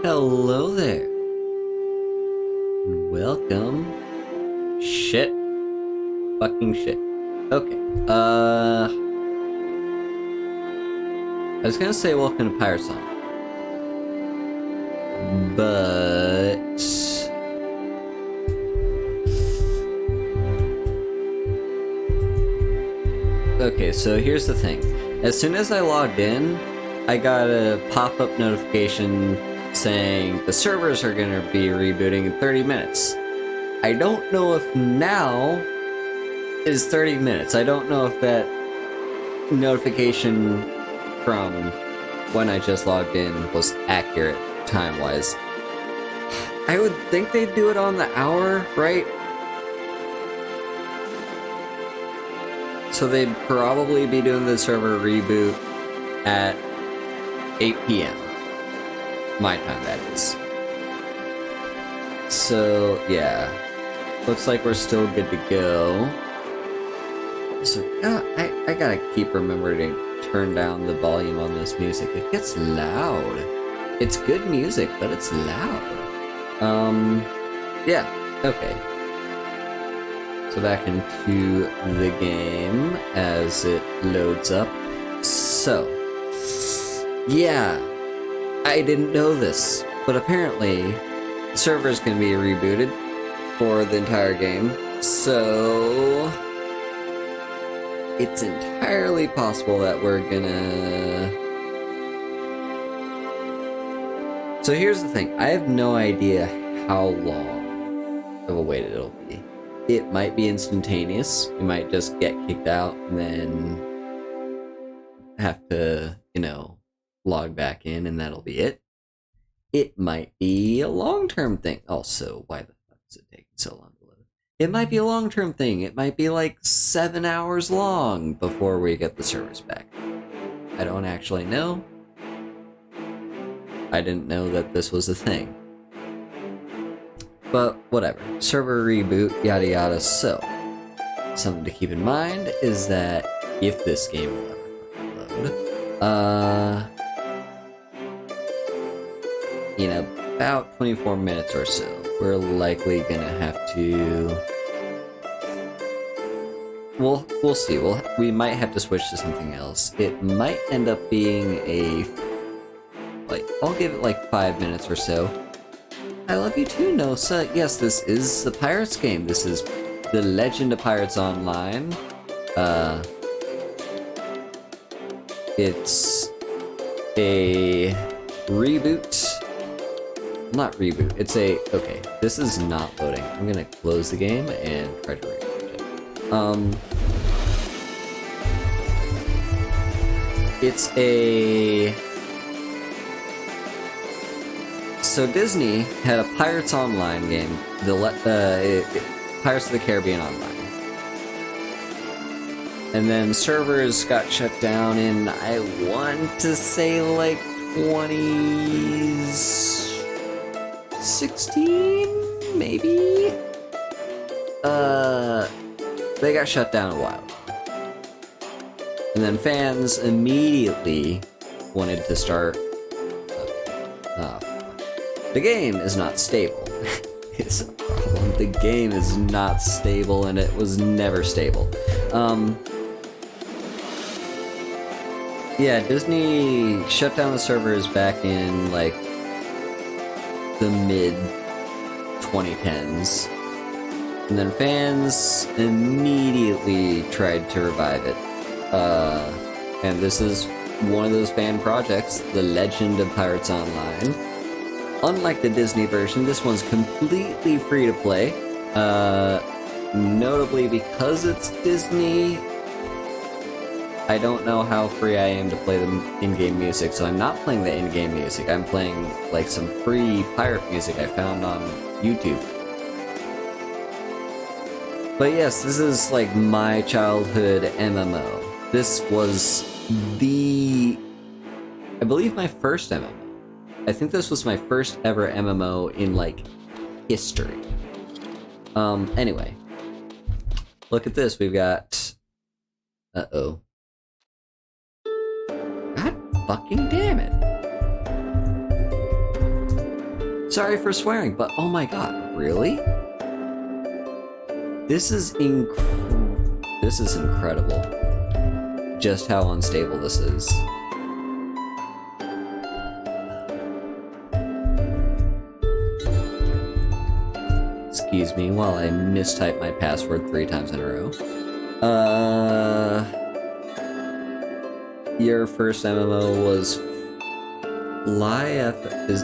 Hello there. And welcome. Shit. Fucking shit. Okay. I was gonna say welcome to Pirate Song. But... Okay, so here's the thing. As soon as I logged in, I got a pop-up notification saying the servers are going to be rebooting in 30 minutes. I don't know if now is 30 minutes. I don't know if that notification from when I just logged in was accurate time-wise. I would think they'd do it on the hour, right? So they'd probably be doing the server reboot at 8 p.m. My time, that is. So, yeah. Looks like we're still good to go. So, I gotta keep remembering to turn down the volume on this music. It gets loud. It's good music, but it's loud. Yeah, okay. So back into the game as it loads up. So, yeah, I didn't know this, but apparently the server's gonna be rebooted for the entire game, so it's entirely possible that we're gonna... So here's the thing, I have no idea how long of a wait it'll be. It might be instantaneous, you might just get kicked out and then have to, log back in and that'll be it. It might be a long-term thing. Also, why the fuck is it taking so long to load? It might be a long-term thing. It might be like 7 hours long before we get the servers back. I don't actually know. I didn't know that this was a thing. But whatever. Server reboot, yada yada. So, something to keep in mind is that if this game will ever load, in about 24 minutes or so, we're likely gonna have to... We'll see. We might have to switch to something else. It might end up being a... I'll give it 5 minutes or so. I love you too, Nosa. Yes, this is the Pirates game. This is The Legend of Pirates Online. It's a reboot. Not reboot. It's a... Okay, this is not loading. I'm gonna close the game and try to reboot it. It's a... So Disney had a Pirates Online game, Pirates of the Caribbean Online. And then servers got shut down in, I want to say 2016, maybe? They got shut down a while. And then fans immediately wanted to start... The game is not stable. It's a problem. The game is not stable, and it was never stable. Yeah, Disney shut down the servers back in, the mid-2010s. And then fans immediately tried to revive it. And this is one of those fan projects, The Legend of Pirates Online. Unlike the Disney version, this one's completely free to play. Notably, because it's Disney, I don't know how free I am to play the in-game music, so I'm not playing the in-game music. I'm playing, some free pirate music I found on YouTube. But yes, this is, my childhood MMO. This was I believe my first MMO. I think this was my first ever MMO in, history. Anyway. Look at this, we've got... Uh-oh. God fucking damn it. Sorry for swearing, but oh my god, really? This is incredible. Just how unstable this is. Excuse me while I mistype my password 3 times in a row. Your first MMO was FlyFF is...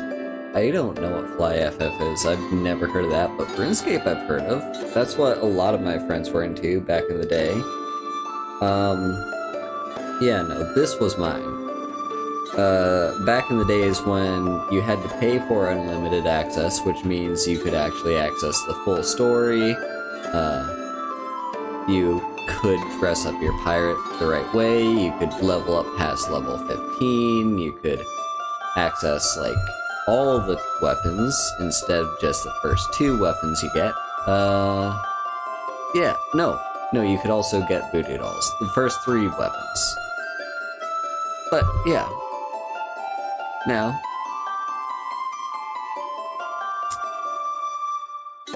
I don't know what FlyFF is. I've never heard of that, but RuneScape I've heard of. That's what a lot of my friends were into back in the day. Yeah, no, this was mine. Back in the days when you had to pay for unlimited access, which means you could actually access the full story. You could dress up your pirate the right way, you could level up past level 15, you could access, like, all the weapons instead of just the first 2 weapons you get. Yeah, no, you could also get voodoo dolls, the first 3 weapons. But, yeah. Now,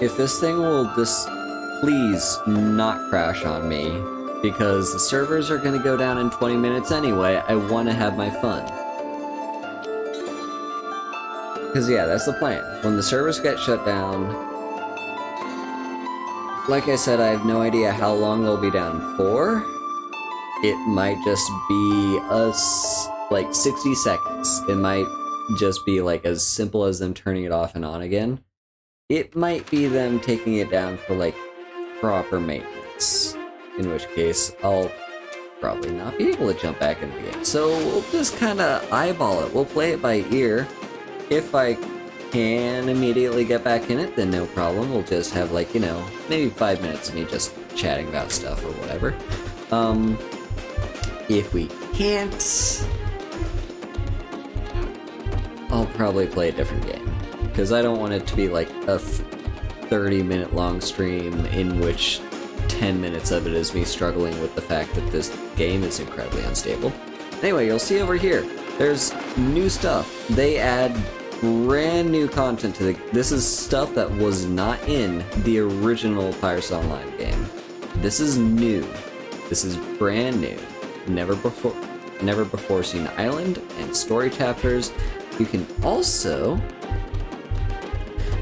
if this thing will just please not crash on me, because the servers are going to go down in 20 minutes anyway, I want to have my fun. Because yeah, that's the plan. When the servers get shut down, like I said, I have no idea how long they'll be down for. It might just be like 60 seconds. It might just be like as simple as them turning it off and on again. It might be them taking it down for like proper maintenance, in which case I'll probably not be able to jump back into the game. So we'll just kind of eyeball it. We'll play it by ear. If I can immediately get back in it, then no problem. We'll just have like, you know, maybe 5 minutes of me just chatting about stuff or whatever. If we can't, I'll probably play a different game. Because I don't want it to be like a 30-minute long stream in which 10 minutes of it is me struggling with the fact that this game is incredibly unstable. Anyway, you'll see over here, there's new stuff. They add brand new content to the... This is stuff that was not in the original Pirates Online game. This is new. This is brand new. Never before seen island and story chapters. You can also...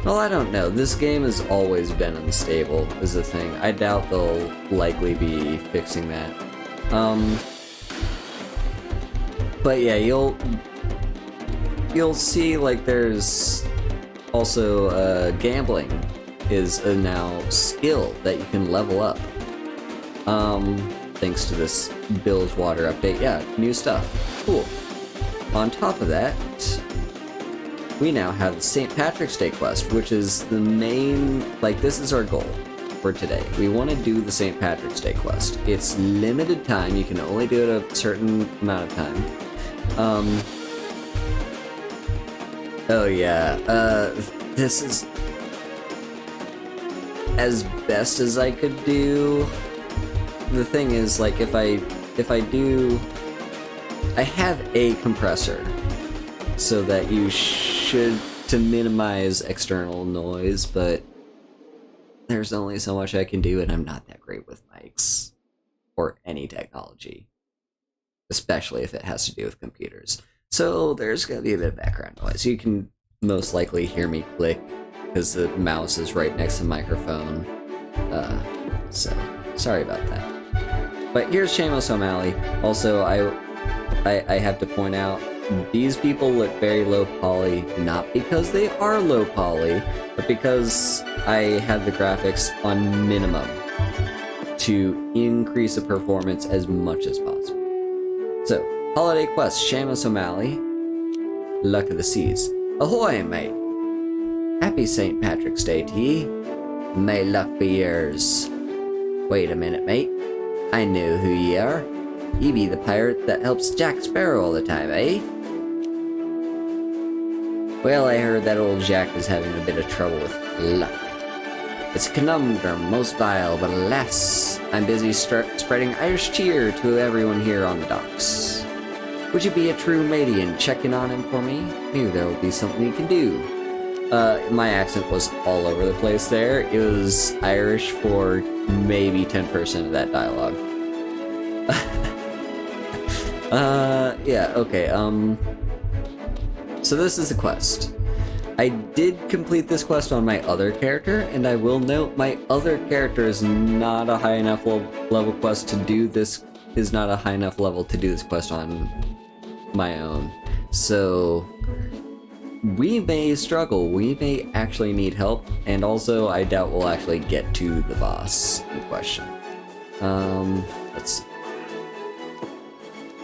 Well, I don't know. This game has always been unstable, is the thing. I doubt they'll likely be fixing that. But yeah, you'll see, like, there's also, gambling is a now skill that you can level up. Thanks to this Bill's Water update. Yeah, new stuff. Cool. On top of that, we now have the St. Patrick's Day quest, which is the main, like, this is our goal for today. We want to do the St. Patrick's Day quest. It's limited time, you can only do it a certain amount of time. Oh yeah, this is as best as I could do. The thing is, like, if I do, I have a compressor so that you should, to minimize external noise, but there's only so much I can do, and I'm not that great with mics or any technology, especially if it has to do with computers. So there's gonna be a bit of background noise. You can most likely hear me click because the mouse is right next to the microphone. So sorry about that. But here's Seamus O'Malley. Also, I have to point out, these people look very low poly, not because they are low poly, but because I have the graphics on minimum to increase the performance as much as possible. So, Holiday Quest, Seamus O'Malley, Luck of the Seas. Ahoy, mate! Happy St. Patrick's Day to ye. May luck be yours. Wait a minute, mate. I know who ye are. Ye be the pirate that helps Jack Sparrow all the time, eh? Well, I heard that old Jack is having a bit of trouble with luck. It's a conundrum most vile, but alas, I'm busy spreading Irish cheer to everyone here on the docks. Would you be a true matey and check in on him for me? Maybe there will be something you can do. My accent was all over the place there. It was Irish for maybe 10% of that dialogue. Yeah, okay, so this is the quest. I did complete this quest on my other character, and I will note my other character is not a high enough level quest to do this, is not a high enough level to do this quest on my own. So we may struggle, we may actually need help, and also I doubt we'll actually get to the boss in question. Let's see.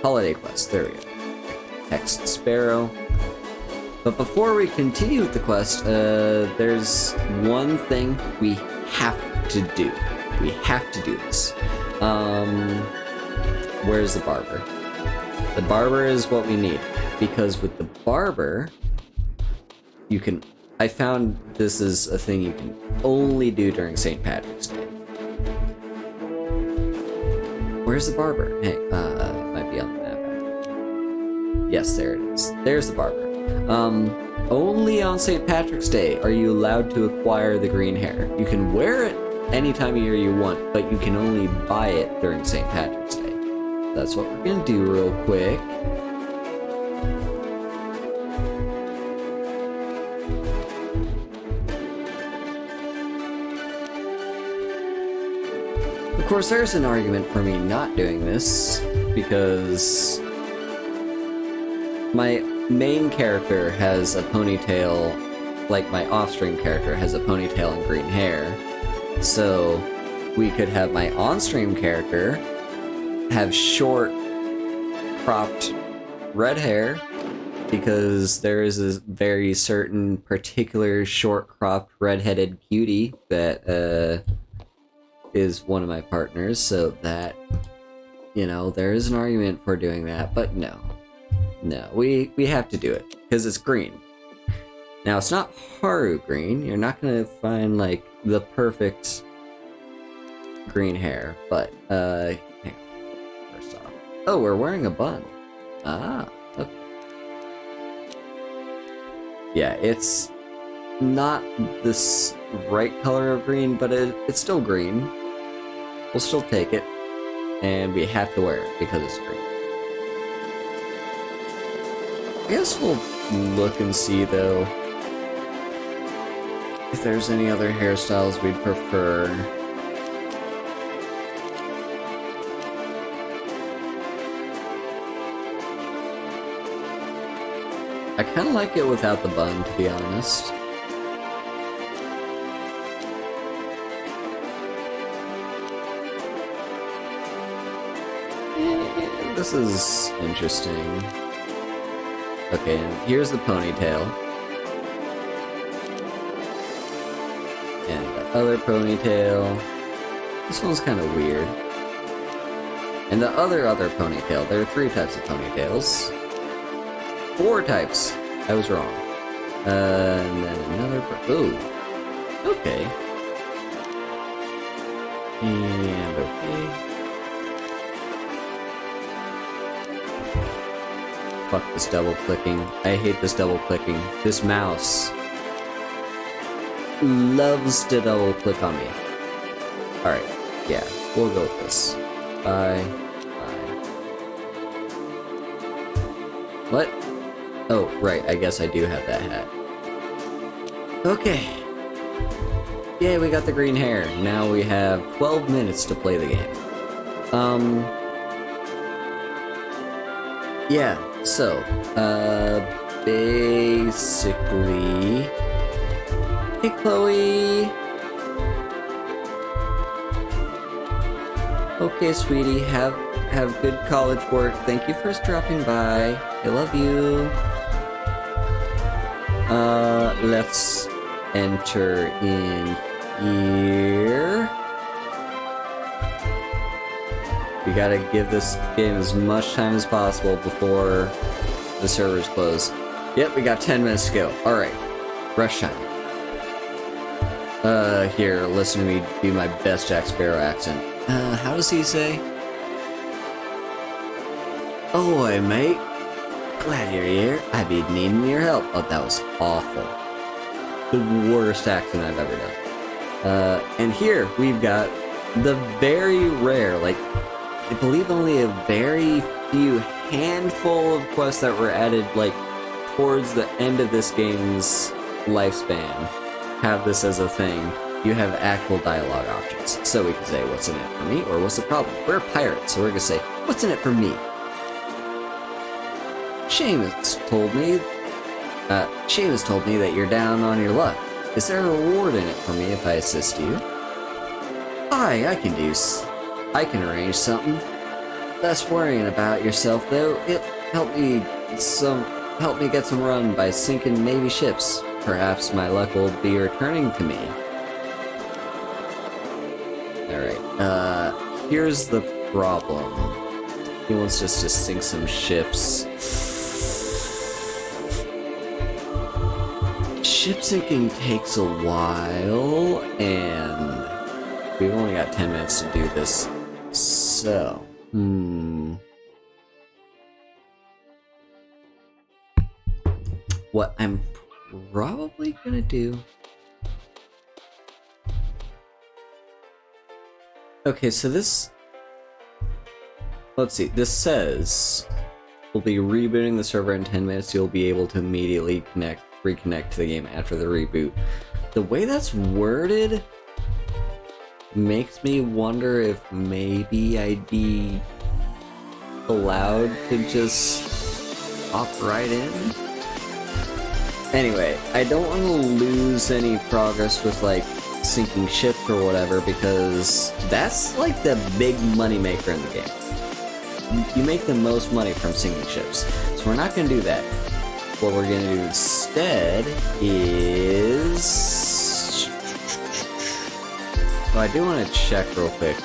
Holiday quest, there we go. Text Sparrow. But before we continue with the quest, there's one thing we have to do. We have to do this. Where's the Barber? The Barber is what we need, because with the Barber, you can... I found this is a thing you can only do during St. Patrick's Day. Where's the Barber? Hey, it might be on the map. Yes, there it is. There's the Barber. Only on St. Patrick's Day are you allowed to acquire the green hair. You can wear it any time of year you want, but you can only buy it during St. Patrick's Day. That's what we're gonna do real quick. Of course, there's an argument for me not doing this, because my main character has a ponytail, like my off-stream character has a ponytail and green hair, so we could have my on-stream character have short, cropped red hair, because there is a very certain particular short, cropped, red-headed cutie that is one of my partners, so that, you know, there is an argument for doing that, but no. No, we have to do it, because it's green. Now, it's not Haru green. You're not going to find, like, the perfect green hair, but, hang on. First off. Oh, we're wearing a bun. Ah, okay. Yeah, it's not this right color of green, but it's still green. We'll still take it, and we have to wear it, because it's green. I guess we'll look and see, though, if there's any other hairstyles we'd prefer. I kind of like it without the bun, to be honest. This is interesting. Okay, and here's the ponytail. And the other ponytail. This one's kind of weird. And the other ponytail. There are 3 types of ponytails. 4 types. I was wrong. And then another... Ooh. Okay. And okay. Fuck this double clicking. I hate this double clicking. This mouse loves to double click on me. Alright, yeah, we'll go with this. Bye. What? Oh, right, I guess I do have that hat. Okay. Yeah, we got the green hair. Now we have 12 minutes to play the game. Yeah, so, basically... Hey, Chloe! Okay, sweetie, have good college work. Thank you for dropping by. I love you. Let's enter in here. We gotta give this game as much time as possible before the servers close. Yep, we got 10 minutes to go. Alright, rush time. Here, listen to me do my best Jack Sparrow accent. How does he say? Ahoy, mate. Glad you're here. I've been needing your help. Oh, that was awful. the worst accent I've ever done. And here we've got the very rare, like, I believe only a very few handful of quests that were added, like, towards the end of this game's lifespan have this as a thing. You have actual dialogue options. So we can say, what's in it for me, or what's the problem? We're pirates, so we're gonna say, what's in it for me? Seamus told me that you're down on your luck. Is there a reward in it for me if I assist you? I can arrange something. Less worrying about yourself, though. It helped me get some run by sinking Navy ships. Perhaps my luck will be returning to me. Alright, here's the problem. He wants us to sink some ships. Ship sinking takes a while, and we've only got 10 minutes to do this. So, what I'm probably gonna do... Okay, so this... Let's see, this says we'll be rebooting the server in 10 minutes. You'll be able to immediately reconnect to the game after the reboot. The way that's worded makes me wonder if maybe I'd be allowed to just hop right in. Anyway, I don't want to lose any progress with, like, sinking ships or whatever, because that's like the big money maker in the game. You make the most money from sinking ships, so we're not going to do that. What we're going to do instead is... Oh, I do want to check real quick.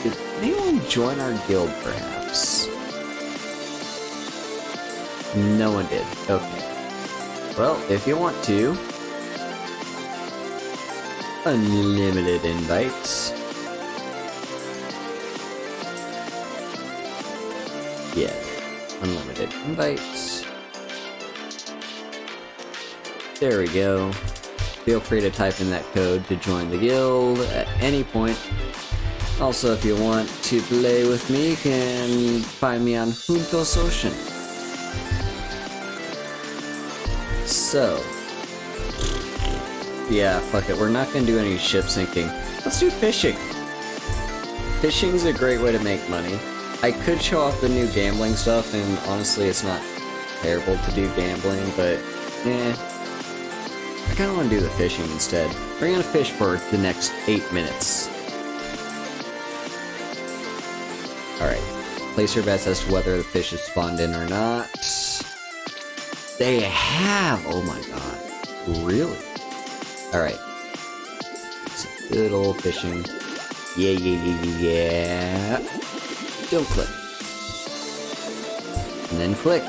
Did anyone join our guild, perhaps? No one did. Okay. Well, if you want to... Unlimited invites. Yeah, unlimited invites. There we go. Feel free to type in that code to join the guild at any point. Also, if you want to play with me, you can find me on Juntos Ocean. So, yeah, fuck it. We're not gonna do any ship sinking. Let's do fishing. Fishing's a great way to make money. I could show off the new gambling stuff, and honestly, it's not terrible to do gambling, but I kind of want to do the fishing instead. We're gonna fish for the next 8 minutes. Alright, place your bets as to whether the fish is spawned in or not. They have! Oh my god. Really? Alright. Some good old fishing. Yeah. Don't click. And then click.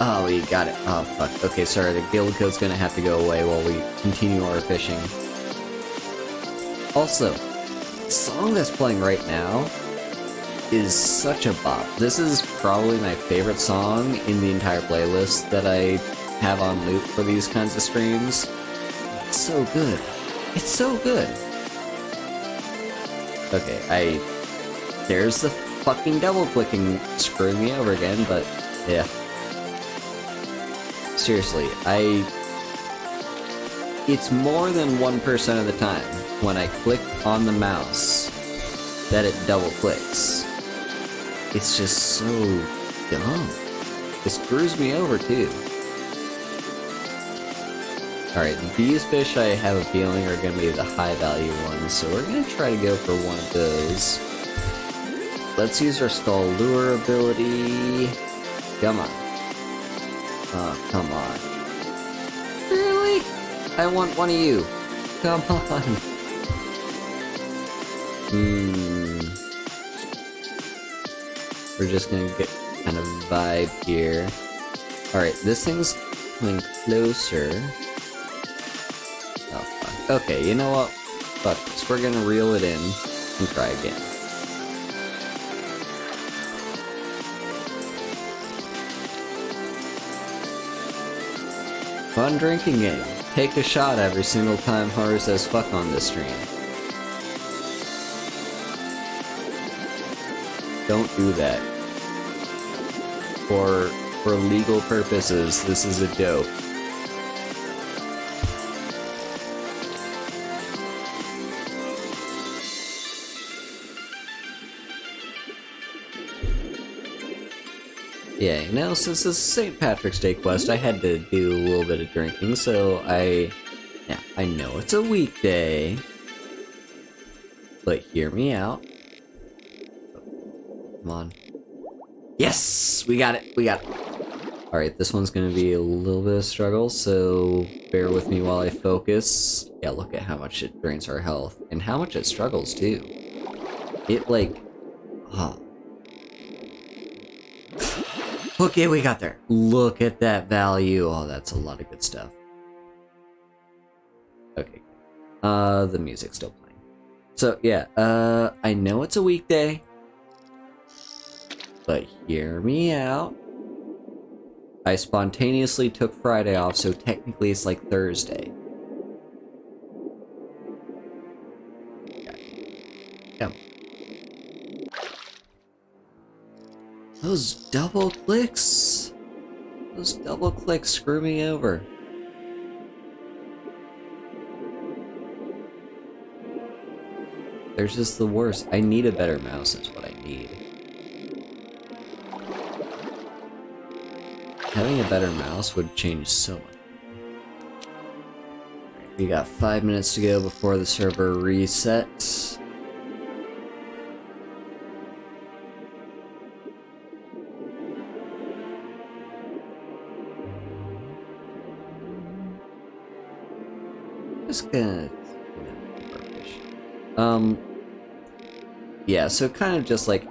Oh, we got it. Oh, fuck. Okay, sorry. The guild code's gonna have to go away while we continue our fishing. Also, the song that's playing right now is such a bop. This is probably my favorite song in the entire playlist that I have on loop for these kinds of streams. It's so good. It's so good. Okay, there's the fucking double clicking screwing me over again, but yeah. Seriously, it's more than 1% of the time when I click on the mouse that it double clicks. It's just so dumb. It screws me over too. Alright, these fish I have a feeling are going to be the high value ones, so we're going to try to go for one of those. Let's use our stall lure ability. Come on. Oh, come on. Really? I want one of you. Come on. We're just going to get kind of vibe here. Alright, this thing's coming closer. Oh, fuck. Okay, you know what? Fuck this. We're gonna reel it in and try again. Fun drinking game. Take a shot every single time Haru says fuck on this stream. Don't do that. For legal purposes, this is a joke. Yeah, you know, since it's St. Patrick's Day quest, I had to do a little bit of drinking, so I know it's a weekday, but hear me out. Come on. Yes! We got it! Alright, this one's gonna be a little bit of a struggle, so bear with me while I focus. Yeah, look at how much it drains our health, and how much it struggles, too. It, like... Oh. Okay, we got there. Look at that value. Oh, that's a lot of good stuff. Okay. The music's still playing. So, yeah, I know it's a weekday, but hear me out. I spontaneously took Friday off, so technically it's like Thursday. Yeah. Those double clicks screw me over. They're just the worst. I need a better mouse is what I need. Having a better mouse would change so much. Right, we got 5 minutes to go before the server resets. Just gonna yeah, so kind of just like,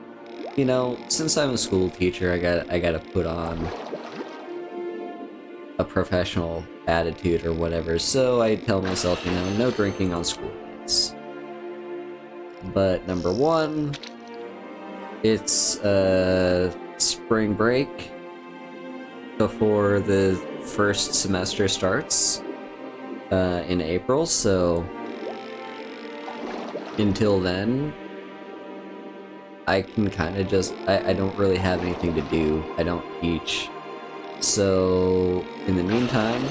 you know, since I'm a school teacher, I gotta put on a professional attitude or whatever, so I tell myself, you know, no drinking on school nights. But number one, it's spring break before the first semester starts in April, so until then I can kind of just I don't really have anything to do. I don't teach, so in the meantime,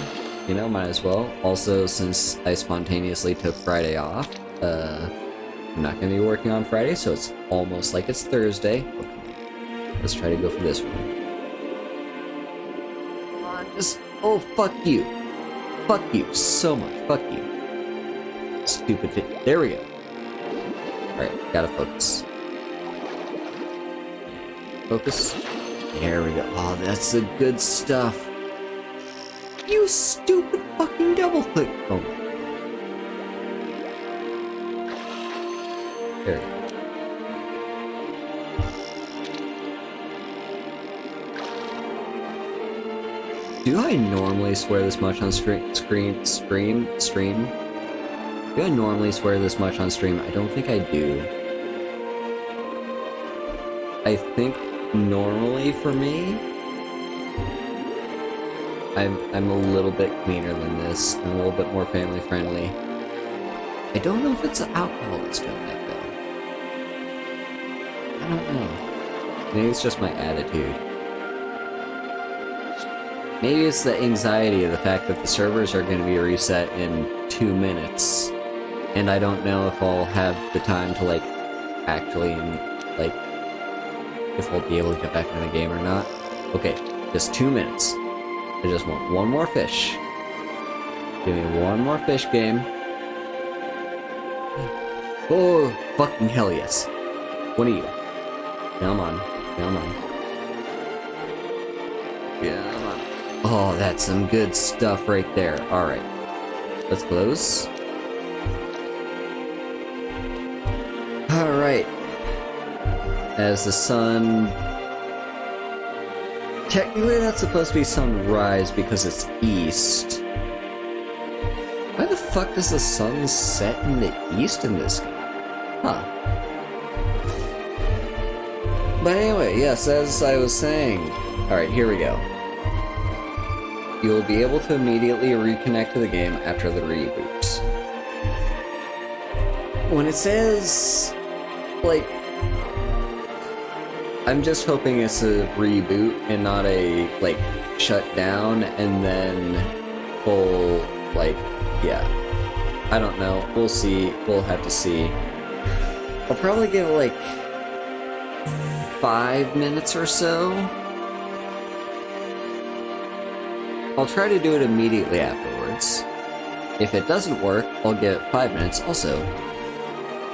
you know, might as well. Also, since I spontaneously took Friday off, I'm not gonna be working on Friday, so it's almost like it's Thursday. Okay. Let's try to go for this one. Come on, just oh fuck you. Fuck you so much. Fuck you. Stupid fit. There we go. Alright, gotta focus. Focus. There we go. Oh, that's the good stuff. You stupid fucking double click. Oh my. There we go. Do I normally swear this much on stream? Do I normally swear this much on stream? I don't think I do. I think normally for me, I'm a little bit cleaner than this. I'm a little bit more family friendly. I don't know if it's the alcohol that's doing that though. I don't know. Maybe it's just my attitude. Maybe it's the anxiety of the fact that the servers are going to be reset in 2 minutes, and I don't know if I'll have the time to, like, actually, like, if I'll be able to get back in the game or not. Okay, just 2 minutes. I just want one more fish. Give me one more fish game. Oh, fucking hell yes. What are you? Come on. Come on. Yeah. Oh, that's some good stuff right there. Alright. Let's close. Alright. As the sun... Technically that's supposed to be sunrise because it's east. Why the fuck does the sun set in the east in this game? Huh. But anyway, yes, as I was saying... Alright, here we go. you'll be able to immediately reconnect to the game after the reboot. When it says, like, I'm just hoping it's a reboot and not a, like, shutdown and then full, like, yeah. I don't know. We'll see. We'll have to see. I'll probably give it, like, 5 minutes or so. I'll try to do it immediately afterwards. If it doesn't work, I'll give it 5 minutes also.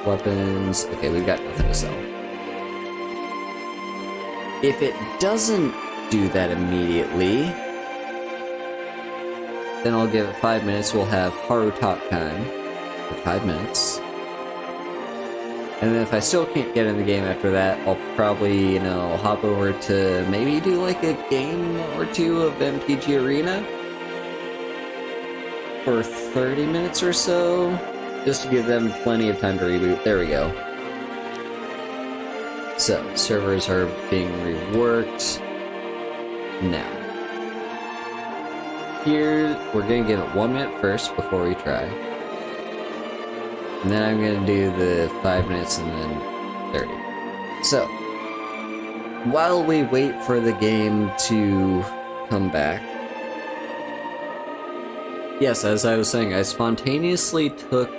Weapons. Okay, we've got nothing to sell. If it doesn't do that immediately, then I'll give it 5 minutes. We'll have Haru talk time for 5 minutes. And then if I still can't get in the game after that, I'll probably, you know, hop over to maybe do like a game or two of MTG Arena for 30 minutes or so, just to give them plenty of time to reboot. There we go. So, servers are being reworked now. Here, we're gonna give it 1 minute first before we try. And then I'm gonna do the 5 minutes and then 30. So, while we wait for the game to come back, yes, as I was saying, I spontaneously took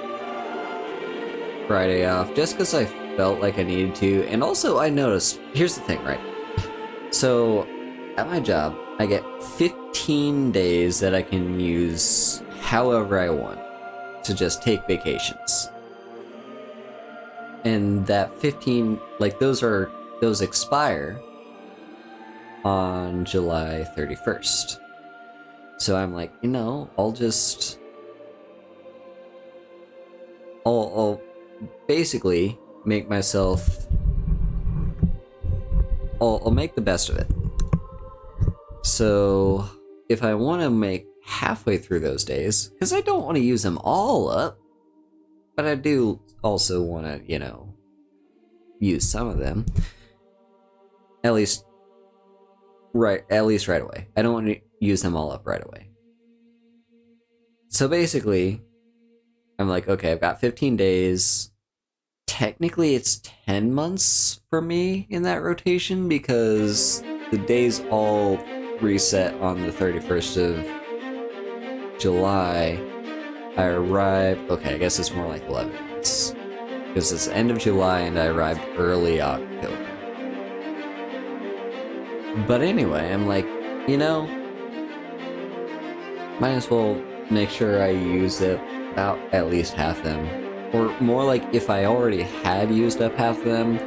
Friday off just because I felt like I needed to, and also I noticed, here's the thing, right? So, at my job, I get 15 days that I can use however I want to just take vacations. And that 15, like those expire on July 31st. So I'm like, you know, I'll basically make myself, I'll make the best of it. So if I want to make halfway through those days, because I don't want to use them all up, but I do also want to, you know, use some of them. At least right away. I don't want to use them all up right away. So basically, I'm like, okay, I've got 15 days. Technically, it's 10 months for me in that rotation because the days all reset on the 31st of July. I arrived, okay, I guess it's more like 11 months. Because it's the end of July and I arrived early October. But anyway, I'm like, you know, might as well make sure I use it about at least half them. Or more like if I already had used up half of them,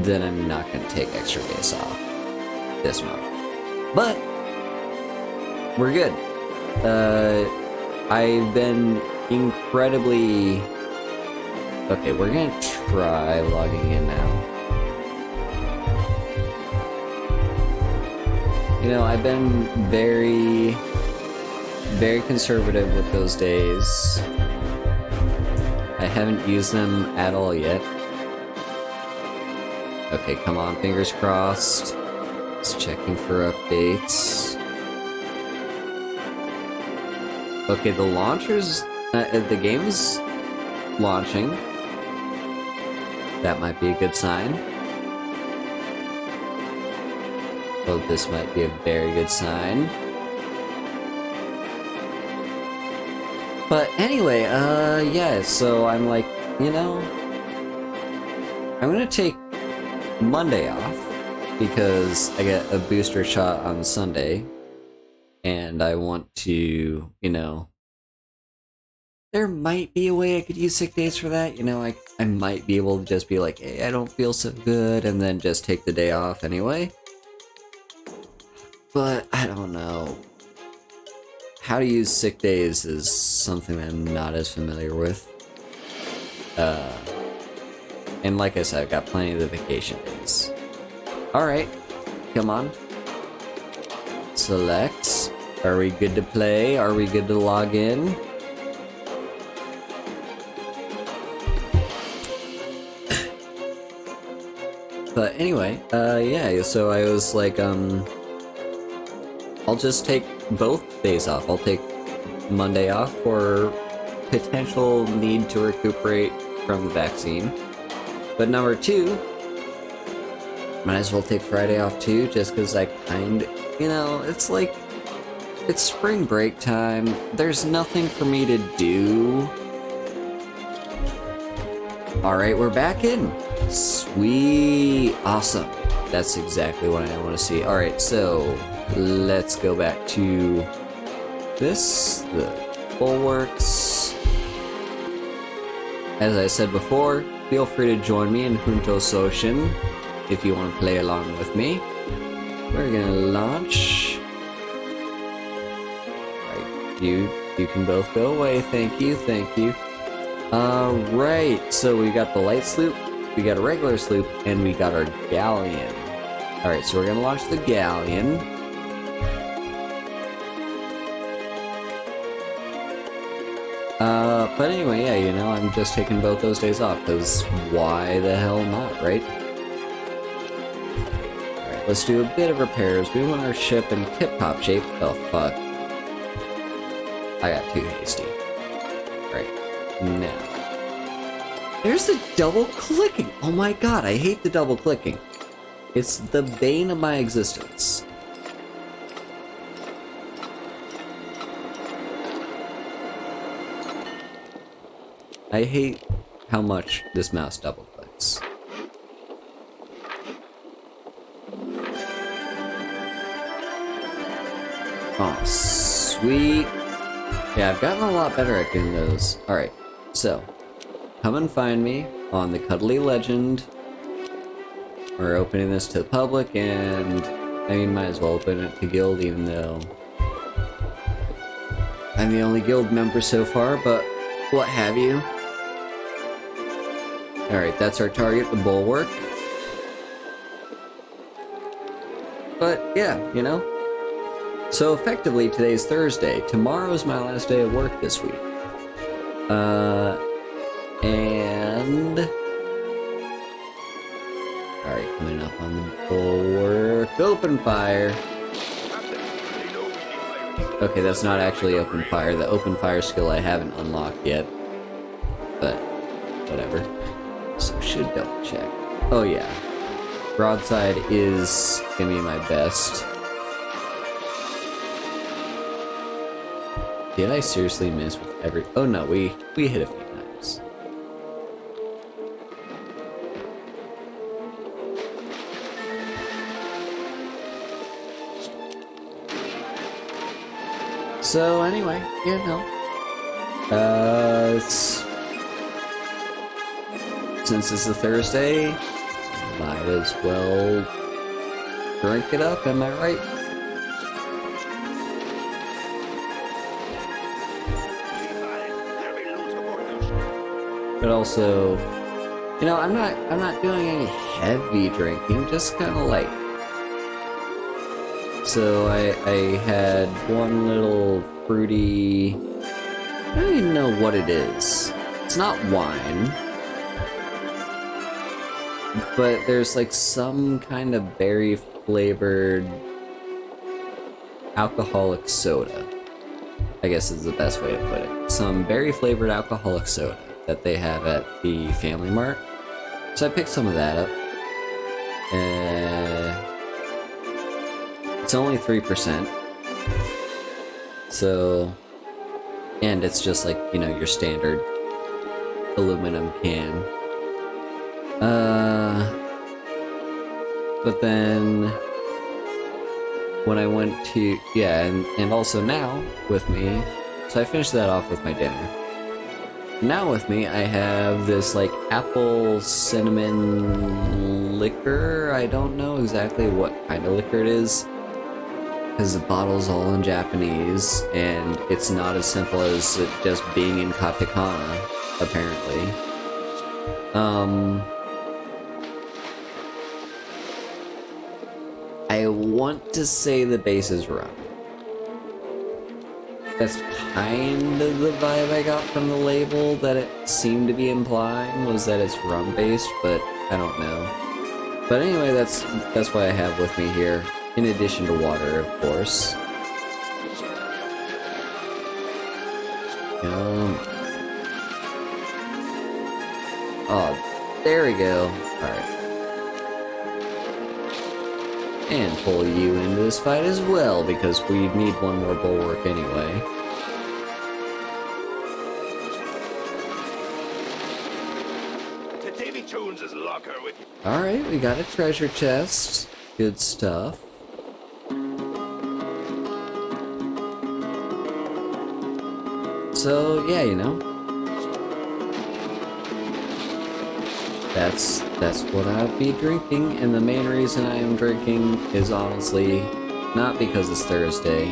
then I'm not going to take extra days off this month. But we're good. I've been incredibly... Okay, we're going to try logging in now. You know, I've been very, very conservative with those days. I haven't used them at all yet. Okay, come on, fingers crossed. Just checking for updates. Okay, the launcher's... the game's launching. That might be a good sign. Oh, this might be a very good sign. But anyway, yeah, so I'm like, you know, I'm gonna take Monday off because I get a booster shot on Sunday and I want to, you know, there might be a way I could use sick days for that. You know, I might be able to just be like, hey, I don't feel so good, and then just take the day off anyway. But I don't know. How to use sick days is something I'm not as familiar with. And like I said, I've got plenty of the vacation days. Alright, come on. Select. Are we good to play? Are we good to log in? But anyway, yeah, so I was like, I'll just take both days off. I'll take Monday off for potential need to recuperate from the vaccine. But number two, might as well take Friday off too, just because I it's like, it's spring break time. There's nothing for me to do. Alright, we're back in. Sweet. Awesome. That's exactly what I want to see. Alright, so let's go back to this, the bulwarks. As I said before, feel free to join me in Junto Soshin if you want to play along with me. We're gonna launch. Right, you can both go away. Thank you, thank you. Alright, so we got the light sloop, we got a regular sloop, and we got our galleon. Alright, so we're gonna launch the galleon. But anyway, yeah, I'm just taking both those days off, because why the hell not, right? Alright, let's do a bit of repairs. We want our ship in tip-top shape. Oh, fuck. I got too hasty. Alright, now. There's the double clicking! Oh my god, I hate the double clicking. It's the bane of my existence. I hate how much this mouse double clicks. Oh, sweet. Yeah, I've gotten a lot better at doing those. Alright, so, come and find me on the Cuddly Legend. We're opening this to the public, and might as well open it to guild, even though I'm the only guild member so far, but what have you. Alright, that's our target, the bulwark. But, yeah, So effectively, today's Thursday. Tomorrow's my last day of work this week. And... Alright, coming up on the bulwark. Open fire! Okay, that's not actually open fire. The open fire skill I haven't unlocked yet. But, whatever. So, should double check. Oh yeah. Broadside is gonna be my best. Did I seriously miss with every... Oh no, we hit a few times. So anyway, since it's a Thursday, might as well drink it up, am I right? But also, I'm not doing any heavy drinking, just kind of light. So I had one little fruity, I don't even know what it is. It's not wine. But there's like some kind of berry flavored alcoholic soda. I guess is the best way to put it. Some berry flavored alcoholic soda that they have at the Family Mart. So I picked some of that up. It's only 3%. So, and it's just like, your standard aluminum can. But then when I went to, and also now with me, so I finished that off with my dinner. Now with me, I have this like apple cinnamon liquor. I don't know exactly what kind of liquor it is, because the bottle's all in Japanese, and it's not as simple as it just being in katakana, apparently. I want to say the base is rum. That's kind of the vibe I got from the label that it seemed to be implying, was that it's rum based, but I don't know. But anyway, that's what I have with me here, in addition to water, of course. Oh, there we go. Alright. And pull you into this fight as well, because we need one more bulwark anyway. Alright, we got a treasure chest. Good stuff. So, yeah, you know. That's what I'll be drinking, and the main reason I am drinking is honestly not because it's Thursday,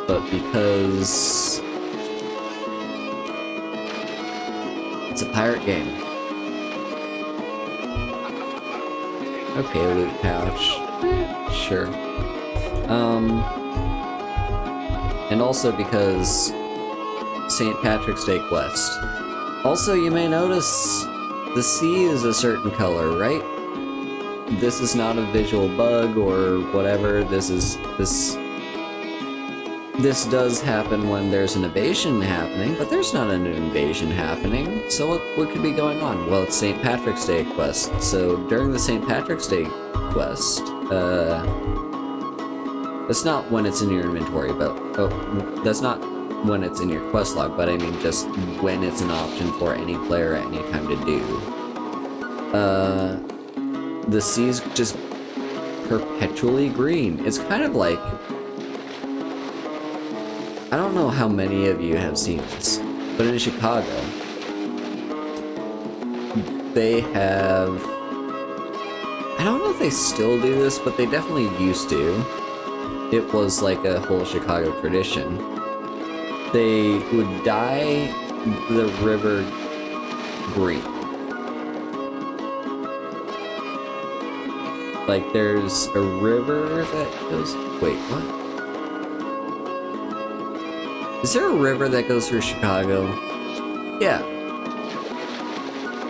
but because it's a pirate game. Okay, loot pouch. Sure. And also because St. Patrick's Day quest. Also, you may notice the sea is a certain color, right? This is not a visual bug or whatever. This does happen when there's an invasion happening, but there's not an invasion happening. So what could be going on? Well, it's St. Patrick's Day quest. So during the St. Patrick's Day quest, that's not when it's in your inventory, but that's not when it's in your quest log, but I mean just when it's an option for any player at any time to do. The sea's just perpetually green. It's kind of like, I don't know how many of you have seen this, but in Chicago, they have, I don't know if they still do this, but they definitely used to. It was like a whole Chicago tradition. They would dye the river green. Like there's a river that goes, wait, what? Is there a river that goes through Chicago? Yeah.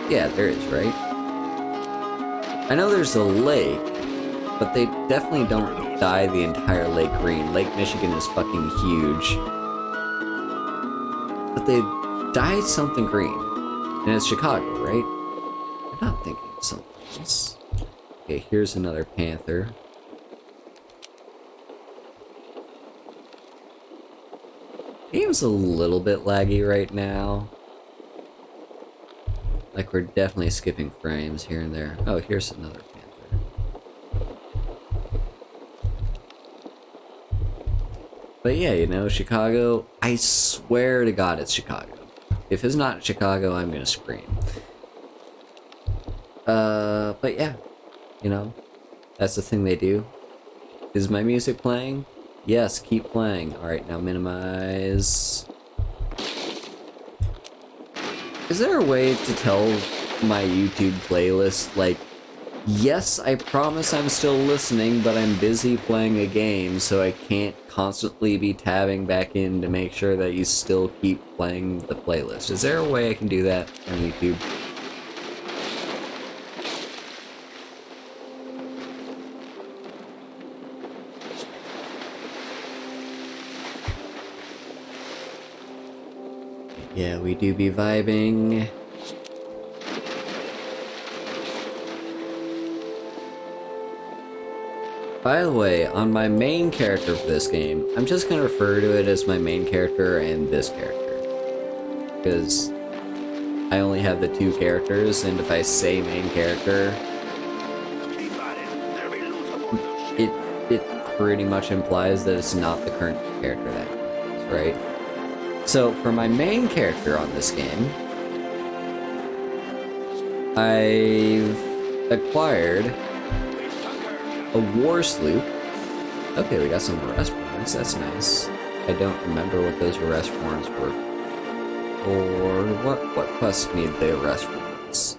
Yeah, there is, right? I know there's a lake, but they definitely don't dye the entire lake green. Lake Michigan is fucking huge. But they dye something green. And it's Chicago, right? I'm not thinking of something else. Okay, here's another panther. Game's a little bit laggy right now. Like we're definitely skipping frames here and there. Oh, here's another panther. But yeah, you know, Chicago, I swear to God it's Chicago. If it's not Chicago, I'm gonna scream. But yeah, you know, that's the thing they do. Is my music playing? Yes, keep playing. Alright, now minimize. Is there a way to tell my YouTube playlist, like, yes, I promise I'm still listening, but I'm busy playing a game, so I can't constantly be tabbing back in to make sure that you still keep playing the playlist? Is there a way I can do that on YouTube? Yeah, we do be vibing. By the way, on my main character for this game, I'm just gonna refer to it as my main character and this character. Because I only have the two characters, and if I say main character, it pretty much implies that it's not the current character that is, right? So, for my main character on this game, I've acquired a war sloop. Okay, we got some arrest warrants, that's nice. I don't remember what those arrest warrants were. Or what quest need the arrest warrants?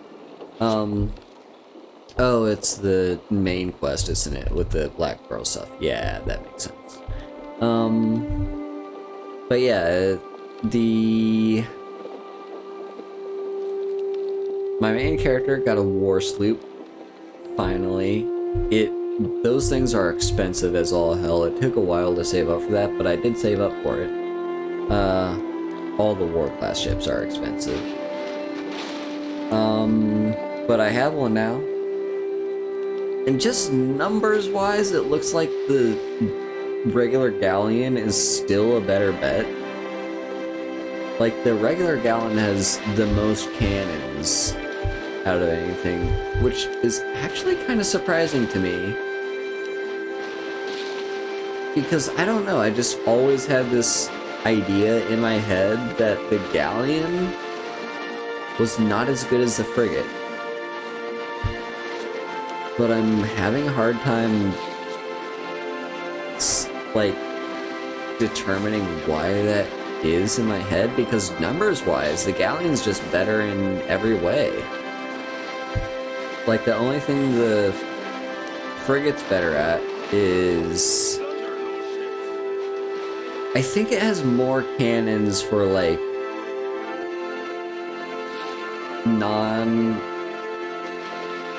Oh, it's the main quest, isn't it? With the Black Pearl stuff. Yeah, that makes sense. But yeah, my main character got a war sloop. Finally, it those things are expensive as all hell. It took a while to save up for that, but I did save up for it. All the war class ships are expensive. But I have one now. And just numbers wise, it looks like the regular galleon is still a better bet. Like, the regular galleon has the most cannons out of anything, which is actually kind of surprising to me. Because, I don't know, I just always had this idea in my head that the galleon was not as good as the frigate. But I'm having a hard time, like, determining why that is in my head, because numbers-wise, the galleon's just better in every way. Like, the only thing the frigate's better at is... I think it has more cannons for, like,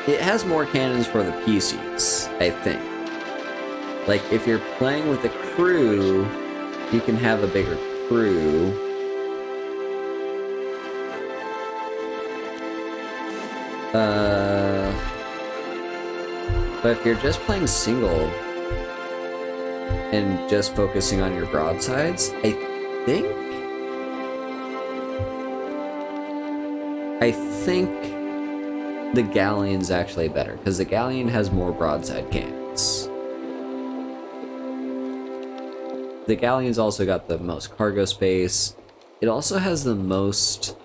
It has more cannons for the PCs, I think. Like, if you're playing with a crew, you can have a bigger crew. But if you're just playing single and just focusing on your broadsides, I think the galleon's actually better, because the galleon has more broadside cannons. The galleon's also got the most cargo space. It also has the most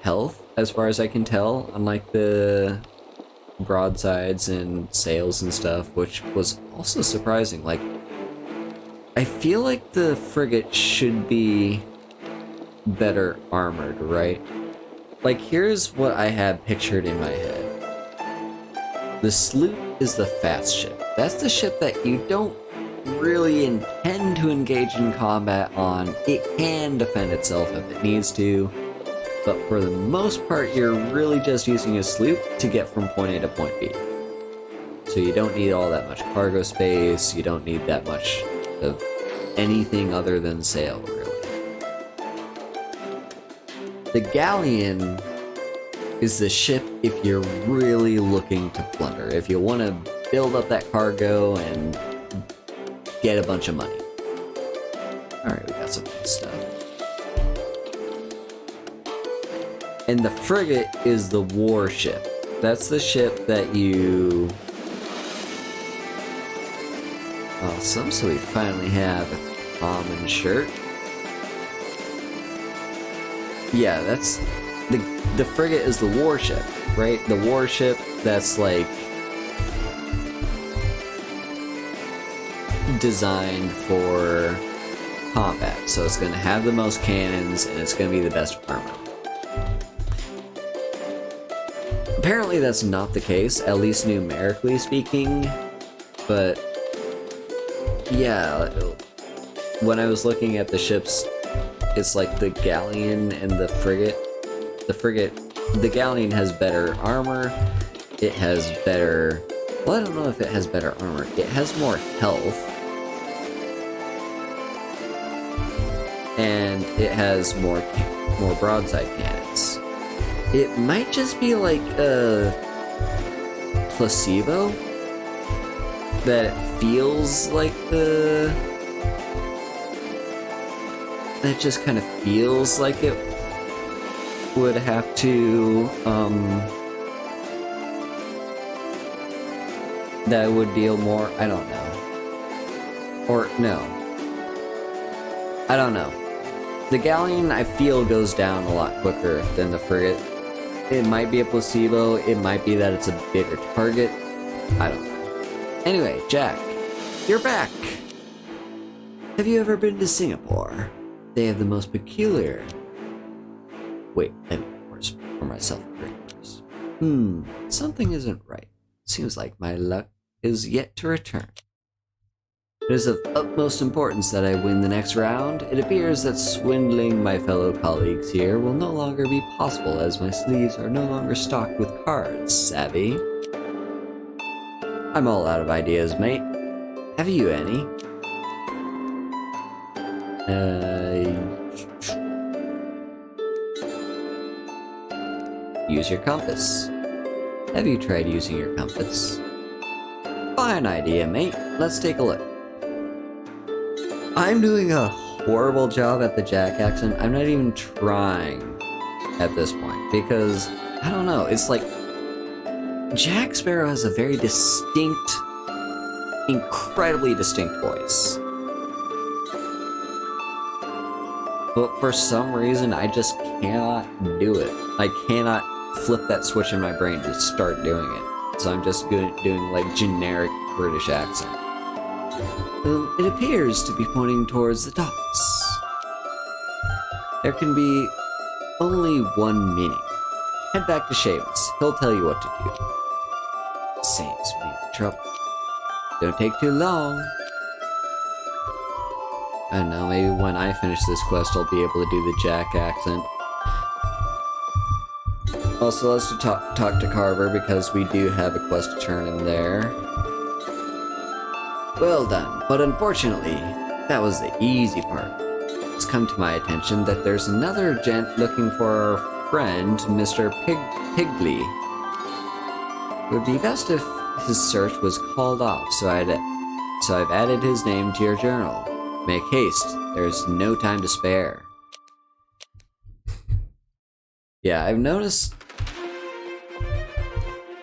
health, as far as I can tell, unlike the broadsides and sails and stuff, which was also surprising. Like, I feel like the frigate should be better armored, right? Like, here's what I had pictured in my head. The sloop is the fast ship. That's the ship that you don't really intend to engage in combat on. It can defend itself if it needs to, but for the most part, you're really just using a sloop to get from point A to point B. So you don't need all that much cargo space, you don't need that much of anything other than sail, really. The galleon is the ship if you're really looking to plunder, if you want to build up that cargo and get a bunch of money. Alright, we got some good stuff. And the frigate is the warship. That's the ship that you... Awesome, so we finally have a common shirt. Yeah, that's... The frigate is the warship, right? The warship that's, like, designed for combat. So it's going to have the most cannons, and it's going to be the best armor. Apparently that's not the case, at least numerically speaking, but yeah, when I was looking at the ships, it's like the galleon and the frigate. The galleon has better armor, it has better... Well, I don't know if it has better armor. It has more health. And it has more broadside cannons. It might just be like a placebo that it feels like that just kind of feels like it would have to that would deal more. I don't know. Or no. I don't know. The galleon, I feel, goes down a lot quicker than the frigate. It might be a placebo, it might be that it's a bigger target. I don't know. Anyway, Jack, you're back! Have you ever been to Singapore? They have the most peculiar... Wait, of course, for myself first. Something isn't right. Seems like my luck is yet to return. It is of utmost importance that I win the next round. It appears that swindling my fellow colleagues here will no longer be possible, as my sleeves are no longer stocked with cards, savvy? I'm all out of ideas, mate. Have you any? Use your compass. Have you tried using your compass? Fine idea, mate. Let's take a look. I'm doing a horrible job at the Jack accent. I'm not even trying at this point because, I don't know, it's like Jack Sparrow has a very distinct, incredibly distinct voice. But for some reason, I just cannot do it. I cannot flip that switch in my brain to start doing it. So I'm just doing like generic British accent. It appears to be pointing towards the docks. There can be only one meaning. Head back to Seamus. He'll tell you what to do. Saves me the trouble. Don't take too long. I don't know, maybe when I finish this quest I'll be able to do the Jack accent. Also, let's talk to Carver because we do have a quest to turn in there. Well done, but unfortunately, that was the easy part. It's come to my attention that there's another gent looking for our friend, Mr. Pigley. It would be best if his search was called off, so I've added his name to your journal. Make haste, there's no time to spare. Yeah, I've noticed,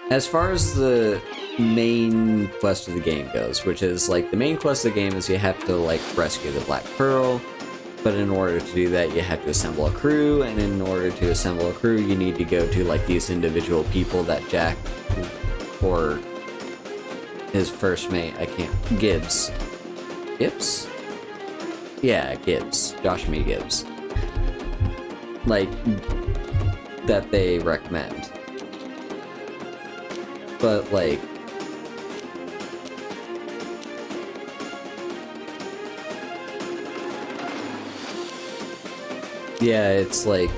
as far as the main quest of the game goes, which is like the main quest of the game is you have to like rescue the Black Pearl, but in order to do that you have to assemble a crew, and in order to assemble a crew you need to go to like these individual people that Jack, or his first mate, Gibbs? Yeah, Gibbs. Josh Me Gibbs. Like, that they recommend. But, like, yeah, it's like,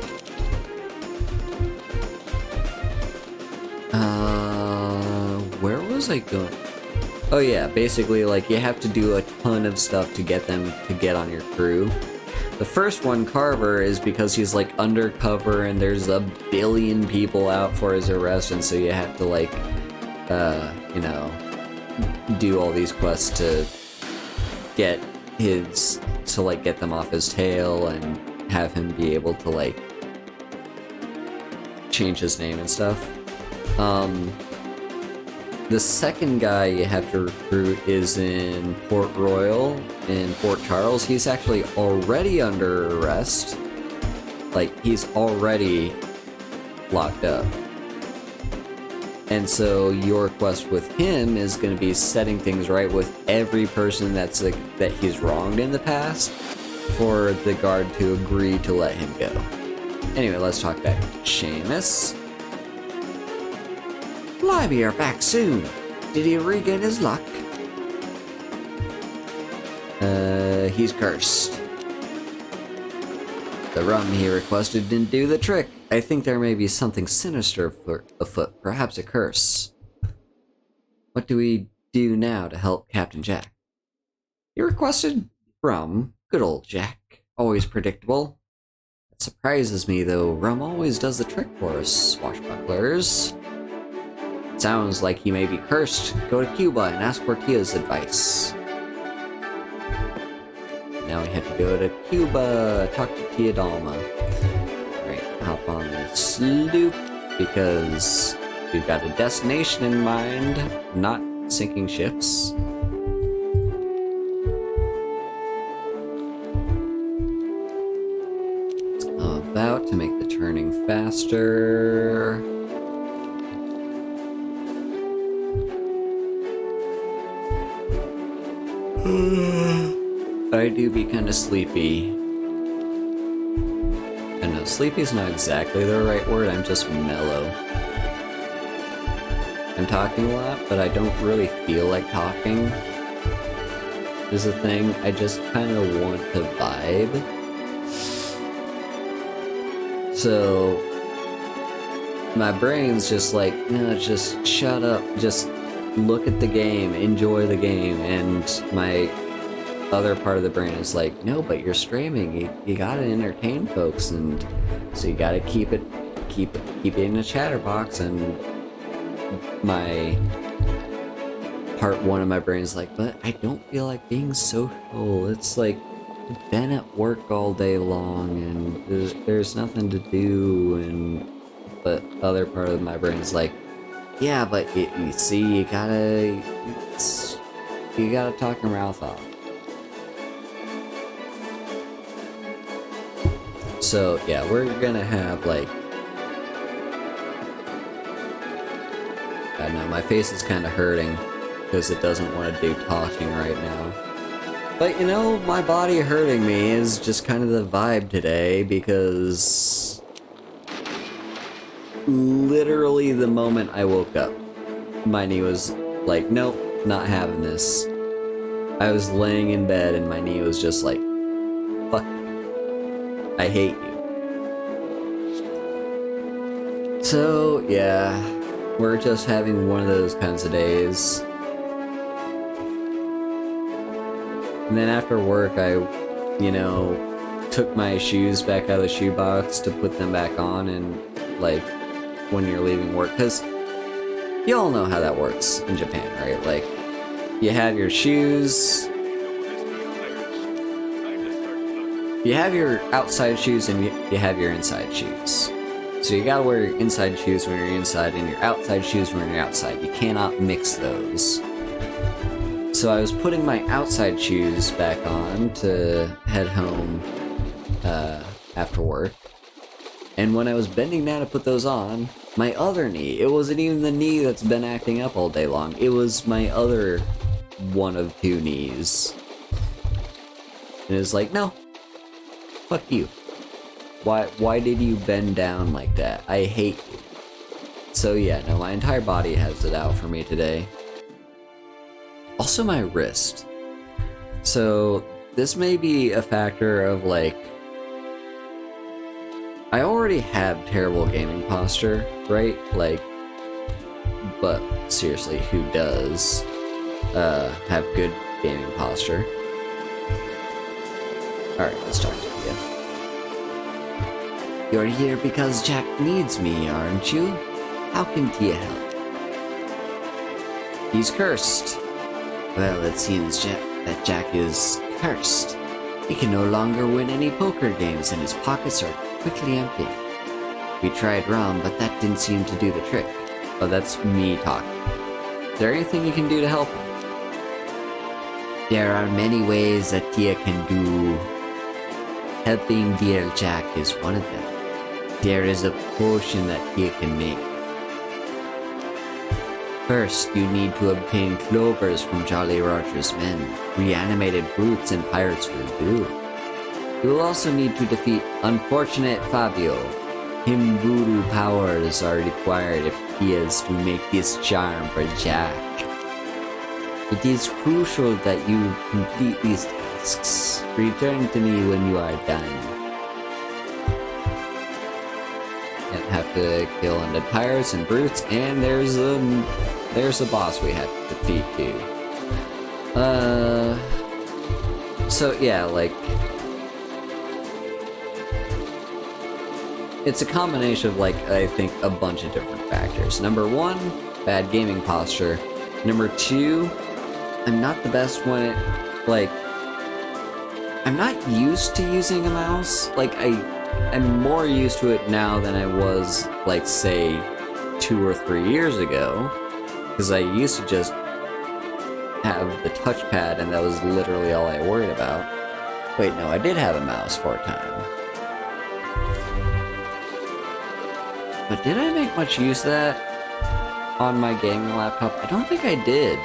where was I going? Oh yeah, basically, like, you have to do a ton of stuff to get them to get on your crew. The first one, Carver, is because he's, like, undercover and there's a billion people out for his arrest, and so you have to, like, you know, do all these quests to get get them off his tail and have him be able to, like, change his name and stuff. The second guy you have to recruit is in Port Royal, in Port Charles. He's actually already under arrest. Like, he's already locked up. And so your quest with him is going to be setting things right with every person that's like, that he's wronged in the past for the guard to agree to let him go. Anyway, let's talk back to Seamus. Blimey, are back soon. Did he regain his luck? He's cursed. The rum he requested didn't do the trick. I think there may be something sinister afoot, perhaps a curse. What do we do now to help Captain Jack? You requested rum. Good old Jack. Always predictable. It surprises me, though. Rum always does the trick for us, swashbucklers. Sounds like he may be cursed. Go to Cuba and ask for Tia's advice. Now we have to go to Cuba, talk to Tia Dalma. Alright, hop on the sloop, because we've got a destination in mind, not sinking ships. It's about to make the turning faster. I do be kind of sleepy. I know, sleepy's not exactly the right word, I'm just mellow. I'm talking a lot, but I don't really feel like talking. Is the thing, I just kind of want to vibe. So, my brain's just like, no, just shut up, just look at the game, enjoy the game, and my other part of the brain is like, no, but you're streaming, you gotta entertain folks, and so you gotta keep it in a chatterbox. And my part one of my brain is like, but I don't feel like being social. It's like, I've been at work all day long and there's nothing to do. But the other part of my brain is like, yeah, but you see, you gotta talk your mouth off. So yeah, we're gonna have like, I don't know, my face is kind of hurting because it doesn't want to do talking right now. But you know, my body hurting me is just kind of the vibe today, because literally the moment I woke up, my knee was like, nope, not having this. I was laying in bed and my knee was just like, fuck you. I hate you. So yeah, we're just having one of those kinds of days. And then after work, I, took my shoes back out of the shoebox to put them back on, and like, when you're leaving work, because you all know how that works in Japan, right? Like, you have your shoes, you have your outside shoes, and you have your inside shoes. So you gotta wear your inside shoes when you're inside, and your outside shoes when you're outside. You cannot mix those. So I was putting my outside shoes back on to head home after work. And when I was bending down to put those on, my other knee, it wasn't even the knee that's been acting up all day long. It was my other one of two knees. And it was like, no, fuck you. Why did you bend down like that? I hate you. So yeah, no, my entire body has it out for me today. Also my wrist. So this may be a factor of like, I already have terrible gaming posture, right? Like, but seriously, who does have good gaming posture? Alright, let's talk to you. You're here because Jack needs me, aren't you? How can Tia help? He's cursed. Well, it seems that Jack is cursed. He can no longer win any poker games and his pockets are quickly empty. We tried rum, but that didn't seem to do the trick. Oh, that's me talking. Is there anything you can do to help him? There are many ways that Tia can do. Helping dear Jack is one of them. There is a potion that Tia can make. First, you need to obtain clovers from Jolly Roger's men. Reanimated brutes and pirates will do. You will also need to defeat Unfortunate Fabio. Him voodoo powers are required if he is to make this charm for Jack. It is crucial that you complete these tasks. Return to me when you are done. And have to kill undead pirates and brutes, and there's a boss we have to defeat too. So yeah, like, it's a combination of, like, I think a bunch of different factors. Number one, bad gaming posture. Number two, I'm not the best when it, like, I'm not used to using a mouse. Like, I'm more used to it now than I was, like, say, 2 or 3 years ago. Because I used to just have the touchpad and that was literally all I worried about. Wait, no, I did have a mouse for a time. But did I make much use of that on my gaming laptop? I don't think I did.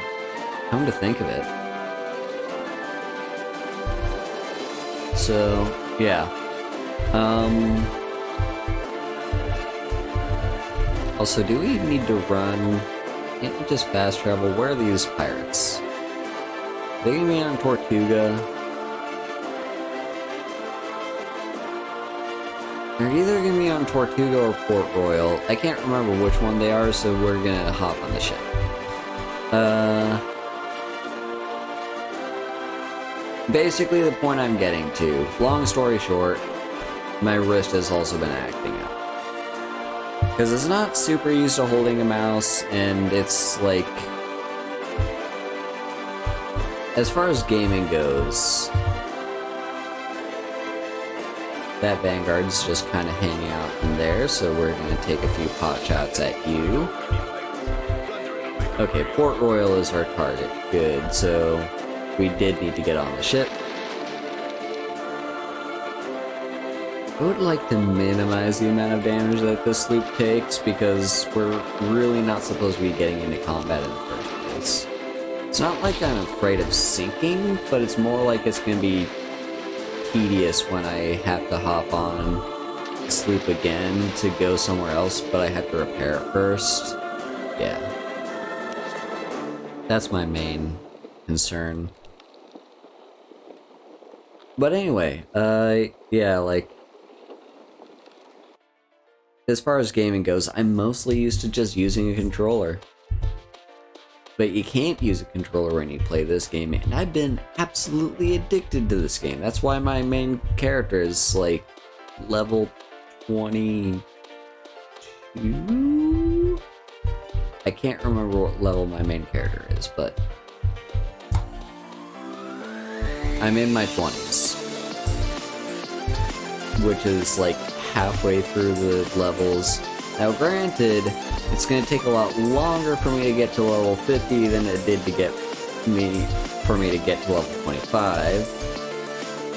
Come to think of it. So, yeah. Also, do we need to run? Can't we just fast travel? Where are these pirates? Are they gonna be on Tortuga? They're either gonna be on Tortuga or Port Royal. I can't remember which one they are, so we're gonna hop on the ship. Basically the point I'm getting to, long story short, my wrist has also been acting up. Because it's not super used to holding a mouse, and it's like... As far as gaming goes, that Vanguard's just kind of hanging out in there, so we're going to take a few pot shots at you. Okay, Port Royal is our target. Good, so we did need to get on the ship. I would like to minimize the amount of damage that this sloop takes, because we're really not supposed to be getting into combat in the first place. It's not like I'm afraid of sinking, but it's more like it's going to be tedious when I have to hop on the sloop again to go somewhere else, but I have to repair it first. Yeah. That's my main concern. But anyway, yeah, like, as far as gaming goes, I'm mostly used to just using a controller. But you can't use a controller when you play this game, and I've been absolutely addicted to this game. That's why my main character is, like, level 22? I can't remember what level my main character is, but I'm in my 20s. Which is, like, halfway through the levels. Now, granted, it's going to take a lot longer for me to get to level 50 than it did to get for me to get to level 25.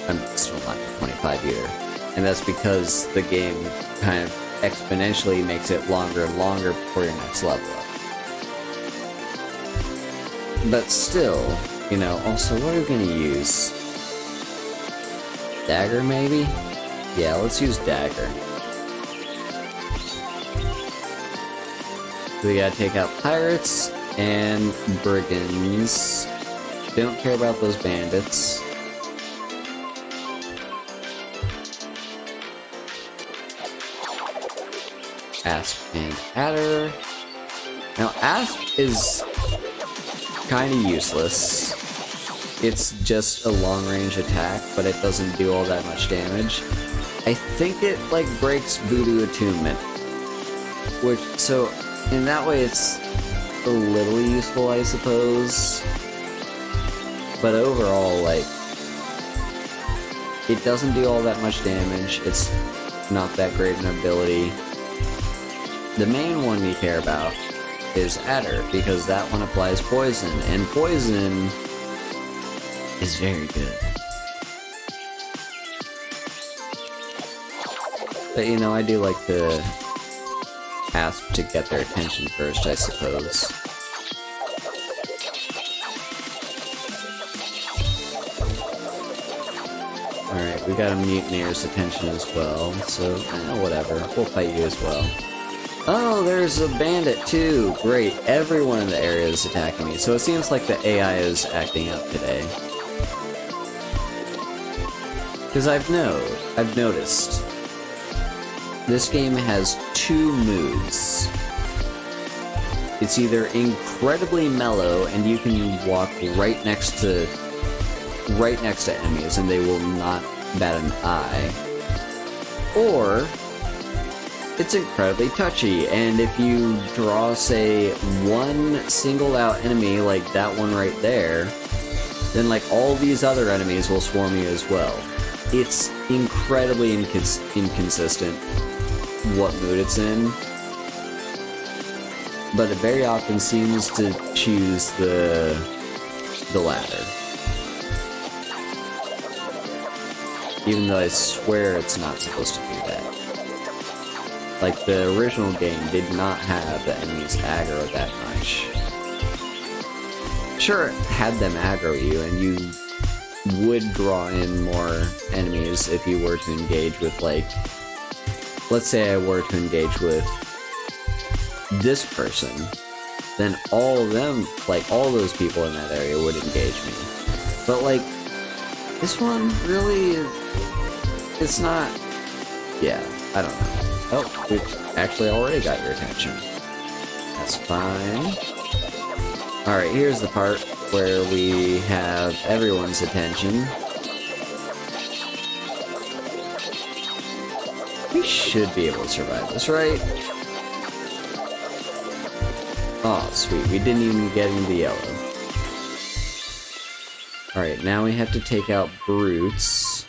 I'm still not at 25 either. And that's because the game kind of exponentially makes it longer and longer before your next level up. But still, you know, also, what are we going to use? Dagger, maybe? Yeah, let's use Dagger. We gotta take out pirates and brigands. Don't care about those bandits. Asp and Adder. Now, Asp is kind of useless. It's just a long-range attack, but it doesn't do all that much damage. I think it, like, breaks Voodoo Attunement. Which, so, in that way it's a little useful, I suppose. But overall, like, it doesn't do all that much damage. It's not that great an ability. The main one we care about is Adder, because that one applies poison, and poison is very good. But, you know, I do like to ask to get their attention first, I suppose. Alright, we got a mutineer's attention as well, so, whatever. We'll fight you as well. Oh, there's a bandit too! Great, everyone in the area is attacking me, so it seems like the AI is acting up today. Because I've noticed, this game has two moods. It's either incredibly mellow, and you can walk right next to enemies, and they will not bat an eye. Or it's incredibly touchy, and if you draw, say, one singled out enemy like that one right there, then like all these other enemies will swarm you as well. It's incredibly inconsistent what mood it's in, but it very often seems to choose the latter. Even though I swear it's not supposed to do that. Like, the original game did not have the enemies aggro that much. Sure, it had them aggro you, and you would draw in more enemies if you were to engage with, like, let's say I were to engage with this person, then all of them, like, all those people in that area would engage me. But, like, this one really is, it's not, yeah, I don't know. Oh, we actually already got your attention. That's fine. Alright, here's the part where we have everyone's attention. We should be able to survive this, right? Oh, sweet. We didn't even get into the yellow. Alright, now we have to take out brutes.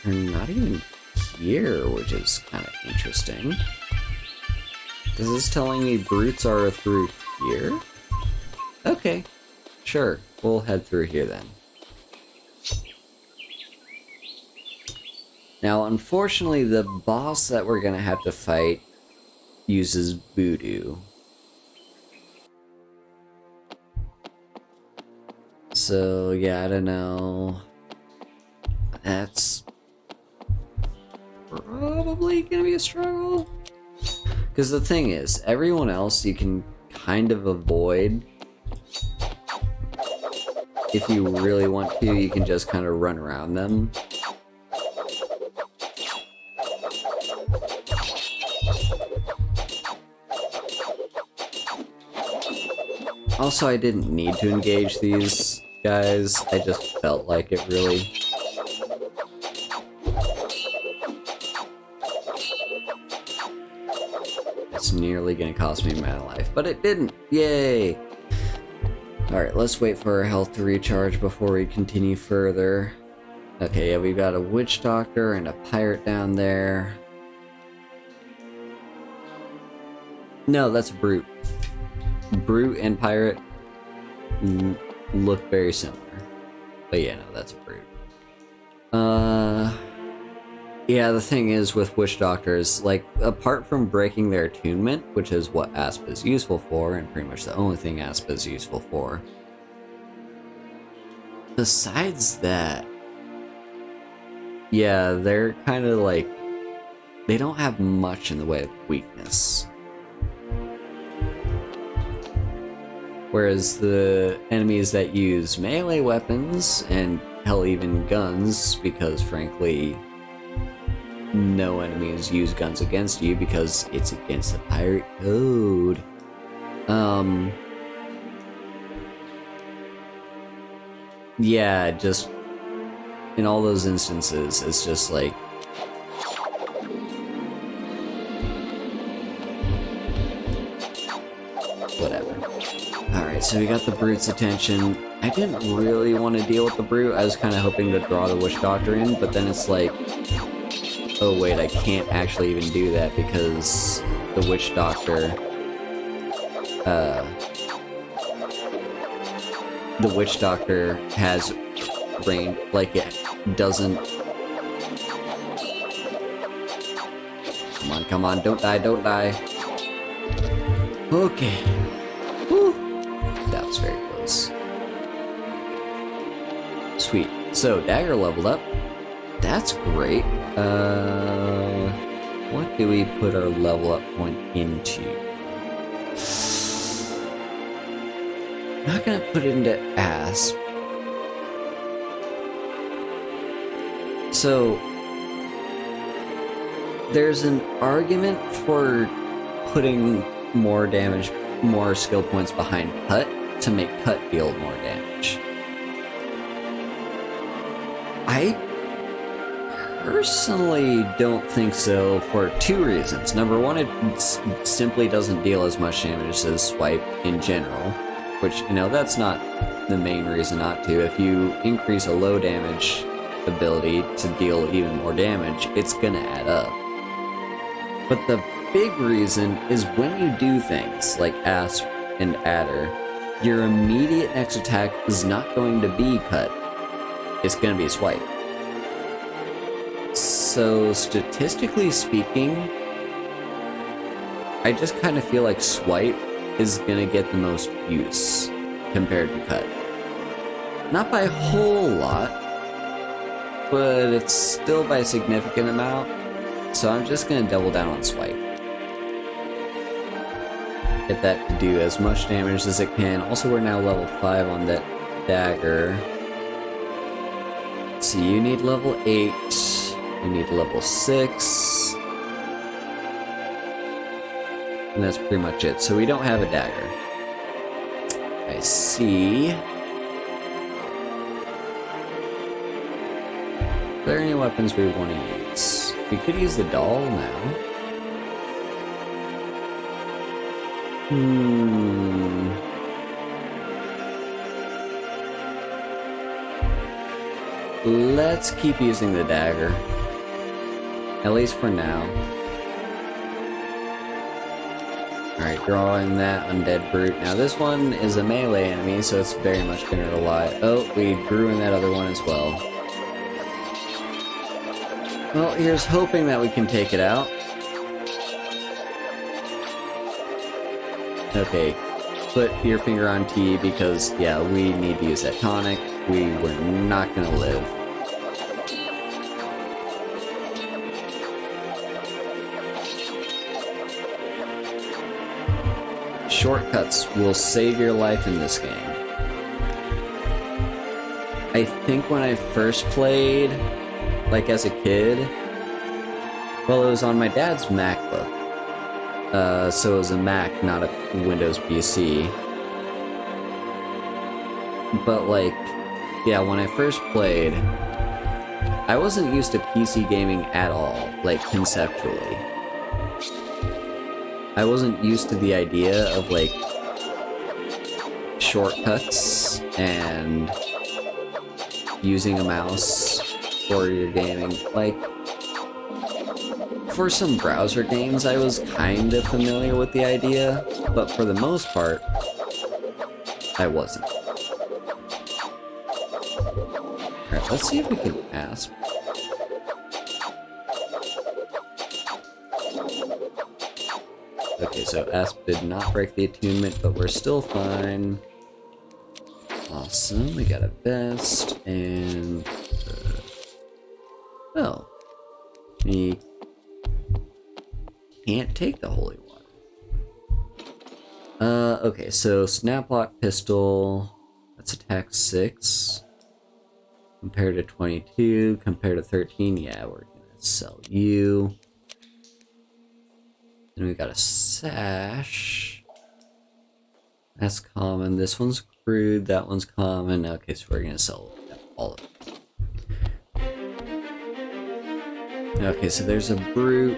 They're not even here, which is kind of interesting. Is this telling me brutes are through here? Okay, sure. We'll head through here then. Now, unfortunately, the boss that we're gonna have to fight uses voodoo. So, yeah, I don't know. That's probably gonna be a struggle. Because the thing is, everyone else you can kind of avoid. If you really want to, you can just kind of run around them. Also, I didn't need to engage these guys, I just felt like it really. It's nearly gonna cost me my life, but it didn't! Yay! Alright, let's wait for our health to recharge before we continue further. Okay, yeah, we've got a witch doctor and a pirate down there. No, that's a brute. Brute and pirate look very similar. But yeah, no, that's a brute. Yeah, the thing is with witch doctors, like, apart from breaking their attunement, which is what Asp is useful for, and pretty much the only thing Asp is useful for, besides that, yeah, they're kind of like, they don't have much in the way of weakness. Whereas the enemies that use melee weapons, and hell, even guns, because frankly, no enemies use guns against you because it's against the pirate code. Yeah, just in all those instances, it's just like, whatever. Alright, so we got the brute's attention. I didn't really want to deal with the brute. I was kind of hoping to draw the witch doctor in, but then it's like, oh wait, I can't actually even do that because the witch doctor, has range, like it doesn't. Come on, don't die, don't die. Okay. Whew. That was very close. Sweet. So, Dagger leveled up. That's great. What do we put our level up point into? Not gonna put it into Asp. So, there's an argument for putting more damage, more skill points behind Cut to make Cut deal more damage. I personally don't think so for two reasons. Number one, it simply doesn't deal as much damage as Swipe in general, which, you know, that's not the main reason not to. If you increase a low damage ability to deal even more damage, it's gonna add up. But the big reason is when you do things like Asp and Adder, your immediate next attack is not going to be Cut, it's gonna be Swipe. So, statistically speaking, I just kind of feel like Swipe is gonna get the most use compared to Cut. Not by a whole lot, but it's still by a significant amount, so I'm just gonna double down on Swipe. Get that to do as much damage as it can. Also, we're now level 5 on that Dagger. So you need level 8. You need level 6. And that's pretty much it. So we don't have a Dagger. I see. Are there any weapons we want to use? We could use the doll now. Let's keep using the dagger. At least for now. Alright, drawing that undead brute. Now this one is a melee enemy, so it's very much gonna rely... Oh, we drew in that other one as well. Well, here's hoping that we can take it out. Okay, put your finger on T because, yeah, we need to use that tonic. We were not gonna live. Shortcuts will save your life in this game. I think when I first played, like as a kid, well, it was on my dad's MacBook. So it was a Mac, not a Windows PC. But like, yeah, when I first played, I wasn't used to PC gaming at all, like conceptually. I wasn't used to the idea of like shortcuts and using a mouse for your gaming. Like, for some browser games, I was kind of familiar with the idea, but for the most part, I wasn't. Alright, let's see if we can asp. Okay, so asp did not break the attunement, but we're still fine. Awesome, we got a vest, and... oh. We can't take the holy water. Okay, so snaplock pistol, that's attack 6. Compared to 22, compared to 13, yeah, we're gonna sell you. Then we got a sash. That's common. This one's crude, that one's common. Okay, so we're gonna sell all of them. Okay, so there's a brute.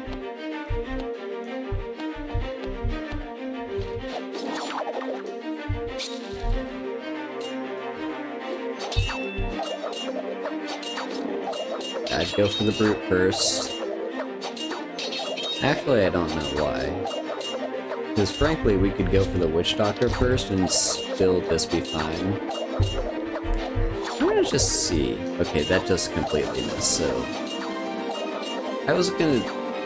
I'd go for the brute first. Actually, I don't know why. Because frankly, we could go for the witch doctor first and still just be fine. I'm gonna just see. Okay, that just completely missed, so... I was gonna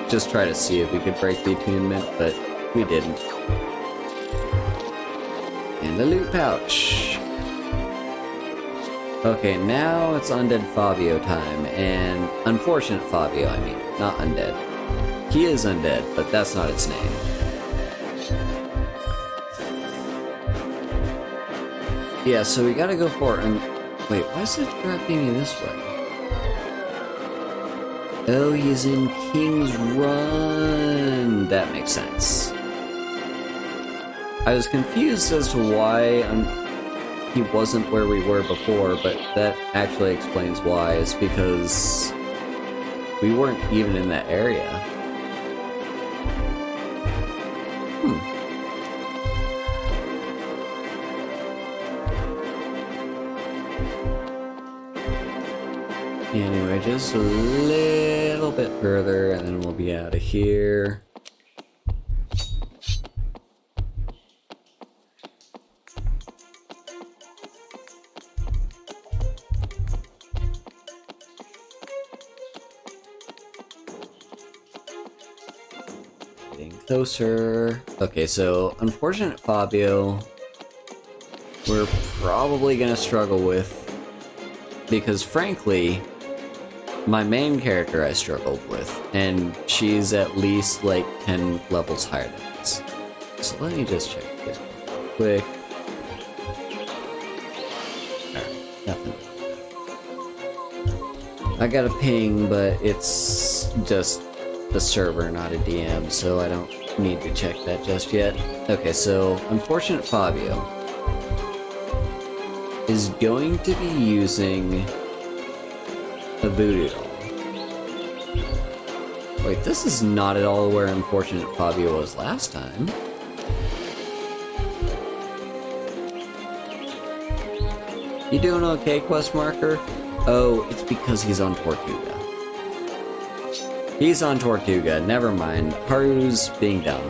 just try to see if we could break the attunement, but we didn't. And the loot pouch. Okay, now it's Undead Fabio time, and Unfortunate Fabio, I mean, not Undead. He is undead, but that's not its name. Yeah, so we gotta go for it, and... wait, why is it directing me this way? Oh, he's in King's Run! That makes sense. I was confused as to why he wasn't where we were before, but that actually explains why. It's because we weren't even in that area. Anyway, just a little bit further, and then we'll be out of here. Getting closer. Okay, so Unfortunate Fabio, we're probably gonna struggle with, because frankly, my main character I struggled with, and she's at least like 10 levels higher than this. So let me just check this real quick. Alright, nothing. I got a ping, but it's just the server, not a DM, so I don't need to check that just yet. Okay, so Unfortunate Fabio. is going to be using a voodoo doll. Wait, this is not at all where Unfortunate Fabio was last time. You doing okay, quest marker? Oh, it's because he's on Tortuga. He's on Tortuga, never mind. Haru's being dumb.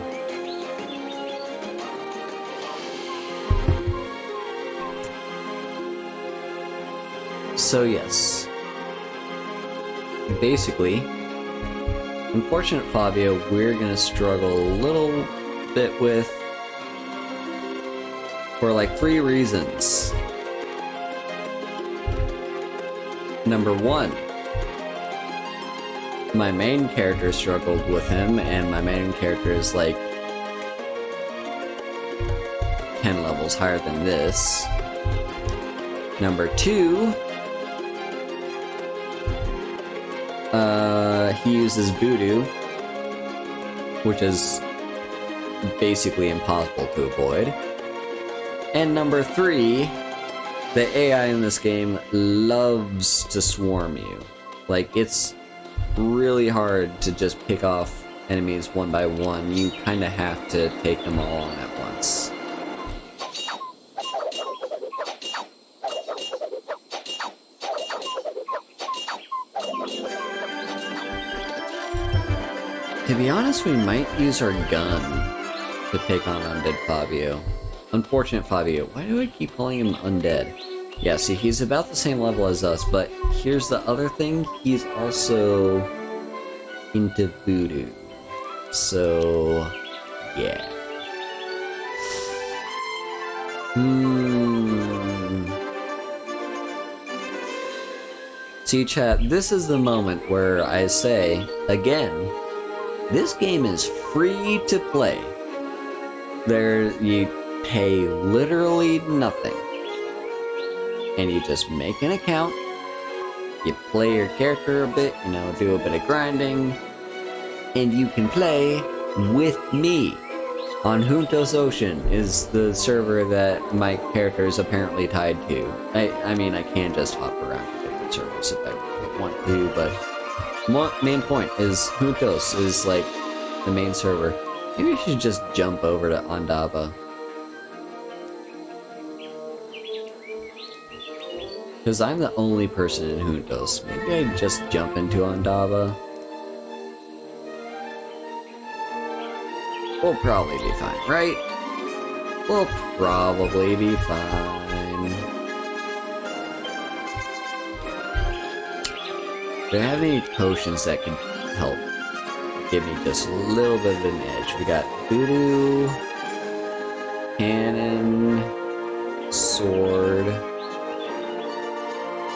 So yes. Basically, Unfortunate Fabio, we're gonna struggle a little bit with for like 3 reasons. Number 1, my main character struggled with him, and my main character is like 10 levels higher than this. Number 2, he uses voodoo, which is basically impossible to avoid. And number 3, the AI in this game loves to swarm you. Like, it's really hard to just pick off enemies one by one. You kind of have to take them all on at once. To be honest, we might use our gun to take on Undead Fabio. Unfortunate Fabio. Why do I keep calling him Undead? Yeah, see, he's about the same level as us, but here's the other thing. He's also into voodoo. So, yeah. See, chat, this is the moment where I say, again, this game is free to play. You pay literally nothing. And you just make an account, you play your character a bit, you know, do a bit of grinding, and you can play with me. On Juntos Ocean is the server that my character is apparently tied to. I mean, I can just hop around to different servers if I really want to, but main point is Juntos is like the main server. Maybe I should just jump over to Ondaba. Because I'm the only person in Juntos. Maybe I just jump into Ondaba. We'll probably be fine, right? We'll probably be fine. Do I have any potions that can help give me just a little bit of an edge? We got voodoo, cannon, sword.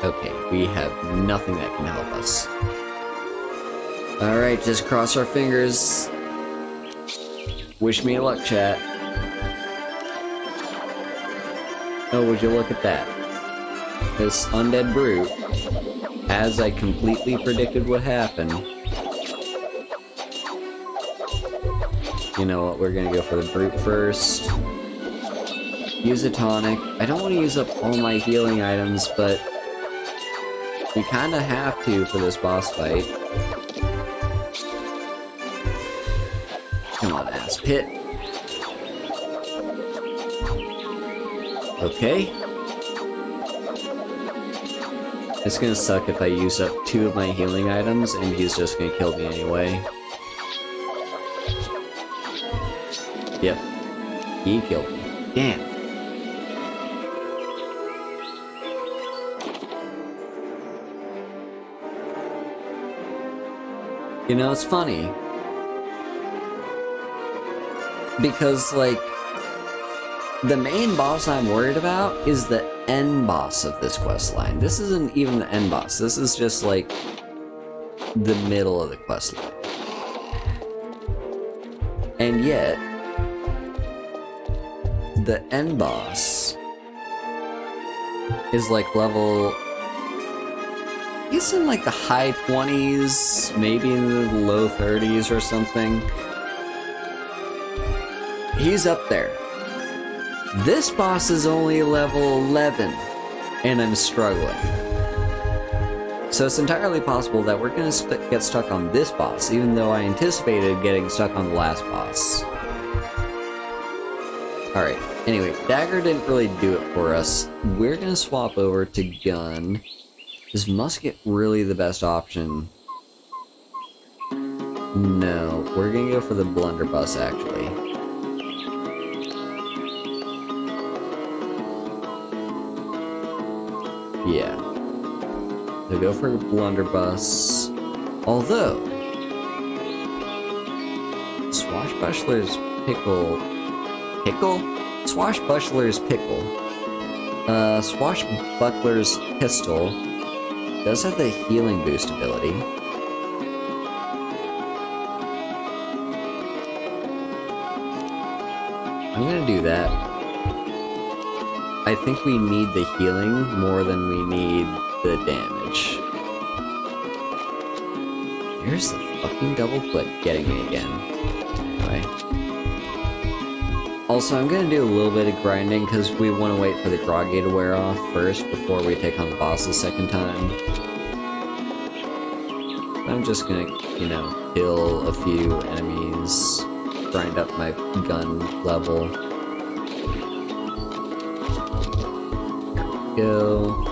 Okay, we have nothing that can help us. Alright, just cross our fingers. Wish me luck, chat. Oh, would you look at that? This undead brute, as I completely predicted would happen. You know what, we're gonna go for the brute first. Use a tonic. I don't want to use up all my healing items, but we kinda have to for this boss fight. Come on, ass pit. Okay. It's gonna suck if I use up 2 of my healing items and he's just gonna kill me anyway. Yep. He killed me. Damn. You know, it's funny. Because, like, the main boss I'm worried about is the end boss of this questline. This isn't even the end boss. This is just, like, the middle of the questline. And yet, the end boss is, like, level... He's in, like, the high 20s, maybe in the low 30s or something. He's up there. This boss is only level 11. and I'm struggling. So it's entirely possible that we're gonna get stuck on this boss, even though I anticipated getting stuck on the last boss. Alright, anyway, Dagger didn't really do it for us. We're gonna swap over to Gun. Is Musket really the best option? No, we're gonna go for the Blunderbuss, actually. Yeah. So go for Blunderbuss. Although, Swashbuckler's Pickle... Swashbuckler's Pickle. Swashbuckler's Pistol does have the healing boost ability. I'm gonna do that. I think we need the healing more than we need the damage. Here's the fucking double click getting me again. Anyway. Also, I'm gonna do a little bit of grinding because we want to wait for the groggy to wear off first before we take on the boss the second time. I'm just gonna, you know, kill a few enemies, grind up my gun level. Go.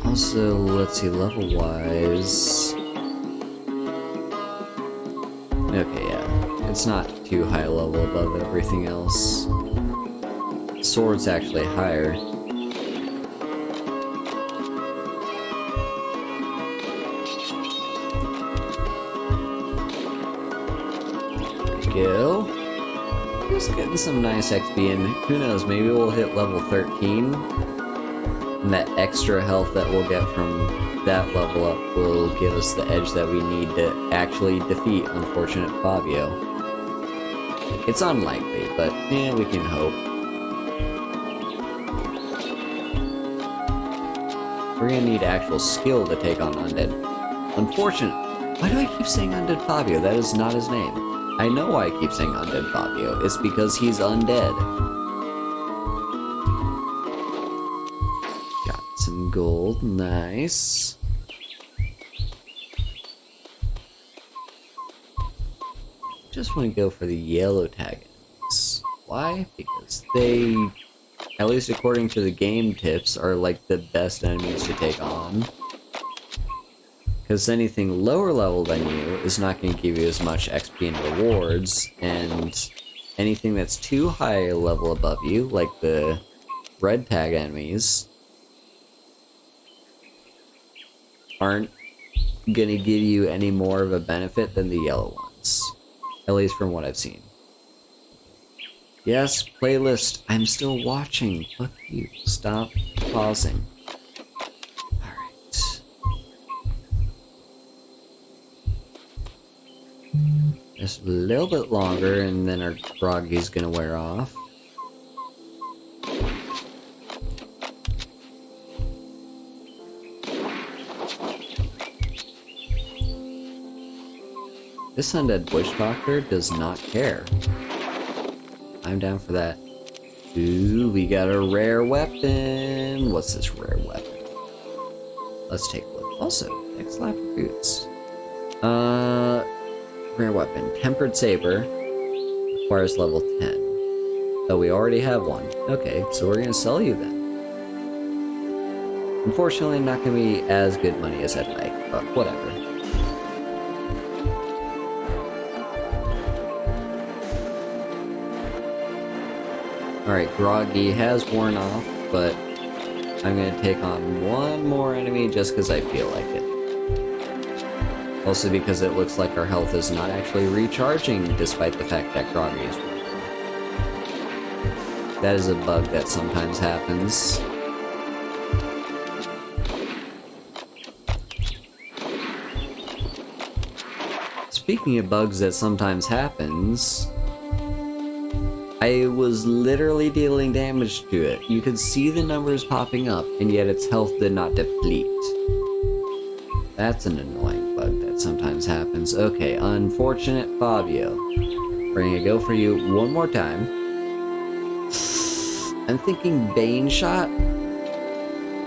Also, let's see, level-wise... Okay, yeah. It's not too high level above everything else. Sword's actually higher. Go. Just getting some nice XP, and who knows, maybe we'll hit level 13. And that extra health that we'll get from that level up will give us the edge that we need to actually defeat unfortunate Fabio. It's unlikely, but yeah, we can hope. We're gonna need actual skill to take on Undead. Unfortunate. Why do I keep saying Undead Fabio? That is not his name. I know why I keep saying Undead Fabio. It's because he's undead. Got some gold. Nice. Just want to go for the yellow tagons. Why? Because they, at least according to the game tips, are like the best enemies to take on. Because anything lower level than you is not going to give you as much XP and rewards, and anything that's too high a level above you, like the red tag enemies, aren't going to give you any more of a benefit than the yellow ones. At least from what I've seen. Yes, playlist, I'm still watching. Fuck you. Stop pausing. Just a little bit longer, and then our groggy's gonna wear off. This undead bush doctor does not care. I'm down for that. Ooh, we got a rare weapon. What's this rare weapon? Let's take a look. Also, next lap recruits. Rare weapon. Tempered Saber. Requires level 10. Oh, we already have one. Okay, so we're gonna sell you then. Unfortunately, not gonna be as good money as I'd like, but whatever. Alright, Groggy has worn off, but I'm gonna take on one more enemy just because I feel like it. Also because it looks like our health is not actually recharging, despite the fact that Groggy is worn off. That is a bug that sometimes happens. Speaking of bugs that sometimes happens, I was literally dealing damage to it. You could see the numbers popping up, and yet its health did not deplete. That's an annoying bug that sometimes happens. Okay, unfortunate Fabio. We're gonna go for you one more time. I'm thinking Bane Shot.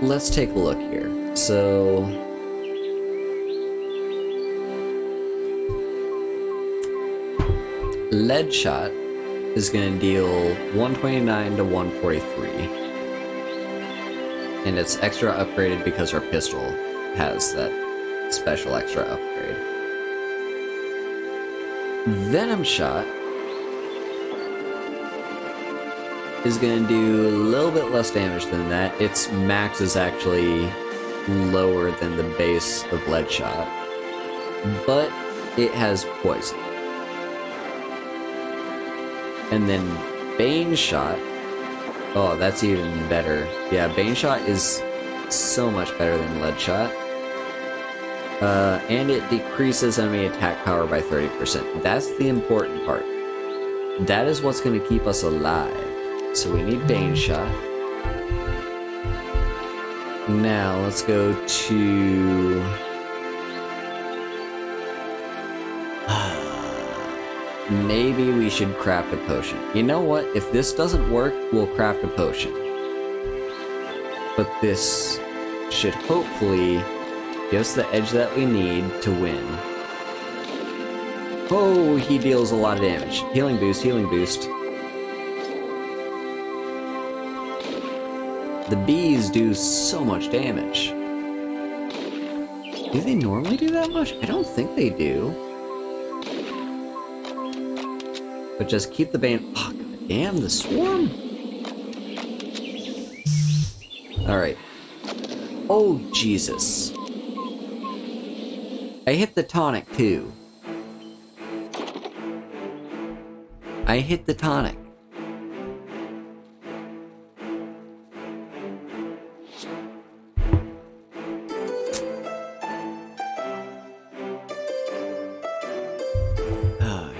Let's take a look here. So Lead Shot is going to deal 129 to 143. And it's extra upgraded because our pistol has that special extra upgrade. Venom Shot is going to do a little bit less damage than that. Its max is actually lower than the base of Lead Shot, but it has poison. And then Bane Shot, oh, that's even better. Yeah, Bane Shot is so much better than Lead Shot. And it decreases enemy attack power by 30%. That's the important part. That is what's going to keep us alive. So we need Bane Shot. Now let's go to... maybe we should craft a potion. You know what? If this doesn't work, we'll craft a potion. But this should hopefully give us the edge that we need to win. Oh, he deals a lot of damage. Healing boost, healing boost. The bees do so much damage. Do they normally do that much? I don't think they do. But just keep the Bane. Oh, god damn, the swarm! Alright. Oh, Jesus. I hit the tonic, too. I hit the tonic.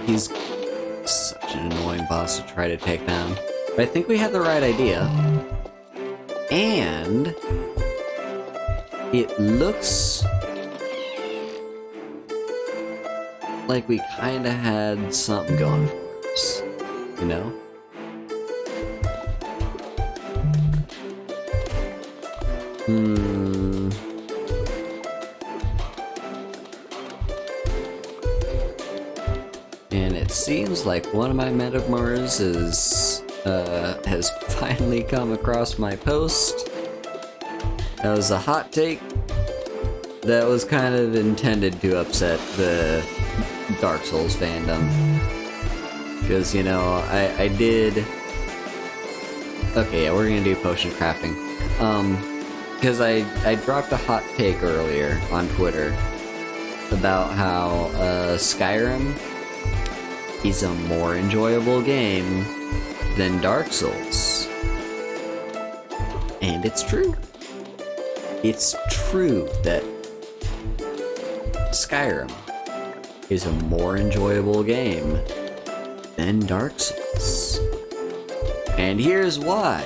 He's such an annoying boss to try to take down. But I think we had the right idea. And it looks like we kinda had something going for us, you know? And it seems like one of my Metamors has finally come across my post. That was a hot take that was kind of intended to upset the Dark Souls fandom. Because, you know, I did... Okay, yeah, we're gonna do potion crafting. Because I dropped a hot take earlier on Twitter about how Skyrim is a more enjoyable game than Dark Souls. And it's true. It's true that Skyrim is a more enjoyable game than Dark Souls. And here's why.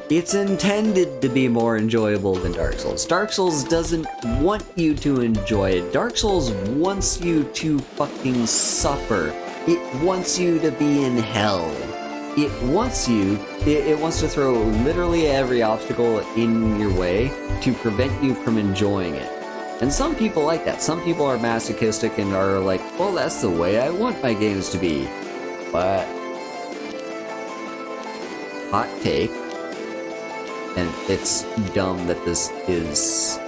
It's intended to be more enjoyable than Dark Souls. Dark Souls doesn't want you to enjoy it. Dark Souls wants you to fucking suffer. It wants you to be in hell. It wants to throw literally every obstacle in your way to prevent you from enjoying it. And some people like that. Some people are masochistic and are like, well, that's the way I want my games to be. But hot take, and it's dumb that this is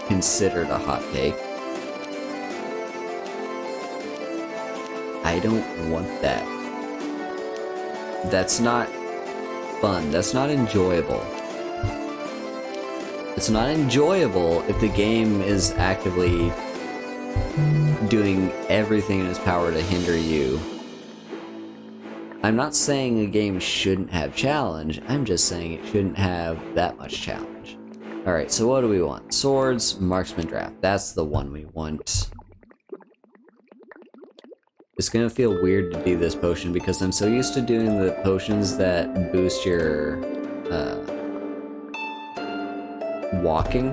considered a hot take. I don't want that. That's not fun. That's not enjoyable. It's not enjoyable if the game is actively doing everything in its power to hinder you. I'm not saying a game shouldn't have challenge, I'm just saying it shouldn't have that much challenge. Alright, so what do we want? Swords, marksman draft. That's the one we want. It's gonna feel weird to do this potion because I'm so used to doing the potions that boost your walking.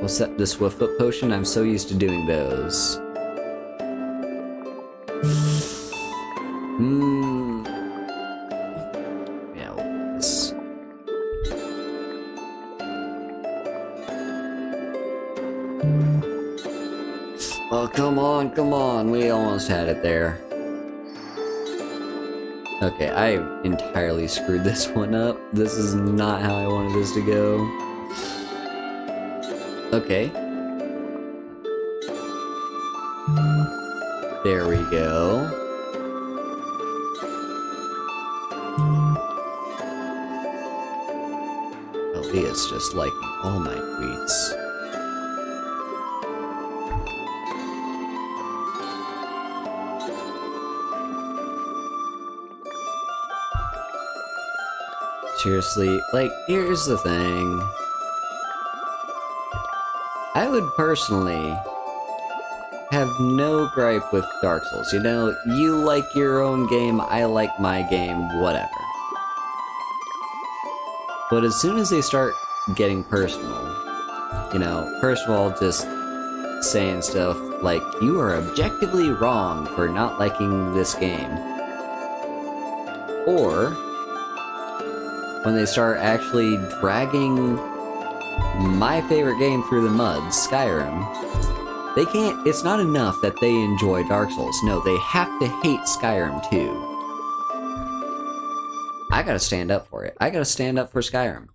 What's that? The Swiftfoot potion? I'm so used to doing those. Yeah, this. Oh, come on, come on. We almost had it there. Okay, I entirely screwed this one up. This is not how I wanted this to go. Okay. There we go. Leah's just liking all my tweets. Seriously, like, here's the thing. I would personally have no gripe with Dark Souls. You know, you like your own game, I like my game, whatever. But as soon as they start getting personal, you know, first of all, just saying stuff like, you are objectively wrong for not liking this game. Or, when they start actually dragging my favorite game through the mud, Skyrim, they can't, it's not enough that they enjoy Dark Souls. No, they have to hate Skyrim too. I gotta stand up for it. I gotta stand up for Skyrim.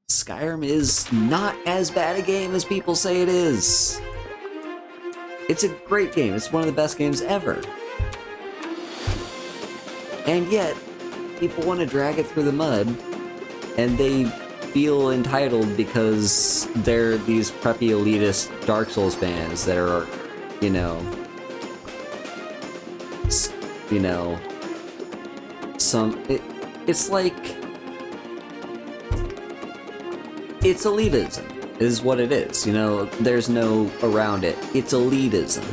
Skyrim is not as bad a game as people say it is. It's a great game. It's one of the best games ever. And yet, people want to drag it through the mud, and they feel entitled because they're these preppy elitist Dark Souls fans that are, you know, it's like, it's elitism, is what it is, you know, there's no around it, it's elitism.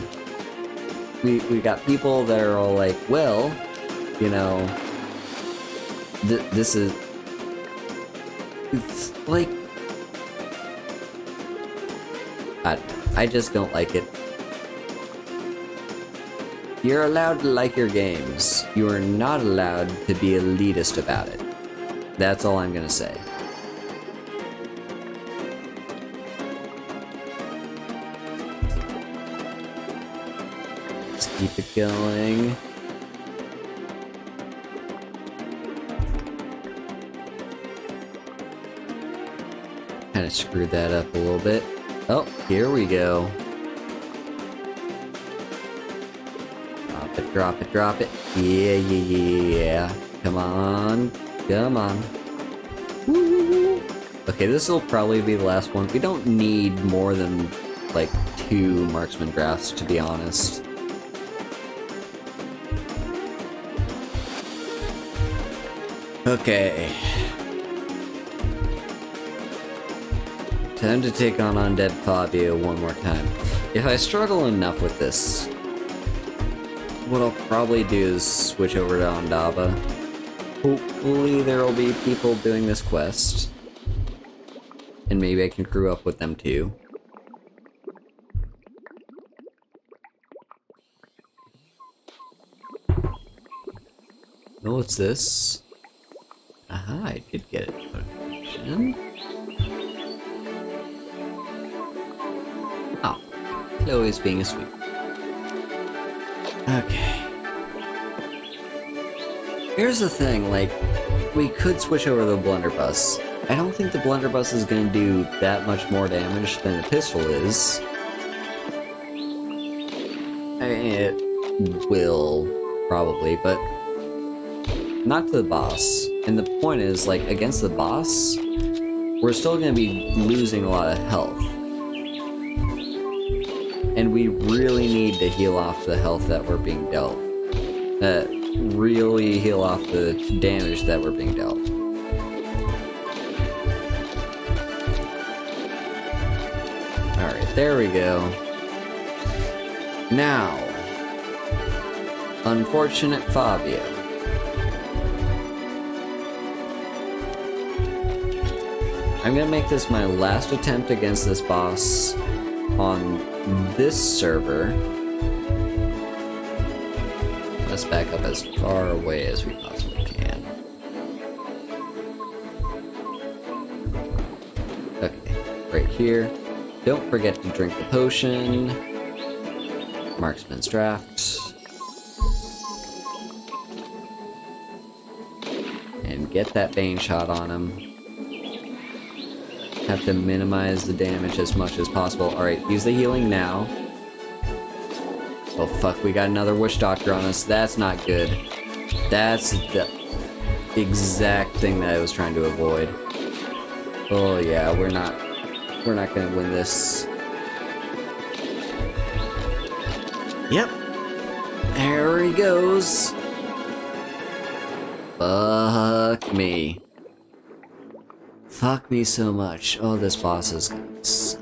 We got people that are all like, well, you know, this is, it's like, I just don't like it. You're allowed to like your games. You are not allowed to be elitist about it. That's all I'm gonna say. Let's keep it going. Kind of screwed that up a little bit. Oh, here we go. Drop it, drop it. Yeah. Come on. Come on. Woo. Okay, this will probably be the last one. We don't need more than, like, 2 marksman drafts, to be honest. Okay. Time to take on Undead Fabio one more time. If I struggle enough with this, what I'll probably do is switch over to Ondaba. Hopefully there will be people doing this quest. And maybe I can crew up with them too. Oh, what's this? Aha, I did get a notification. Oh, Chloe's being a sweet. Okay. Here's the thing, like, we could switch over to the blunderbuss. I don't think the blunderbuss is gonna do that much more damage than the pistol is. I mean, it will, probably, but not to the boss. And the point is, like, against the boss, we're still gonna be losing a lot of health. And we really need to heal off the health that we're being dealt. Really heal off the damage that we're being dealt. Alright, there we go. Now, unfortunate Fabio. I'm gonna make this my last attempt against this boss on this server. Let's back up as far away as we possibly can. Okay, right here. Don't forget to drink the potion. Marksman's Draft. And get that Bane shot on him. Have to minimize the damage as much as possible. Alright, use the healing now. Oh fuck, we got another Witch Doctor on us. That's not good. That's the exact thing that I was trying to avoid. Oh yeah, we're not gonna win this. Yep. There he goes. Fuck me. Fuck me so much. Oh, this boss is gonna suck.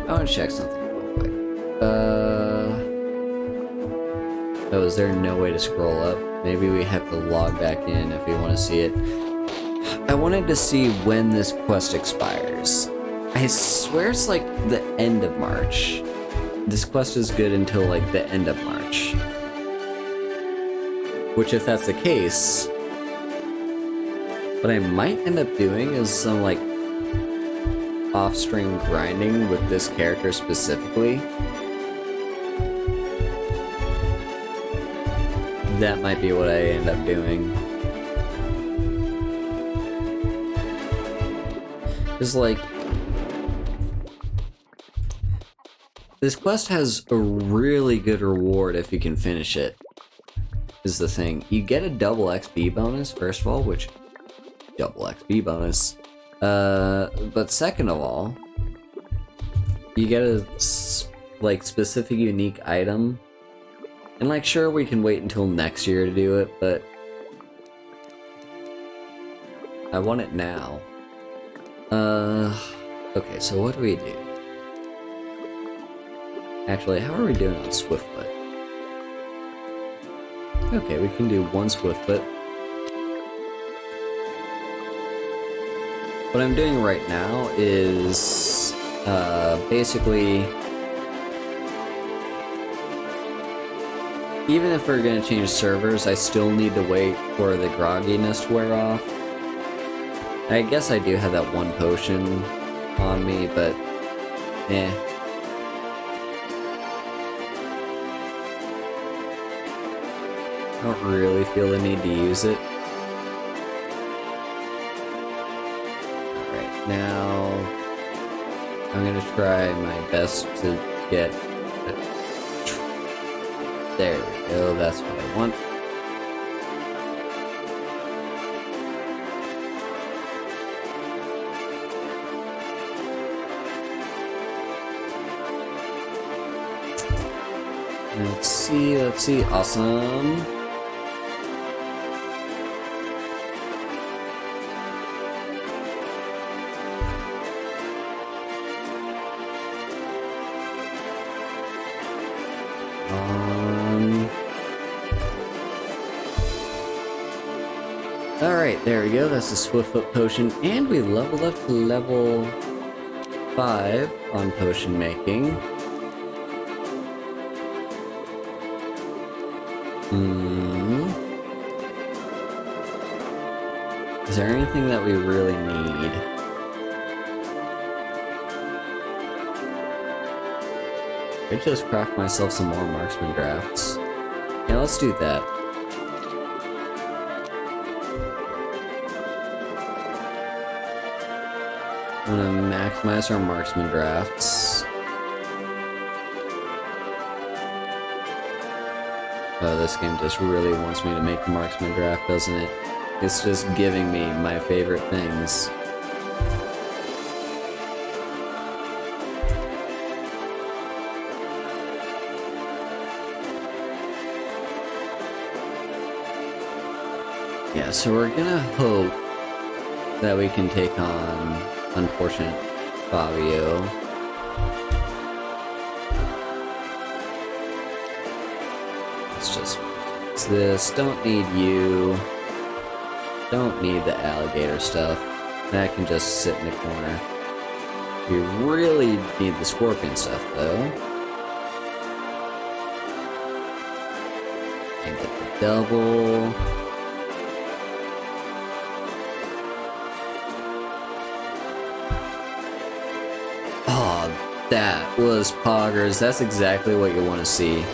I want to check something real quick. Oh, is there no way to scroll up? Maybe we have to log back in if we want to see it. I wanted to see when this quest expires. I swear it's like the end of March. This quest is good until like the end of March. Which, if that's the case, what I might end up doing is some like off-string grinding with this character specifically. That might be what I end up doing. It's like, this quest has a really good reward if you can finish it, is the thing. You get a double XP bonus, first of all, which, double XP bonus. But second of all, you get a, like, specific unique item. And, like, sure, we can wait until next year to do it, but I want it now. Okay, so what do we do? Actually, how are we doing on Swiftfoot? Okay, we can do one Swiftfoot. What I'm doing right now is basically, even if we're going to change servers, I still need to wait for the grogginess to wear off. I guess I do have that one potion on me, but eh. I don't really feel the need to use it. Alright, now I'm gonna try my best to get it. There we go, that's what I want. Let's see, awesome. Alright, there we go, that's the Swiftfoot potion, and we leveled up to level 5 on potion making. Is there anything that we really need? I could just craft myself some more marksman drafts. Yeah, let's do that. I'm gonna maximize our marksman drafts. Oh, this game just really wants me to make the marksman draft, doesn't it? It's just giving me my favorite things. Yeah, so we're gonna hope that we can take on unfortunate Fabio. Let's just fix this. Don't need you. Don't need the alligator stuff. That can just sit in the corner. We really need the scorpion stuff, though. And get the double. Oh, that was poggers. That's exactly what you want to see.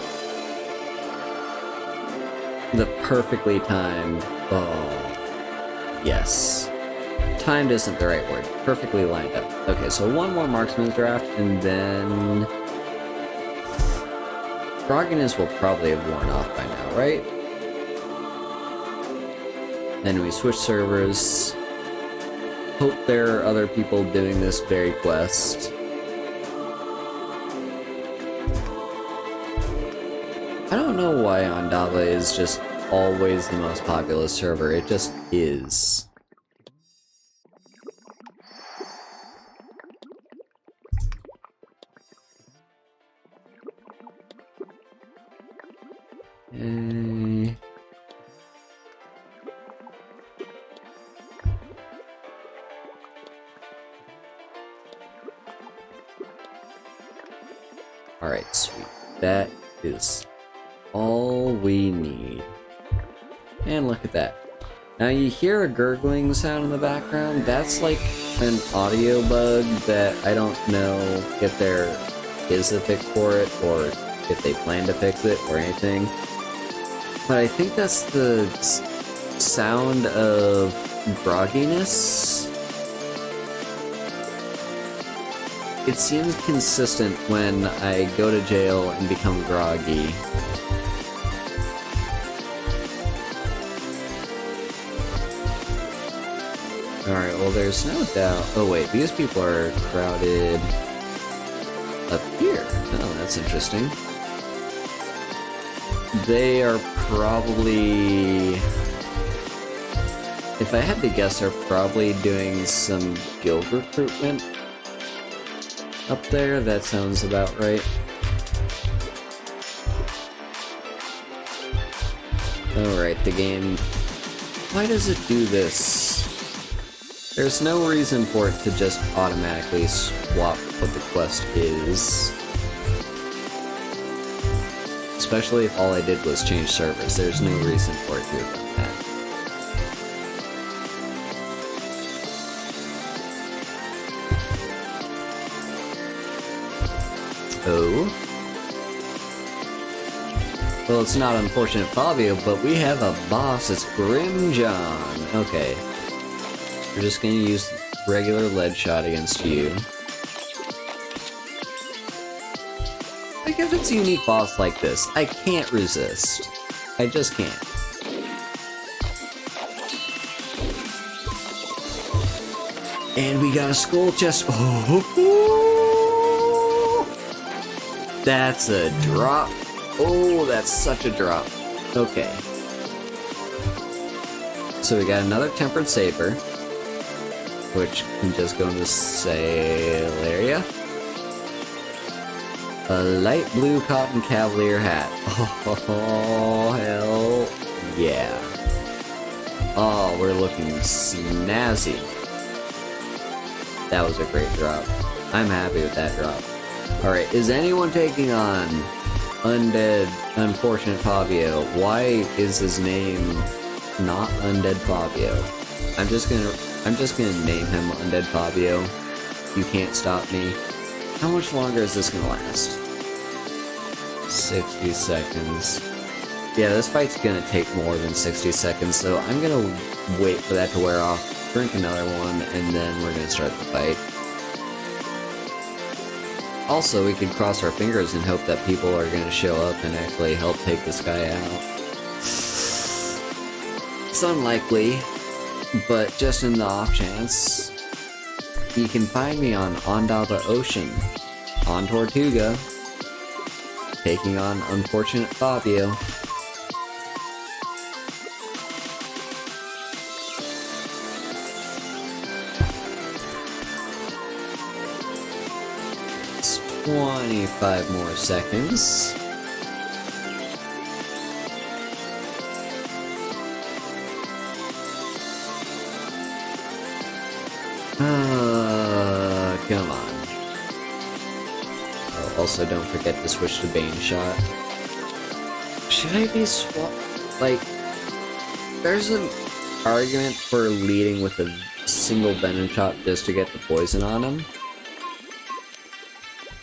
The perfectly timed. Oh, yes. Timed isn't the right word. Perfectly lined up. Okay, so one more marksman's draft, and then grogginess will probably have worn off by now, right? Then we switch servers. Hope there are other people doing this very quest. I don't know why Ondava is just always the most populous server. It just is. Alright, sweet. That is all we need. And look at that. Now you hear a gurgling sound in the background. That's like an audio bug that I don't know if there is a fix for it or if they plan to fix it or anything. But I think that's the sound of grogginess. It seems consistent when I go to jail and become groggy. Alright, well there's no doubt... Oh wait, these people are crowded up here. Oh, that's interesting. They are probably... If I had to guess, they're probably doing some guild recruitment up there. That sounds about right. Alright, the game... Why does it do this? There's no reason for it to just automatically swap what the quest is. Especially if all I did was change servers. There's no reason for it to have done that. Oh. Well, it's not Unfortunate Fabio, but we have a boss. It's Grim John. Okay. We're just gonna use regular lead shot against you. Like, if it's a unique boss like this, I can't resist. I just can't. And we got a skull chest. Oh, that's a drop. Oh, that's such a drop. Okay. So we got another Tempered Saber, which can just go into sale area. A light blue cotton cavalier hat. Oh, hell yeah. Oh, we're looking snazzy. That was a great drop. I'm happy with that drop. Alright, is anyone taking on Undead Unfortunate Fabio? Why is his name not Undead Fabio? I'm just gonna name him Undead Fabio. You can't stop me. How much longer is this gonna last? 60 seconds. Yeah, this fight's gonna take more than 60 seconds, so I'm gonna wait for that to wear off, drink another one, and then we're gonna start the fight. Also, we could cross our fingers and hope that people are gonna show up and actually help take this guy out. It's unlikely, but just in the off chance, you can find me on Ondava Ocean, on Tortuga, taking on Unfortunate Fabio. It's 25 more seconds. Come on. Oh, also, don't forget to switch to Bane Shot. Should I be like, there's an argument for leading with a single Venom Shot just to get the poison on him.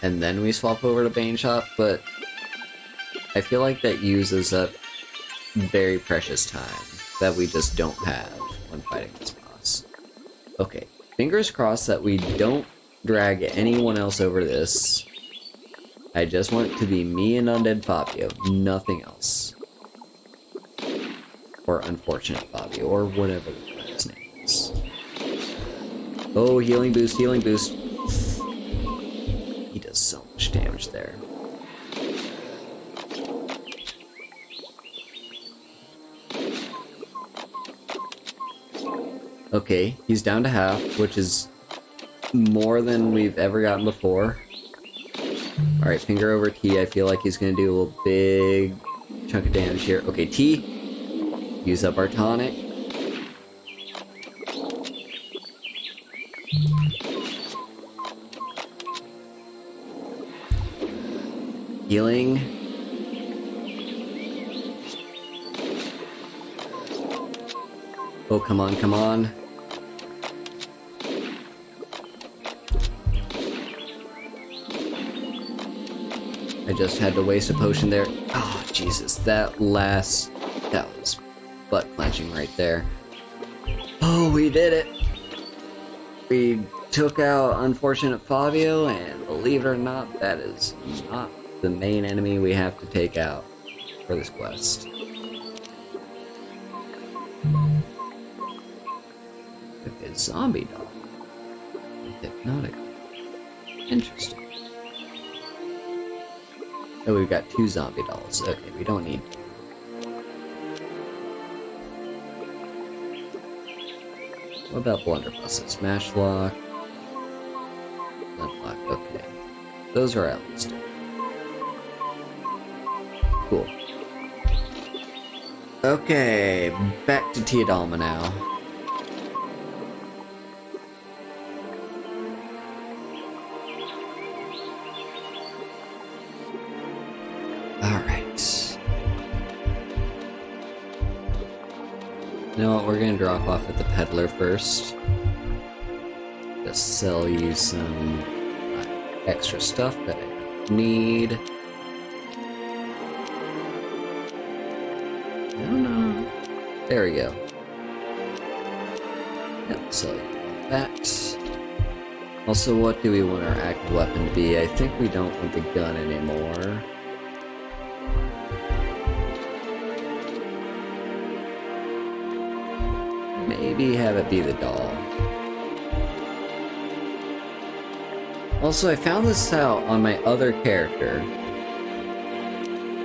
and then we swap over to Bane Shot, but I feel like that uses up very precious time that we just don't have when fighting this boss. Okay, fingers crossed that we don't drag anyone else over this. I just want it to be me and Undead Fabio, nothing else. Or Unfortunate Fabio, or whatever his name is. Oh, healing boost, healing boost. He does so much damage there. Okay, he's down to half, which is more than we've ever gotten before. Alright, finger over T. I feel like he's gonna do a little big chunk of damage here. Okay, T. Use up our tonic. Healing. Oh, come on, come on. I just had to waste a potion there. Oh, Jesus, that was butt clenching right there. Oh, we did it! We took out Unfortunate Fabio, and believe it or not, that is not the main enemy we have to take out for this quest. Okay, zombie dog. Hypnotic. Interesting. Oh, we've got 2 zombie dolls. Okay, we don't need to. What about blunderbusses? Smash lock. Flint lock. Okay. Those are at least. Cool. Okay, back to Teodalma now. Alright. You know what, we're gonna drop off at the peddler first. Just sell you some extra stuff that I need. No. There we go. Yep, sell you that. Also, what do we want our active weapon to be? I think we don't want the gun anymore. Maybe have it be the doll. Also, I found this out on my other character.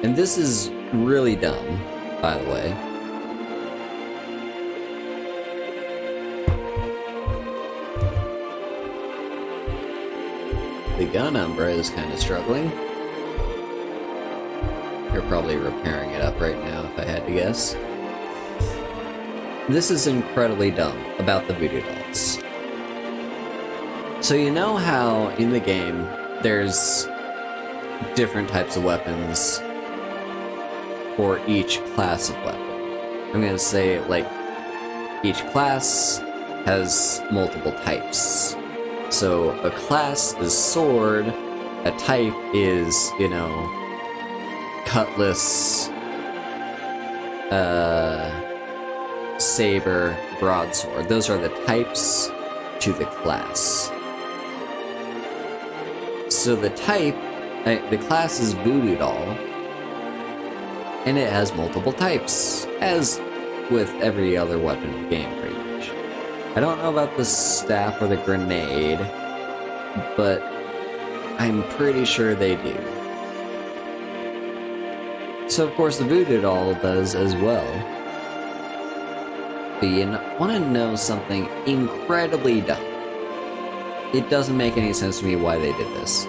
And this is really dumb, by the way. The gun Umbra is kind of struggling. You're probably repairing it up right now, if I had to guess. This is incredibly dumb about the voodoo dolls. So you know how in the game there's different types of weapons for each class of weapon. I'm gonna say like each class has multiple types. So a class is sword, a type is, you know, cutlass, saber, broadsword. Those are the types to the class. So the type, the class is Voodoo Doll, and it has multiple types, as with every other weapon in the game, pretty much. I don't know about the staff or the grenade, but I'm pretty sure they do. So of course the Voodoo Doll does as well. But you want to know something incredibly dumb. It doesn't make any sense to me why they did this.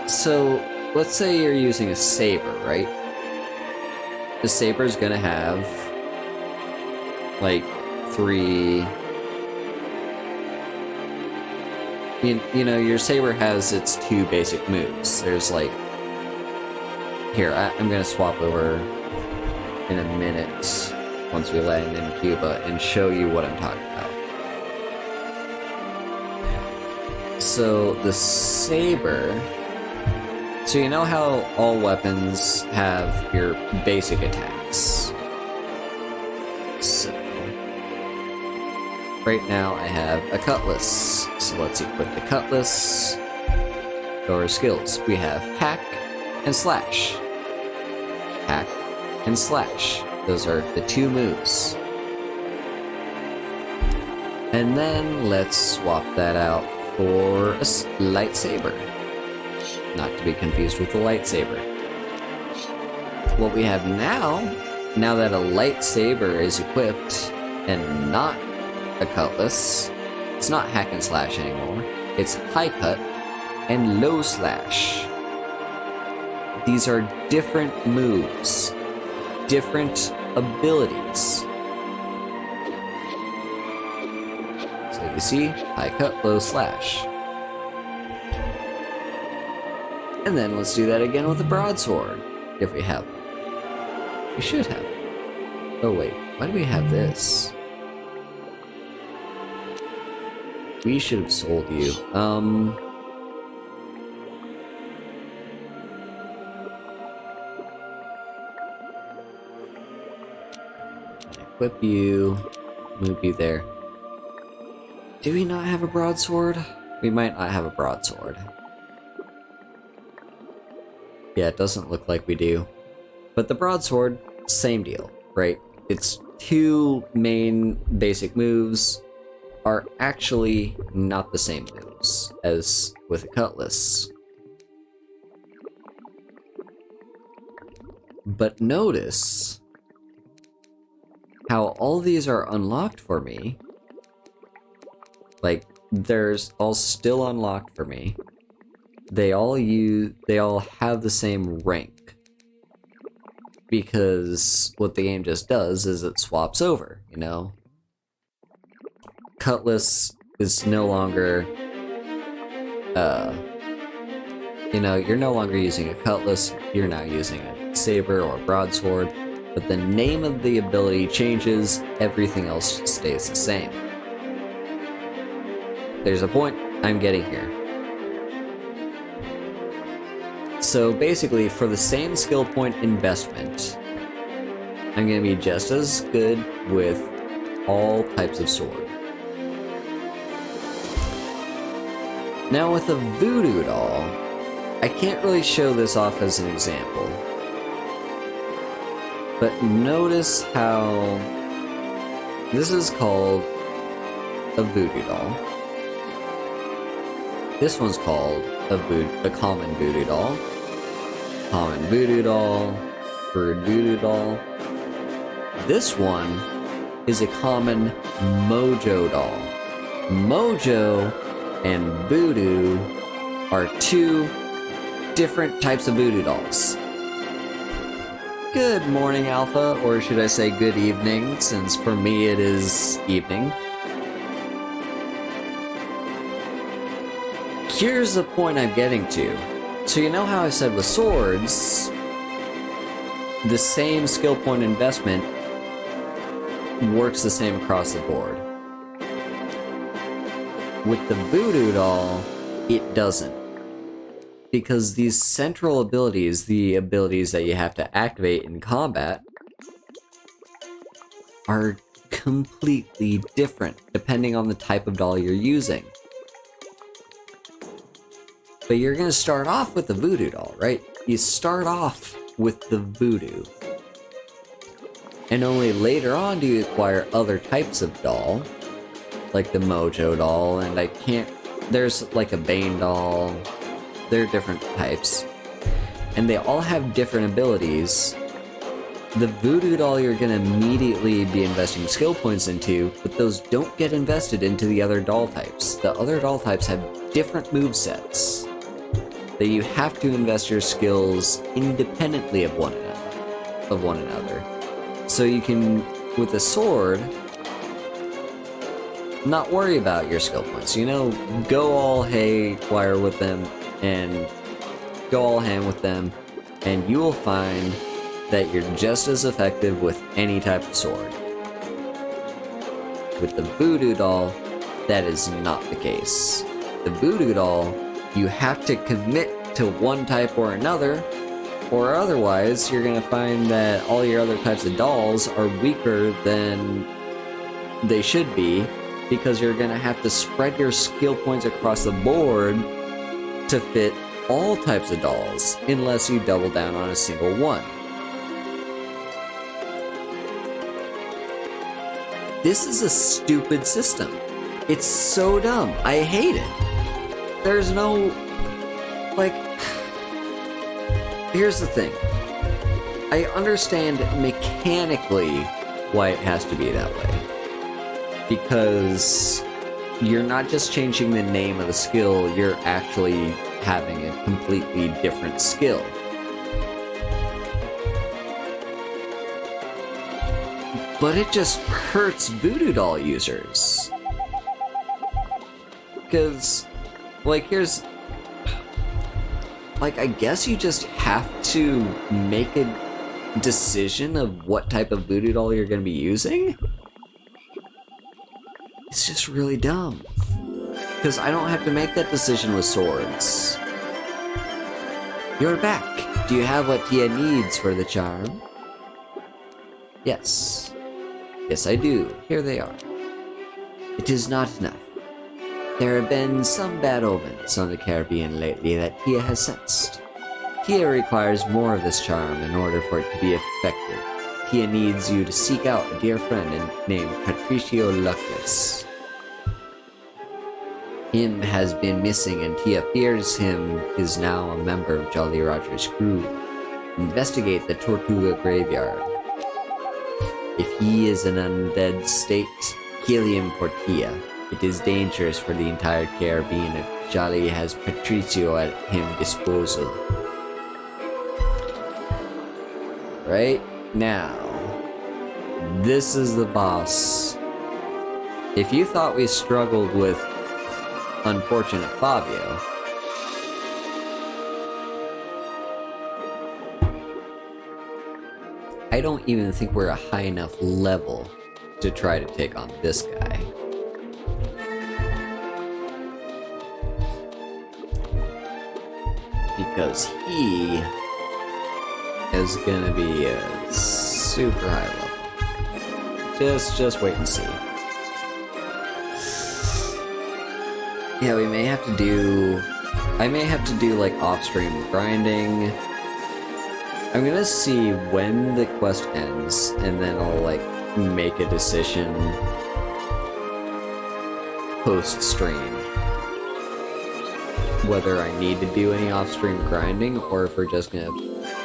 So, let's say you're using a saber, right? The saber's gonna have, like, 3... You know, your saber has its 2 basic moves. There's, like... Here, I'm gonna swap over in a minute once we land in Cuba and show you what I'm talking about. So the saber. So you know how all weapons have your basic attacks. So right now I have a cutlass. So let's equip the cutlass. Go our skills. We have hack and slash. Hack and slash. Those are the two moves. And then let's swap that out for a lightsaber. Not to be confused with the lightsaber. What we have now that a lightsaber is equipped and not a cutlass, it's not hack and slash anymore. It's high cut and low slash. These are different moves, different abilities. So you see, high cut, low slash. And then let's do that again with the broadsword, if we have one. We should have one. Oh wait, why do we have this? We should have sold you. Equip you, move you there. Do we not have a broadsword? We might not have a broadsword. Yeah, it doesn't look like we do. But the broadsword, same deal, right? Its two main basic moves are actually not the same moves as with a cutlass. But notice how all these are unlocked for me. Like, there's all still unlocked for me. They all have the same rank. Because what the game just does is it swaps over, you know? Cutlass is no longer, you know, you're no longer using a cutlass, you're now using a saber or broadsword, but the name of the ability changes, everything else stays the same. There's a point I'm getting here. So basically, for the same skill point investment, I'm going to be just as good with all types of sword. Now with a voodoo doll, I can't really show this off as an example. But notice how this is called a voodoo doll. This one's called a common voodoo doll. Common voodoo doll, bird voodoo doll. This one is a common mojo doll. Mojo and voodoo are two different types of voodoo dolls. Good morning, Alpha, or should I say good evening, since for me it is evening. Here's the point I'm getting to. So you know how I said with swords, the same skill point investment works the same across the board. With the voodoo doll, it doesn't. Because these central abilities, the abilities that you have to activate in combat, are completely different depending on the type of doll you're using. But you're going to start off with the voodoo doll, right? You start off with the voodoo. And only later on do you acquire other types of doll, like the mojo doll, and there's like a Bane doll. There are different types. And they all have different abilities. The voodoo doll you're going to immediately be investing skill points into, but those don't get invested into the other doll types. The other doll types have different movesets that you have to invest your skills independently of one another. So you can, with a sword, not worry about your skill points. You know, go all haywire with them, and go all ham with them, and you will find that you're just as effective with any type of sword. With the voodoo doll, that is not the case. the voodoo doll, you have to commit to one type or another, or otherwise you're gonna find that all your other types of dolls are weaker than they should be, because you're gonna have to spread your skill points across the board to fit all types of dolls, unless you double down on a single one. This is a stupid system. It's so dumb. I hate it. There's no... like... Here's the thing. I understand mechanically why it has to be that way. Because you're not just changing the name of the skill, you're actually having a completely different skill. But it just hurts voodoo doll users. Because, like, here's... like, I guess you just have to make a decision of what type of voodoo doll you're going to be using? It's just really dumb. Because I don't have to make that decision with swords. You're back. Do you have what Tia needs for the charm? Yes. Yes, I do. Here they are. It is not enough. There have been some bad omens on the Caribbean lately that Tia has sensed. Tia requires more of this charm in order for it to be effective. Tia needs you to seek out a dear friend named Patricio Lucas. Him has been missing and Tia fears him is now a member of Jolly Roger's crew. Investigate the Tortuga graveyard. If he is in an undead state, kill him for Tia. It is dangerous for the entire Caribbean if Jolly has Patricio at his disposal. Right now, this is the boss. If you thought we struggled with Unfortunate Fabio, I don't even think we're a high enough level to try to take on this guy. Because he is gonna be a super high level. Just wait and see. Yeah, we may have to do... I may have to do like off-stream grinding. I'm gonna see when the quest ends, and then I'll like make a decision post-stream whether I need to do any off-stream grinding, or if we're just gonna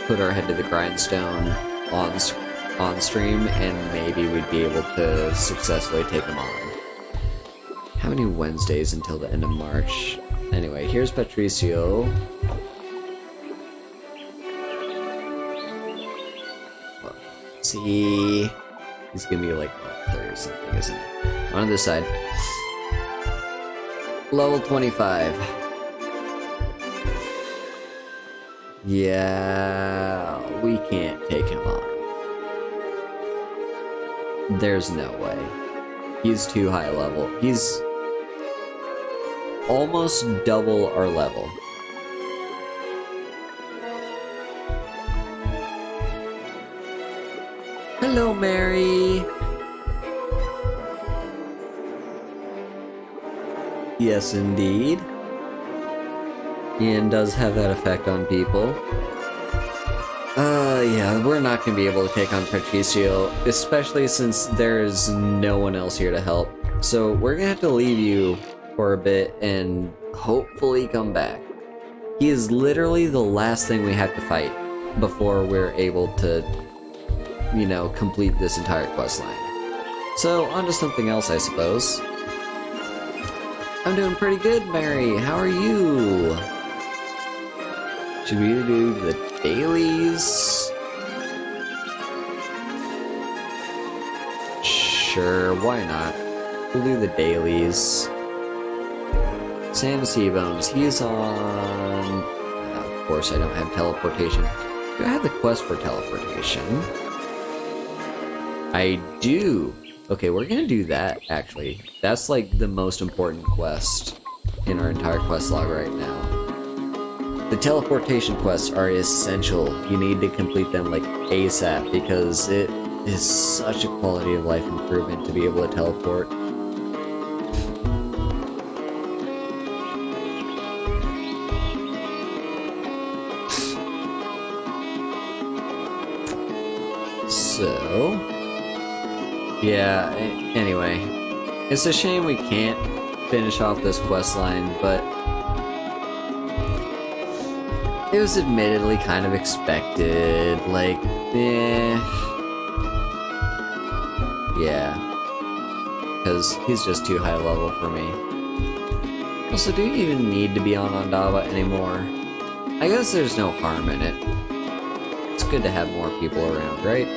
put our head to the grindstone on stream, and maybe we'd be able to successfully take them on. How many Wednesdays until the end of March? Anyway, here's Patricio. Well, see, he's gonna be like 30 or something, isn't he? On the other side. Level 25. Yeah, we can't take him on. There's no way. He's too high level. He's almost double our level. Hello, Mary. Yes, indeed. Ian does have that effect on people. Yeah, we're not gonna be able to take on Patricio, especially since there's no one else here to help. So we're gonna have to leave you for a bit and hopefully come back. He is literally the last thing we have to fight before we're able to, you know, complete this entire quest line. So, on to something else, I suppose. I'm doing pretty good, Mary. How are you? Should we do the dailies? Sure, why not? We'll do the dailies. Sam Seabones, he's on... of course I don't have teleportation. Do I have the quest for teleportation? I do! Okay, we're gonna do that, actually. That's like the most important quest in our entire quest log right now. The teleportation quests are essential. You need to complete them like ASAP because it is such a quality of life improvement to be able to teleport. So, yeah, anyway, it's a shame we can't finish off this quest line, but it was admittedly kind of expected, like, yeah, because he's just too high level for me. Also, do you even need to be on Ondava anymore? I guess there's no harm in it. It's good to have more people around, right?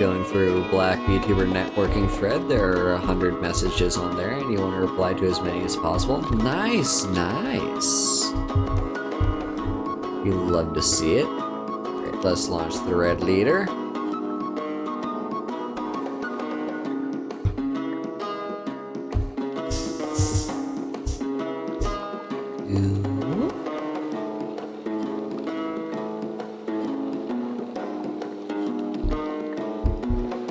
Going through Black Vtuber networking thread, there are 100 messages on there, and you want to reply to as many as possible. Nice, nice. You love to see it. Great, let's launch the red leader.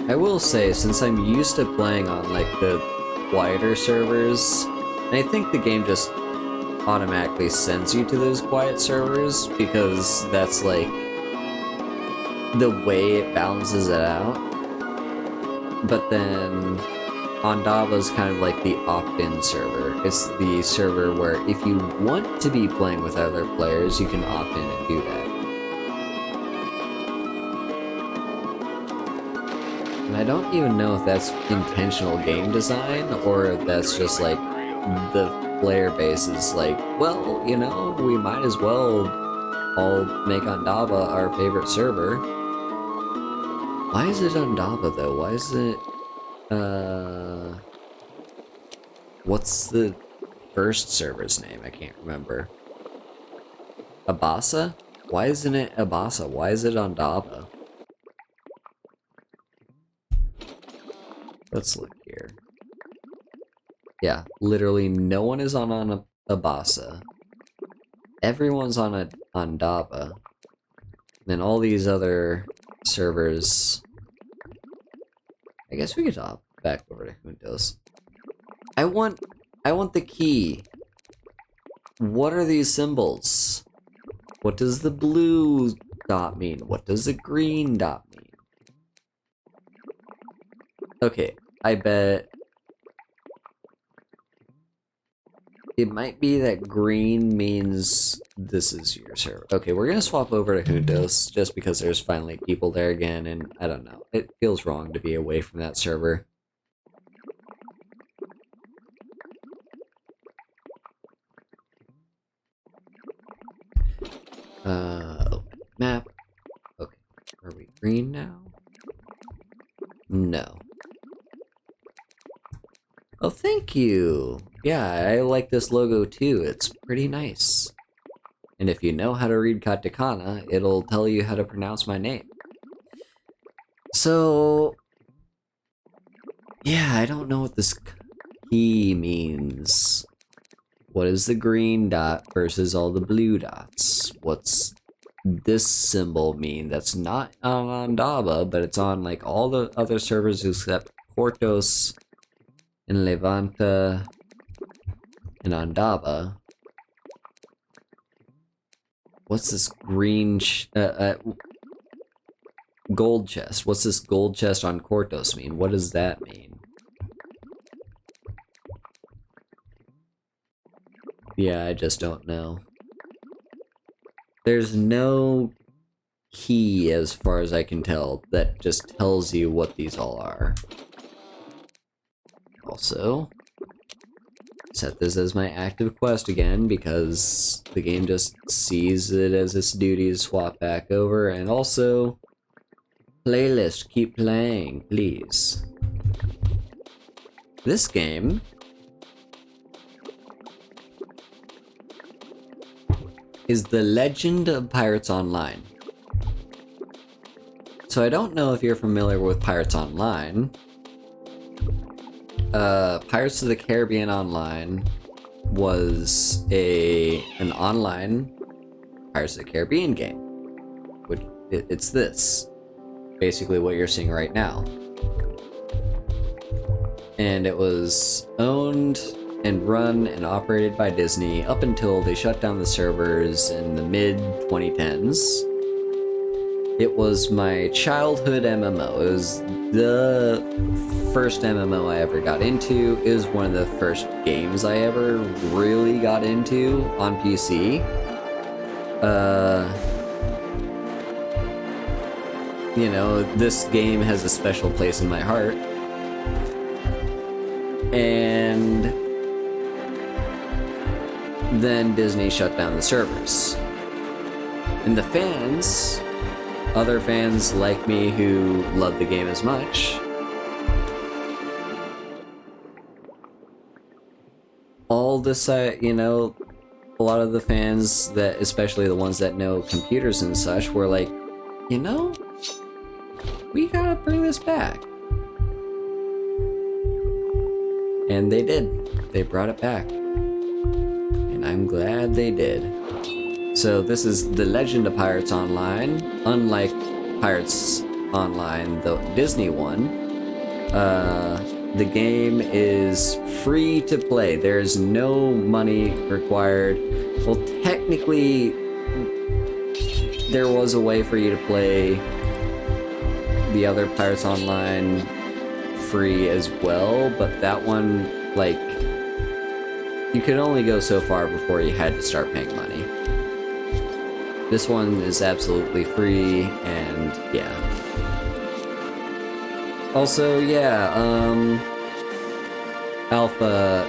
I will say, since I'm used to playing on like the quieter servers, and I think the game just automatically sends you to those quiet servers because that's like the way it balances it out. But then Ondava's kind of like the opt-in server. It's the server where if you want to be playing with other players, you can opt in and do that. And I don't even know if that's intentional game design, or if that's just like the player base is like, well, you know, we might as well all make Ondava our favorite server. Why is it Ondava though? Why is it, what's the first server's name? I can't remember. Abasa? Why isn't it Abasa? Why is it Ondava? Let's look here. Yeah, literally no one is on Abasa. Everyone's on Ondava. Then all these other servers. I guess we could hop back over to Juntos. I want the key. What are these symbols? What does the blue dot mean? What does the green dot mean? Okay, I bet it might be that green means this is your server. Okay, we're gonna swap over to Juntos just because there's finally people there again, and I don't know. It feels wrong to be away from that server. Open map. Okay, are we green now? No. Oh, thank you! Yeah, I like this logo too, it's pretty nice. And if you know how to read katakana, it'll tell you how to pronounce my name. So... yeah, I don't know what this key means. What is the green dot versus all the blue dots? What's this symbol mean? That's not on Ondava, but it's on like all the other servers except Portos and Levanta and Ondava. What's this green gold chest? What's this gold chest on Cortos mean? What does that mean? Yeah, I just don't know. There's no key, as far as I can tell, that just tells you what these all are. Also, set this as my active quest again, because the game just sees it as its duty to swap back over, and also, playlist, keep playing, please. This game is The Legend of Pirates Online. So I don't know if you're familiar with Pirates Online, Pirates of the Caribbean Online was an online Pirates of the Caribbean game. Which it's this. Basically what you're seeing right now. And it was owned and run and operated by Disney up until they shut down the servers in the mid-2010s. It was my childhood MMO. It was the first MMO I ever got into. It was one of the first games I ever really got into on PC. You know, this game has a special place in my heart. And then Disney shut down the servers. And the fans, other fans like me who love the game as much, all this, you know, a lot of the fans that, especially the ones that know computers and such, were like, you know, we gotta bring this back. And they did. They brought it back. And I'm glad they did. So this is The Legend of Pirates Online. Unlike Pirates Online, the Disney one, the game is free to play. There's no money required. Well, technically, there was a way for you to play the other Pirates Online free as well, but that one, like, you could only go so far before you had to start paying money. This one is absolutely free, and yeah. Also, yeah, Alpha,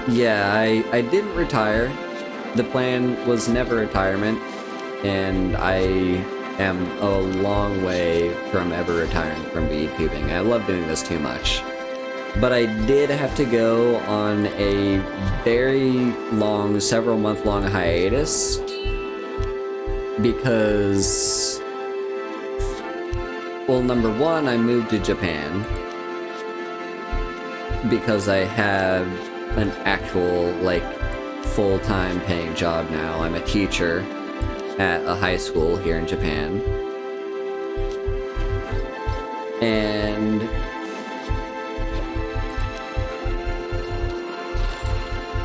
yeah, I didn't retire. The plan was never retirement, and I am a long way from ever retiring from VTubing. I love doing this too much. But I did have to go on a very long, several month long hiatus because, well, number one, I moved to Japan because I have an actual, like, full-time paying job now. I'm a teacher at a high school here in Japan. And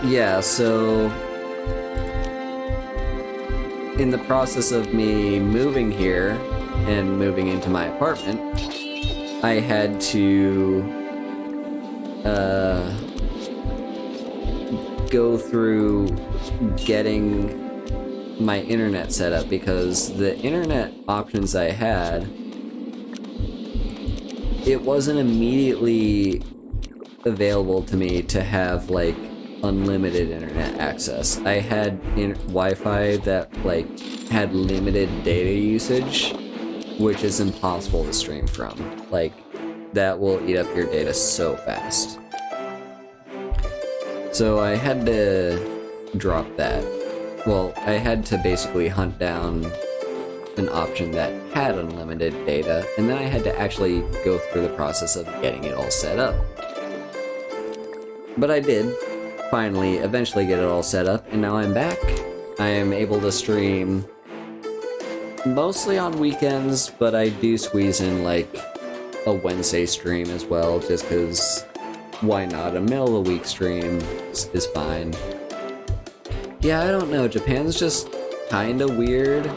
yeah, so in the process of me moving here and moving into my apartment, I had to go through getting my internet set up because the internet options I had, it wasn't immediately available to me to have like unlimited internet access. I had Wi-Fi that like had limited data usage, which is impossible to stream from. Like, that will eat up your data so fast. So I had to drop that. Well, I had to basically hunt down an option that had unlimited data, and then I had to actually go through the process of getting it all set up. But I did finally, eventually get it all set up, and now I'm back. I am able to stream mostly on weekends, but I do squeeze in like a Wednesday stream as well, just because why not? A middle of the week stream is fine. Yeah, I don't know. Japan's just kinda weird.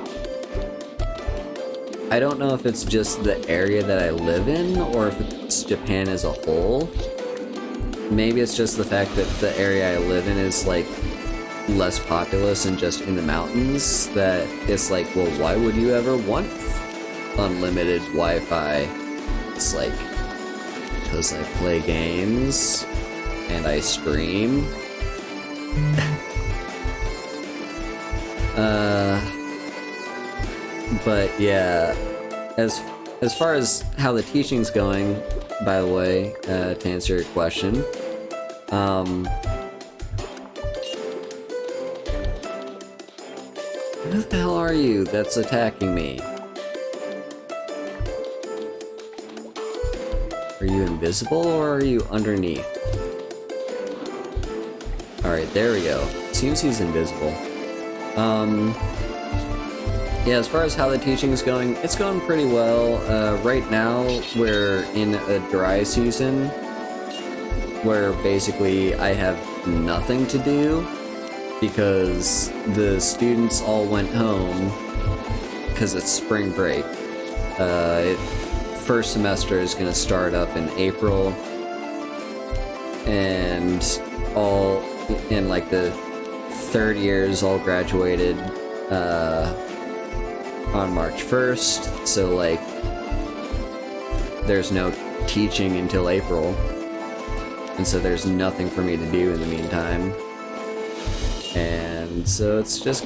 I don't know if it's just the area that I live in, or if it's Japan as a whole. Maybe it's just the fact that the area I live in is, like, less populous and just in the mountains, that it's like, well, why would you ever want unlimited Wi-Fi? It's like, because I play games, and I stream. But yeah, as far as how the teaching's going, by the way, to answer your question, who the hell are you that's attacking me? Are you invisible or are you underneath? Alright, there we go. Seems he's invisible. Yeah, as far as how the teaching is going, it's going pretty well. Right now, we're in a dry season where basically I have nothing to do because the students all went home because it's spring break. First semester is going to start up in April, and all in like the third years all graduated on March 1st, so like there's no teaching until April, and so there's nothing for me to do in the meantime, and so it's just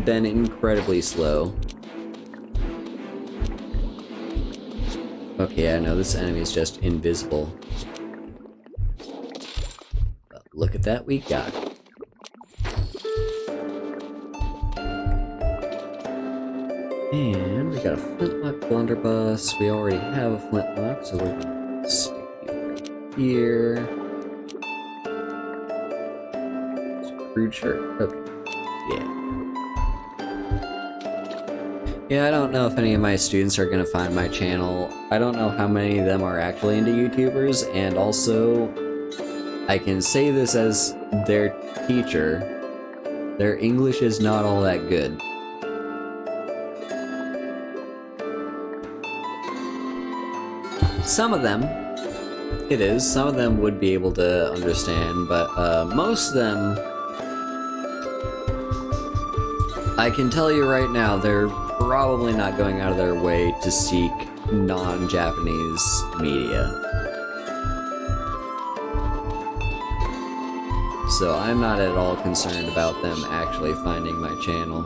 been incredibly slow. Okay, I know this enemy is just invisible. But look at that, we got it. And we got a flintlock blunderbuss. We already have a flintlock, so we're gonna stick you right here. Screwdriver. Okay. Yeah. Yeah, I don't know if any of my students are gonna find my channel. I don't know how many of them are actually into YouTubers, and also, I can say this as their teacher, their English is not all that good. Some of them, it is. Some of them would be able to understand, but most of them, I can tell you right now, they're probably not going out of their way to seek non-Japanese media. So I'm not at all concerned about them actually finding my channel.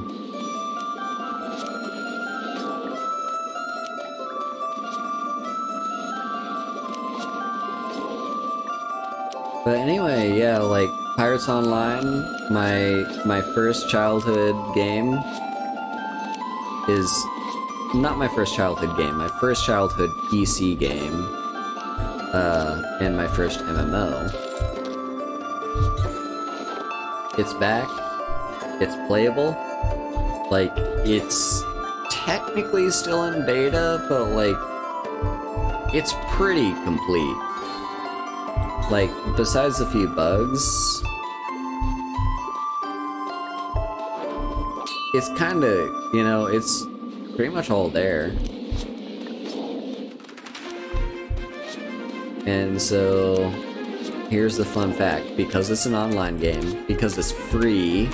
But anyway, yeah, like Pirates Online, my first childhood game is not my first childhood game, my first childhood PC game, and my first MMO. It's back, it's playable, like, it's technically still in beta, but like, it's pretty complete. Like, besides a few bugs, it's kinda, you know, it's pretty much all there. And so, here's the fun fact. Because it's an online game, because it's free,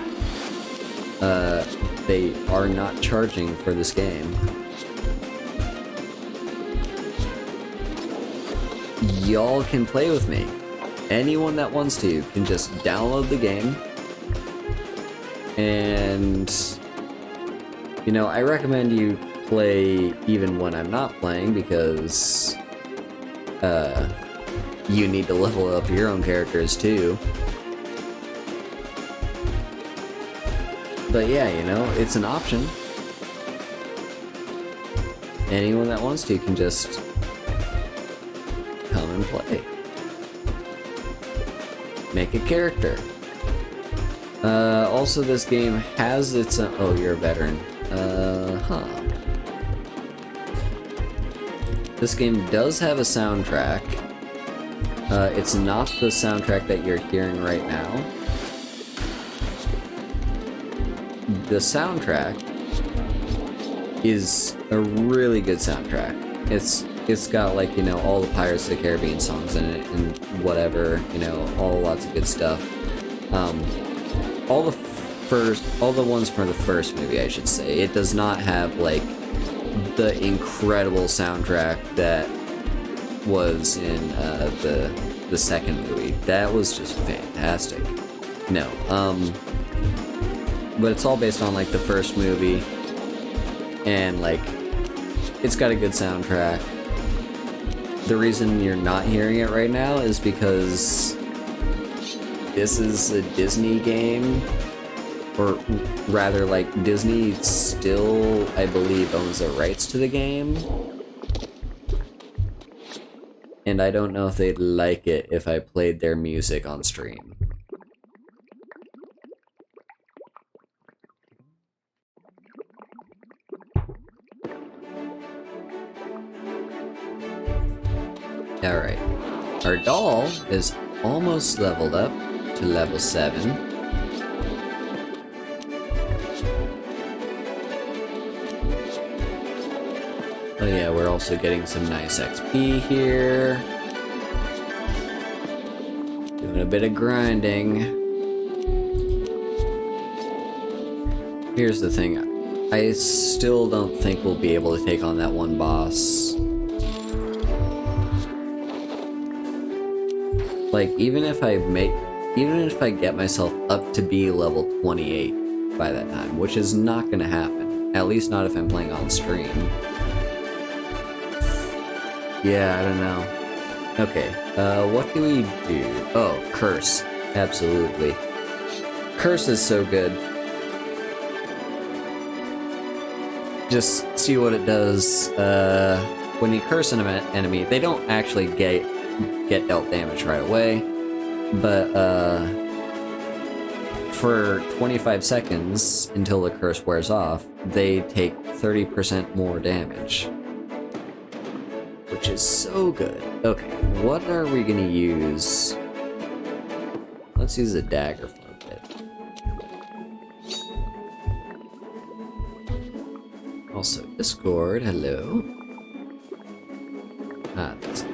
they are not charging for this game. Y'all can play with me. Anyone that wants to can just download the game, and you know, I recommend you play even when I'm not playing, because you need to level up your own characters too. But yeah, you know, it's an option. Anyone that wants to can just come and play. Make a character. Also, this game has its own... Oh, you're a veteran. This game does have a soundtrack. It's not the soundtrack that you're hearing right now. The soundtrack is a really good soundtrack. It's got, like, you know, all the Pirates of the Caribbean songs in it and whatever, you know, lots of good stuff. All the ones from the first movie, I should say. It does not have, like, the incredible soundtrack that was in the second movie. That was just fantastic. No, but it's all based on, like, the first movie, and, like, it's got a good soundtrack. The reason you're not hearing it right now is because this is a Disney game, or rather, like, Disney still, I believe, owns the rights to the game. and I don't know if they'd like it if I played their music on stream. Alright, our doll is almost leveled up to level 7. Oh yeah, we're also getting some nice XP here. Doing a bit of grinding. Here's the thing, I still don't think we'll be able to take on that one boss. Like, even if I get myself up to be level 28 by that time, which is not gonna happen. At least not if I'm playing on stream. Yeah, I don't know. Okay, what do we do? Oh, curse. Absolutely. Curse is so good. Just see what it does. When you curse an enemy, they don't actually get dealt damage right away, but for 25 seconds until the curse wears off, they take 30% more damage, which is so good. Okay, what are we gonna use? Let's use the dagger for a bit. Also, Discord, hello. Ah, that's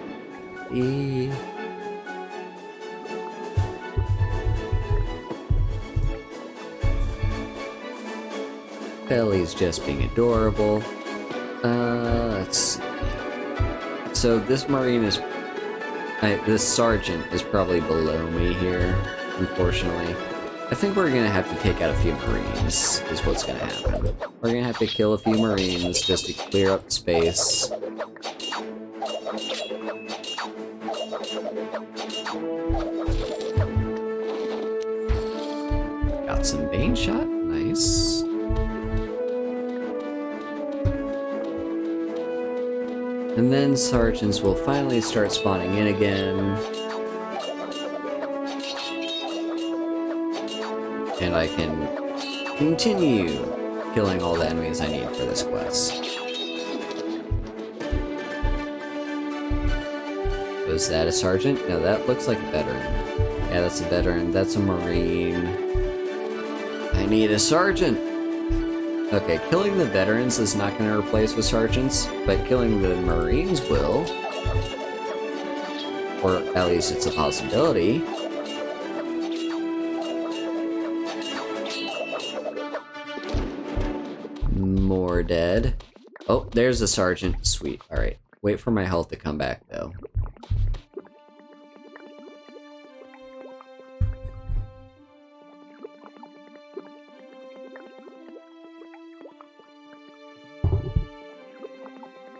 Belly's just being adorable. Let's see. So this Marine is... this Sergeant is probably below me here, unfortunately. I think we're gonna have to take out a few Marines, is what's gonna happen. We're gonna have to kill a few Marines just to clear up the space. Got some Bane shot, nice. And then sergeants will finally start spawning in again. And I can continue killing all the enemies I need for this quest. Was that a sergeant? No, that looks like a veteran. Yeah, that's a veteran. That's a Marine. I need a sergeant! Okay, killing the veterans is not going to replace with sergeants, but killing the Marines will. Or at least it's a possibility. More dead. Oh, there's a sergeant. Sweet. Alright. Wait for my health to come back, though.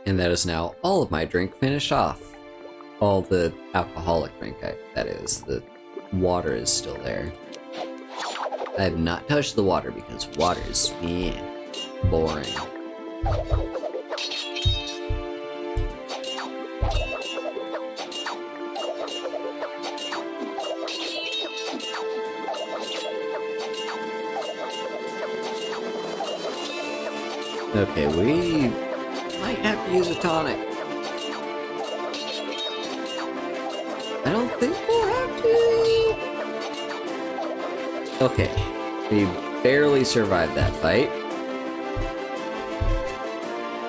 And that is now all of my drink finished off. All the alcoholic drink, that is. The water is still there. I have not touched the water because water is, boring. Okay, we might have to use a tonic. I don't think we'll have to. Okay, we barely survived that fight.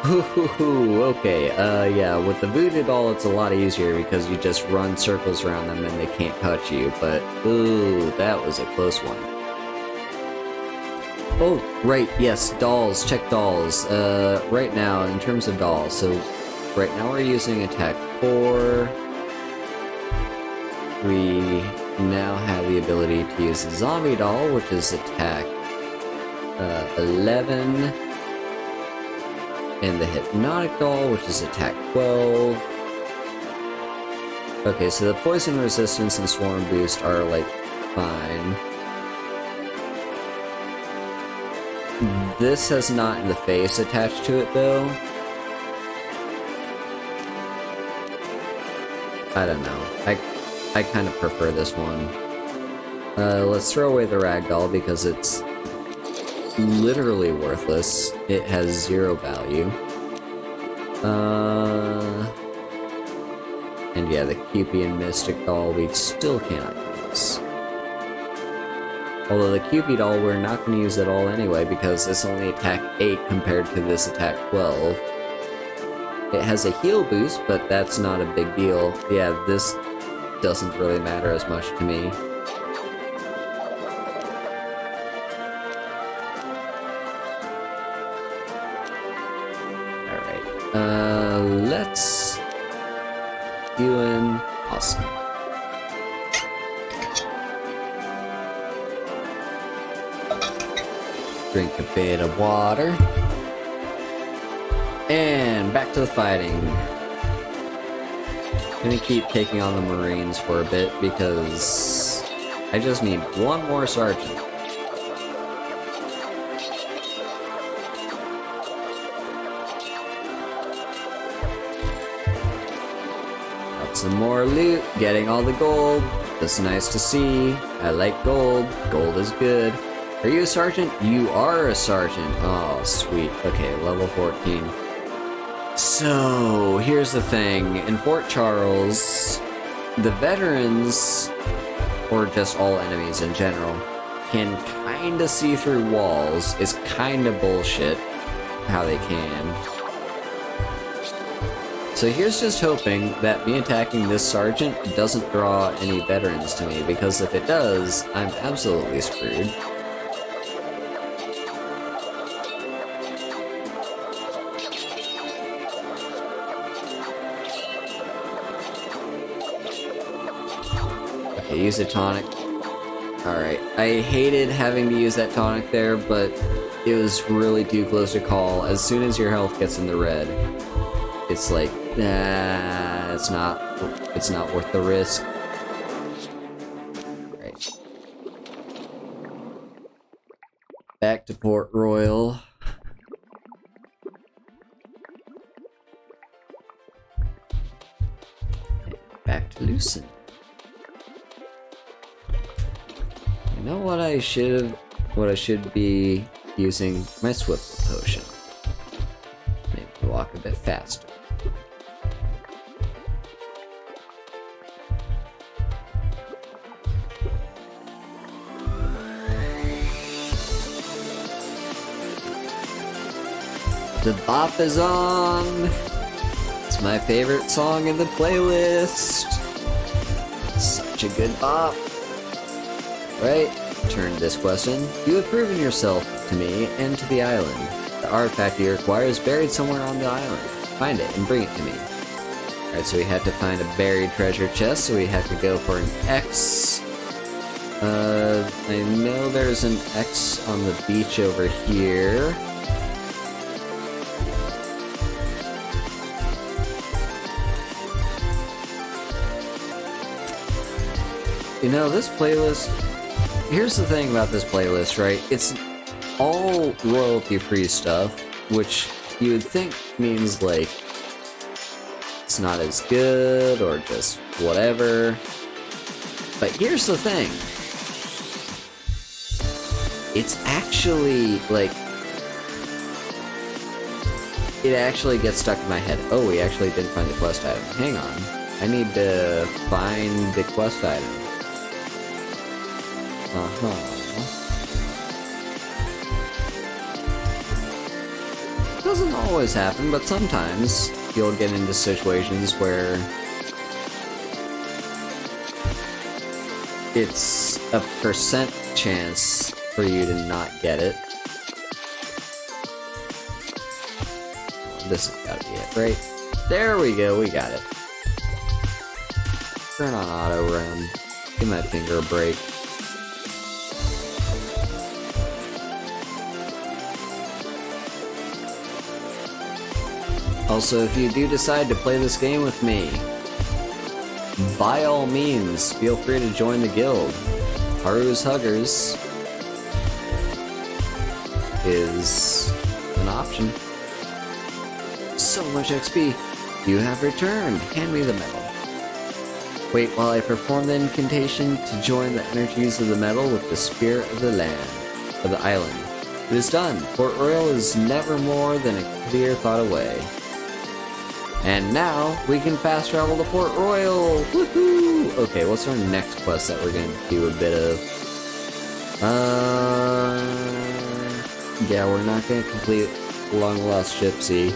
Okay, yeah, with the voodoo doll it's a lot easier because you just run circles around them and they can't touch you, but ooh, that was a close one. Oh, right, yes, dolls, check dolls. Right now, in terms of dolls, so right now we're using attack 4. We now have the ability to use the zombie doll, which is attack 11. And the hypnotic doll, which is attack 12. Okay, so the poison resistance and swarm boost are, like, fine. This has not in the face attached to it, though. I don't know. I kind of prefer this one. Let's throw away the ragdoll because it's literally worthless. It has 0 value. And yeah, the Cupid and Mystic doll we still cannot use. Although the Cupid doll we're not going to use at all anyway because it's only attack 8 compared to this attack 12. It has a heal boost, but that's not a big deal. Yeah, this doesn't really matter as much to me. Alright, let's you in. Awesome. Drink a bit of water. And back to the fighting. I'm gonna keep taking on the Marines for a bit because I just need one more sergeant. Got some more loot, getting all the gold. That's nice to see. I like gold. Gold is good. Are you a sergeant? You are a sergeant. Oh, sweet. Okay, level 14. So, here's the thing. In Fort Charles, the veterans, or just all enemies in general, can kinda see through walls. It's kinda bullshit how they can. So here's just hoping that me attacking this sergeant doesn't draw any veterans to me, because if it does, I'm absolutely screwed. Use a tonic. Alright, I hated having to use that tonic there, but it was really too close to call. As soon as your health gets in the red, it's like, nah, it's not worth the risk. Right. Back to Port Royal. Back to Lucin. You know what I should be using? My swift potion. Maybe walk a bit faster. The bop is on! It's my favorite song in the playlist! Such a good bop! Right, turn this question. You have proven yourself to me and to the island. The artifact you require is buried somewhere on the island. Find it and bring it to me. Alright, so we had to find a buried treasure chest, so we have to go for an X. I know there's an X on the beach over here. You know, this playlist... Here's the thing about this playlist, right? It's all royalty-free stuff, which you would think means, like, it's not as good, or just whatever. But here's the thing. It's actually, like... It actually gets stuck in my head. Oh, we actually didn't find the quest item. Hang on. I need to find the quest item. Doesn't always happen, but sometimes you'll get into situations where it's a percent chance for you to not get it. This has gotta be it, right? There we go, we got it. Turn on auto run. Give my finger a break. Also, if you do decide to play this game with me, by all means, feel free to join the guild. Haru's Huggers is an option. So much XP. You have returned. Hand me the medal. Wait while I perform the incantation to join the energies of the metal with the spirit of the land, of the island. It is done. Port Royal is never more than a clear thought away. And now, we can fast travel to Port Royal! Woohoo! Okay, what's our next quest that we're gonna do a bit of? Yeah, we're not gonna complete Long Lost Gypsy.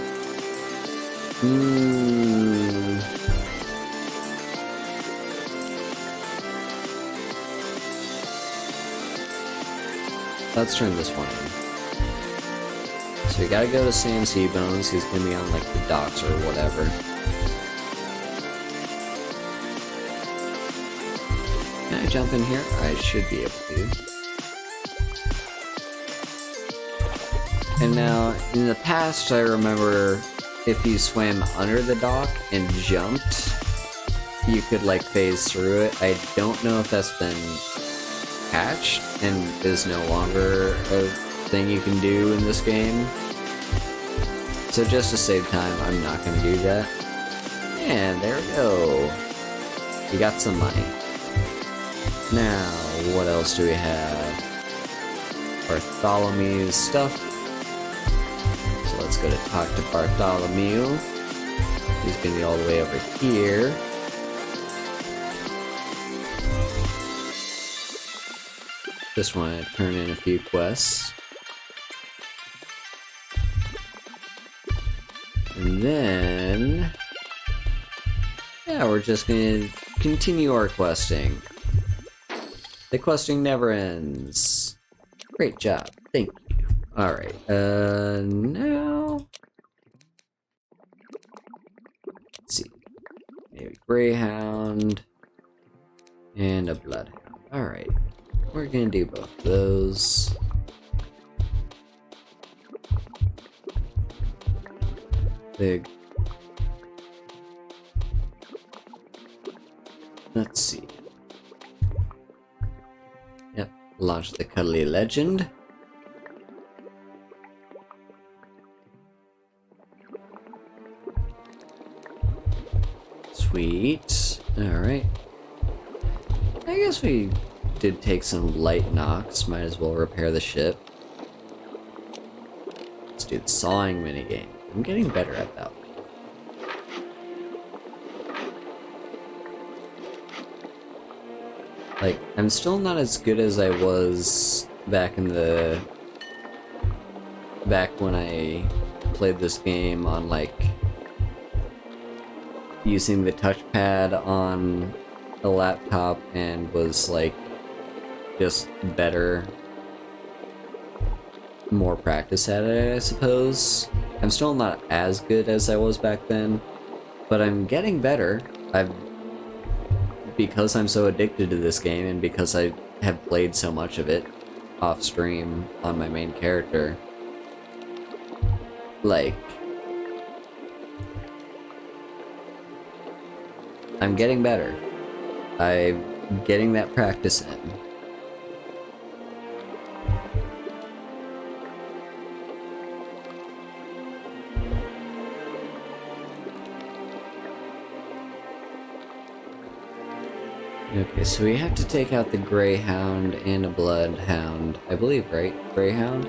Let's turn this one in. So we gotta go to Sam Seabones. He's gonna be on like the docks or whatever. Can I jump in here? I should be able to. And now, in the past, I remember if you swam under the dock and jumped, you could like phase through it. I don't know if that's been patched and is no longer a thing you can do in this game. So just to save time, I'm not going to do that. And there we go. We got some money. Now, what else do we have? Bartholomew's stuff. So let's go to talk to Bartholomew. He's going to be all the way over here. Just want to turn in a few quests. And then... yeah, we're just gonna continue our questing. The questing never ends. Great job. Thank you. Alright, now... let's see. Maybe Greyhound. And a Bloodhound. Alright. We're gonna do both of those. Big. Let's see. Yep, launch the Cuddly Legend. Sweet. Alright. I guess we did take some light knocks. Might as well repair the ship. Let's do the sawing minigame. I'm getting better at that one. Like, I'm still not as good as I was back when I played this game on, like, using the touchpad on a laptop and was, like, just better, more practice at it, I suppose. I'm still not as good as I was back then, but I'm getting better. Because I'm so addicted to this game and because I have played so much of it off stream on my main character, like, I'm getting better. I'm getting that practice in. Okay, so we have to take out the Greyhound and a Bloodhound, I believe, right? Greyhound?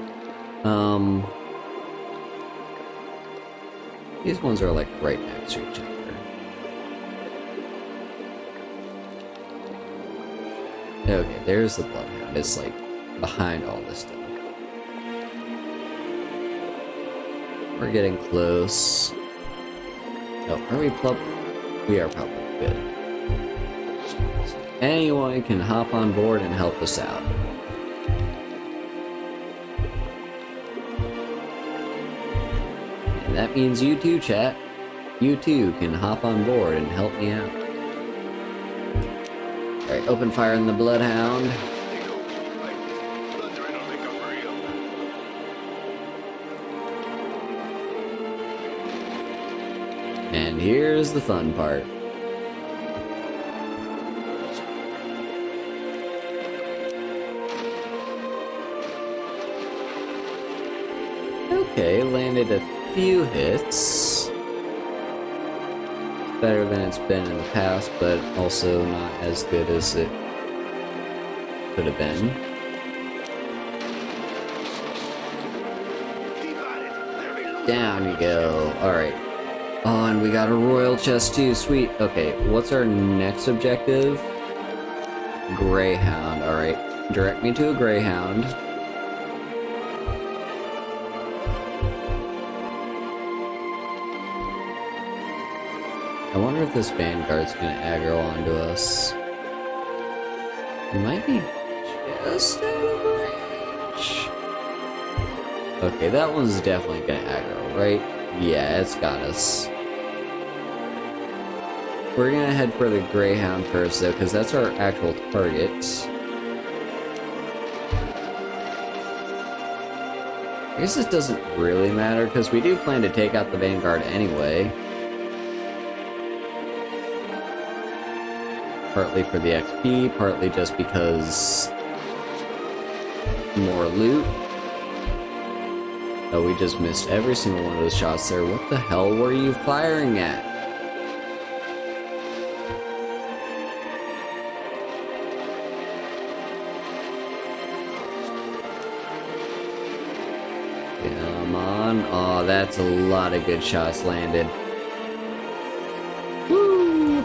These ones are like right next to each other. Okay, there's the Bloodhound. It's like behind all this stuff. We're getting close. Oh, are we We are probably good. Anyone can hop on board and help us out. And that means you too, chat. You too can hop on board and help me out. Alright, open fire on the Bloodhound. And here's the fun part. Okay, landed a few hits. better than it's been in the past, but also not as good as it could have been. Down you go. Alright. Oh, and we got a royal chest too. Sweet. Okay, what's our next objective? Greyhound. Alright. Direct me to a Greyhound. I wonder if this Vanguard's gonna aggro onto us. It might be just out of range. Okay, that one's definitely gonna aggro, right? Yeah, it's got us. We're gonna head for the Greyhound first, though, because that's our actual target. I guess this doesn't really matter, because we do plan to take out the Vanguard anyway. Partly for the XP, partly just because more loot. Oh, we just missed every single one of those shots there. What the hell were you firing at? Come on. Oh, that's a lot of good shots landed. Woo!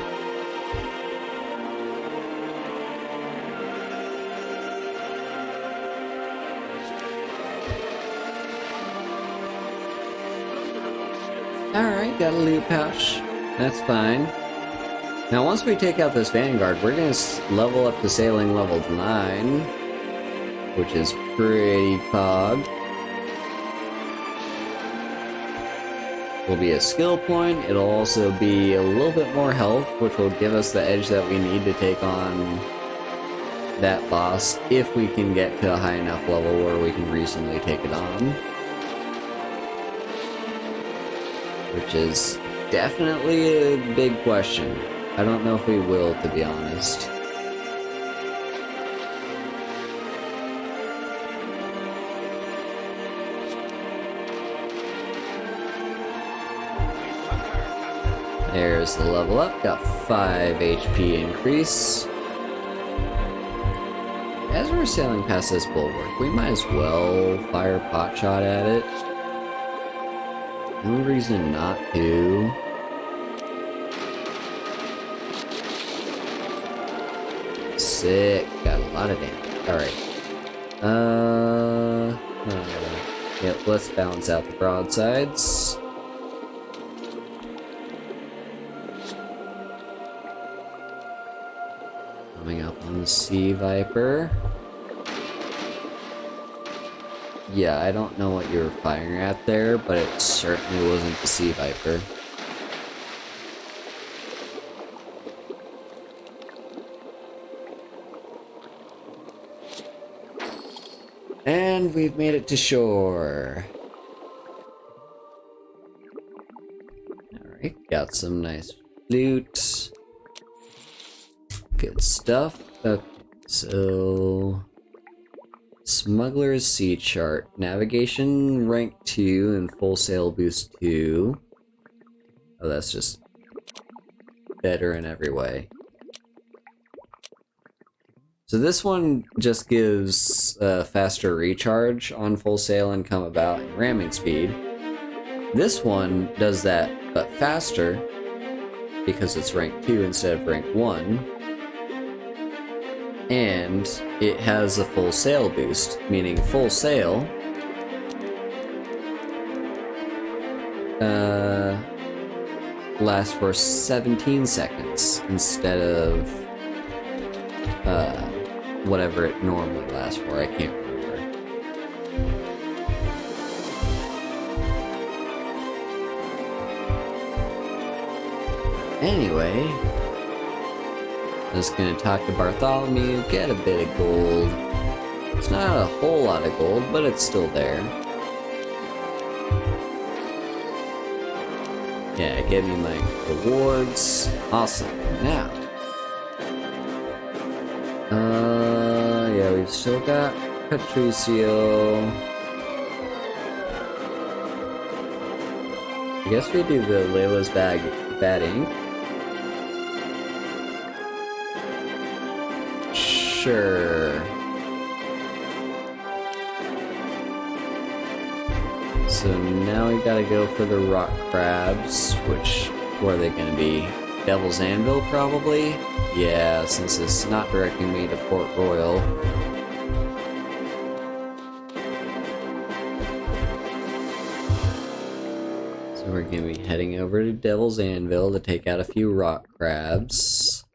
Alright, got a loot pouch. That's fine. Now, once we take out this Vanguard, we're gonna level up to sailing level 9, which is pretty pog. Will be a skill point. It'll also be a little bit more health, which will give us the edge that we need to take on that boss if we can get to a high enough level where we can reasonably take it on. Which is definitely a big question. I don't know if we will, to be honest. There's the level up, got 5 HP increase. As we're sailing past this bulwark, we might as well fire pot shot at it. No reason not to. Sick, got a lot of damage. Alright. Yep, let's balance out the broadsides. Coming up on the Sea Viper. Yeah, I don't know what you were firing at there, but it certainly wasn't the Sea Viper. And we've made it to shore. Alright, got some nice loot. Good stuff. Okay, so Smuggler's Sea Chart. Navigation rank 2 and full sail boost 2. Oh, that's just better in every way. So this one just gives faster recharge on full sail and come about and ramming speed. This one does that, but faster, because it's rank 2 instead of rank 1. And it has a full sail boost, meaning full sail lasts for 17 seconds instead of whatever it normally lasts for. I can't remember. Anyway, just gonna talk to Bartholomew, get a bit of gold. It's not a whole lot of gold, but it's still there. Yeah, give me my rewards. Awesome. Now, yeah, we've still got Patricio. I guess we do the Layla's bad ink. Sure. So now we gotta go for the rock crabs, which, where are they gonna be? Devil's Anvil, probably? Yeah, since it's not directing me to Port Royal. So we're gonna be heading over to Devil's Anvil to take out a few rock crabs.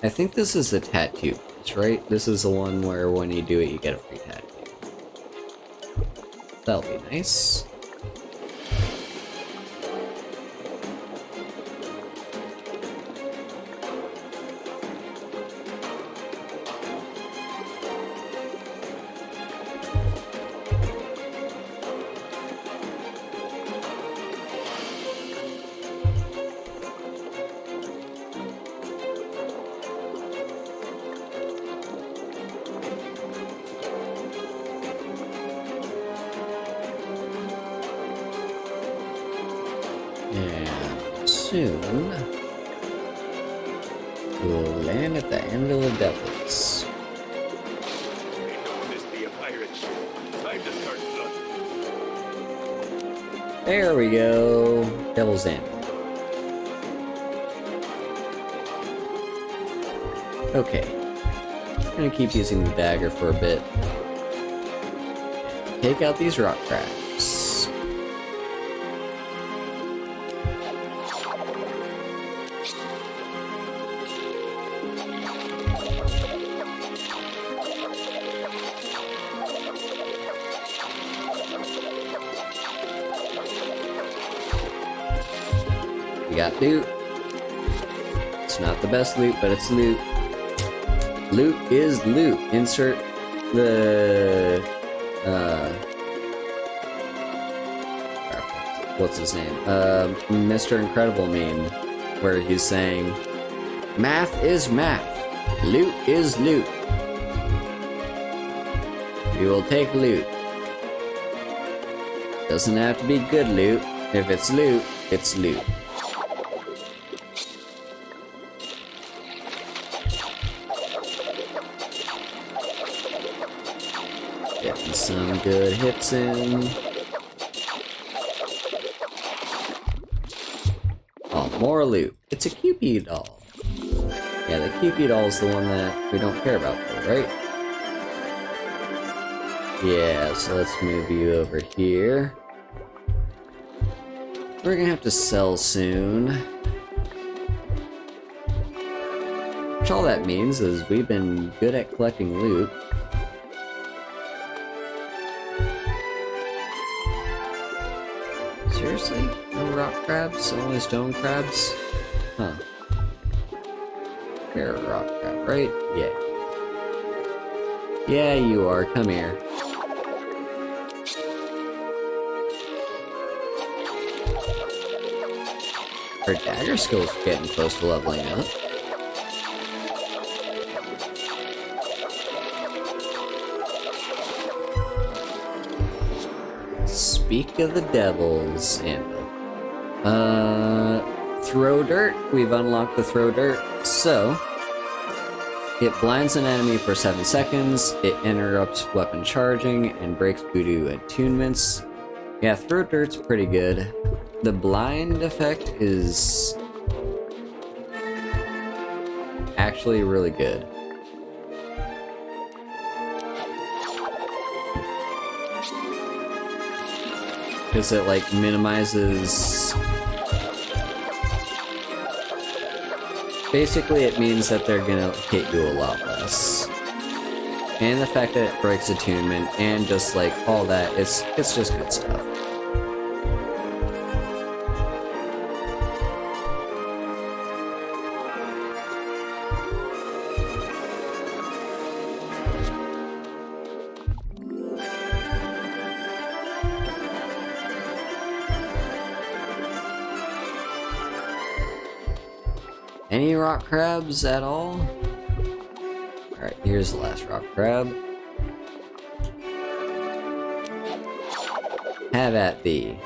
I think this is the tattoo place, right? This is the one where when you do it, you get a free tattoo. That'll be nice. And soon, we'll land at the Anvil of Devils. There we go. Devil's Anvil. Okay. I'm gonna keep using the dagger for a bit. Take out these rock crabs. We got loot. It's not the best loot, but it's loot. Loot is loot. Insert the what's his name? Mr. Incredible meme, where he's saying, "Math is math. Loot is loot. We will take loot. Doesn't have to be good loot. If it's loot, it's loot." Getting some good hits in. Oh, more loot. It's a Cupid doll. Yeah, the Cupid doll is the one that we don't care about, though, right? Yeah, so let's move you over here. We're gonna have to sell soon. Which all that means is we've been good at collecting loot. Seriously? No rock crabs? Only stone crabs? Huh. You're a rock crab, right? Yeah. Yeah, you are. Come here. Our dagger skills are getting close to leveling up. Speak of the Devil's Anvil. Throw dirt. We've unlocked the throw dirt. So, it blinds an enemy for 7 seconds, it interrupts weapon charging, and breaks voodoo attunements. Yeah, throw dirt's pretty good. The blind effect is actually really good. Because it like minimizes. Basically it means that they're gonna hit you a lot less. And the fact that it breaks attunement and just like all that, it's just good stuff. Any rock crabs at all? Alright, here's the last rock crab. Have at thee.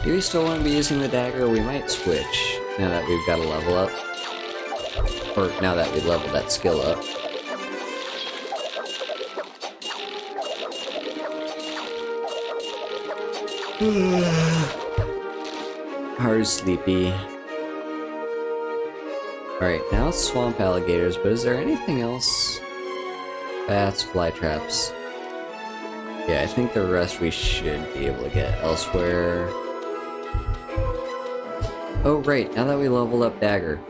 Do we still want to be using the dagger? We might switch now that we've got a level up. Or now that we leveled that skill up. Hard sleepy. Alright, now it's swamp alligators, but is there anything else? Bats, fly traps. Yeah, I think the rest we should be able to get elsewhere. Oh right, now that we leveled up Dagger.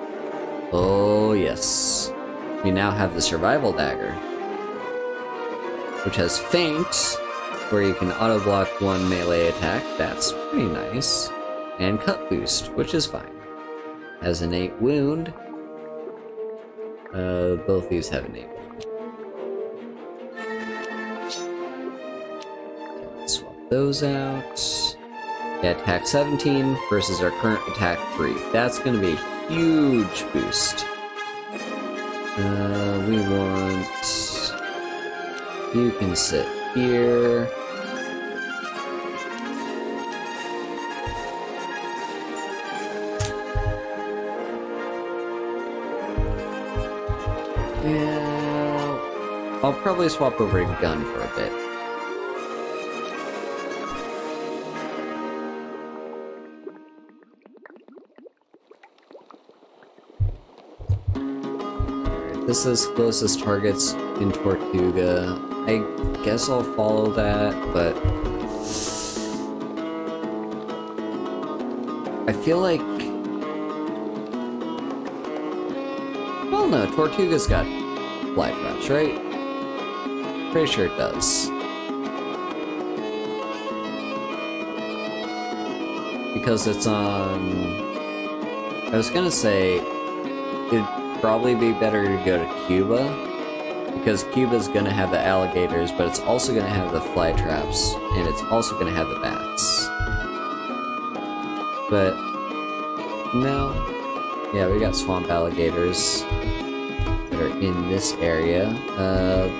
Oh yes. We now have the survival dagger, which has feint, where you can auto block one melee attack. That's pretty nice. And cut boost, which is fine. Has innate wound. Both these have innate wound. Let's swap those out. Yeah, attack 17 versus our current attack 3. That's gonna be a huge boost. We want... You can sit here. Yeah... I'll probably swap over to gun for a bit. This is closest targets in Tortuga. I guess I'll follow that, but... I feel like... Well, no, Tortuga's got fly traps, right? Pretty sure it does. Because it's on... I was gonna say... It'd probably be better to go to Cuba, because Cuba's gonna have the alligators, but it's also gonna have the fly traps, and it's also gonna have the bats. But no, yeah, we got swamp alligators that are in this area.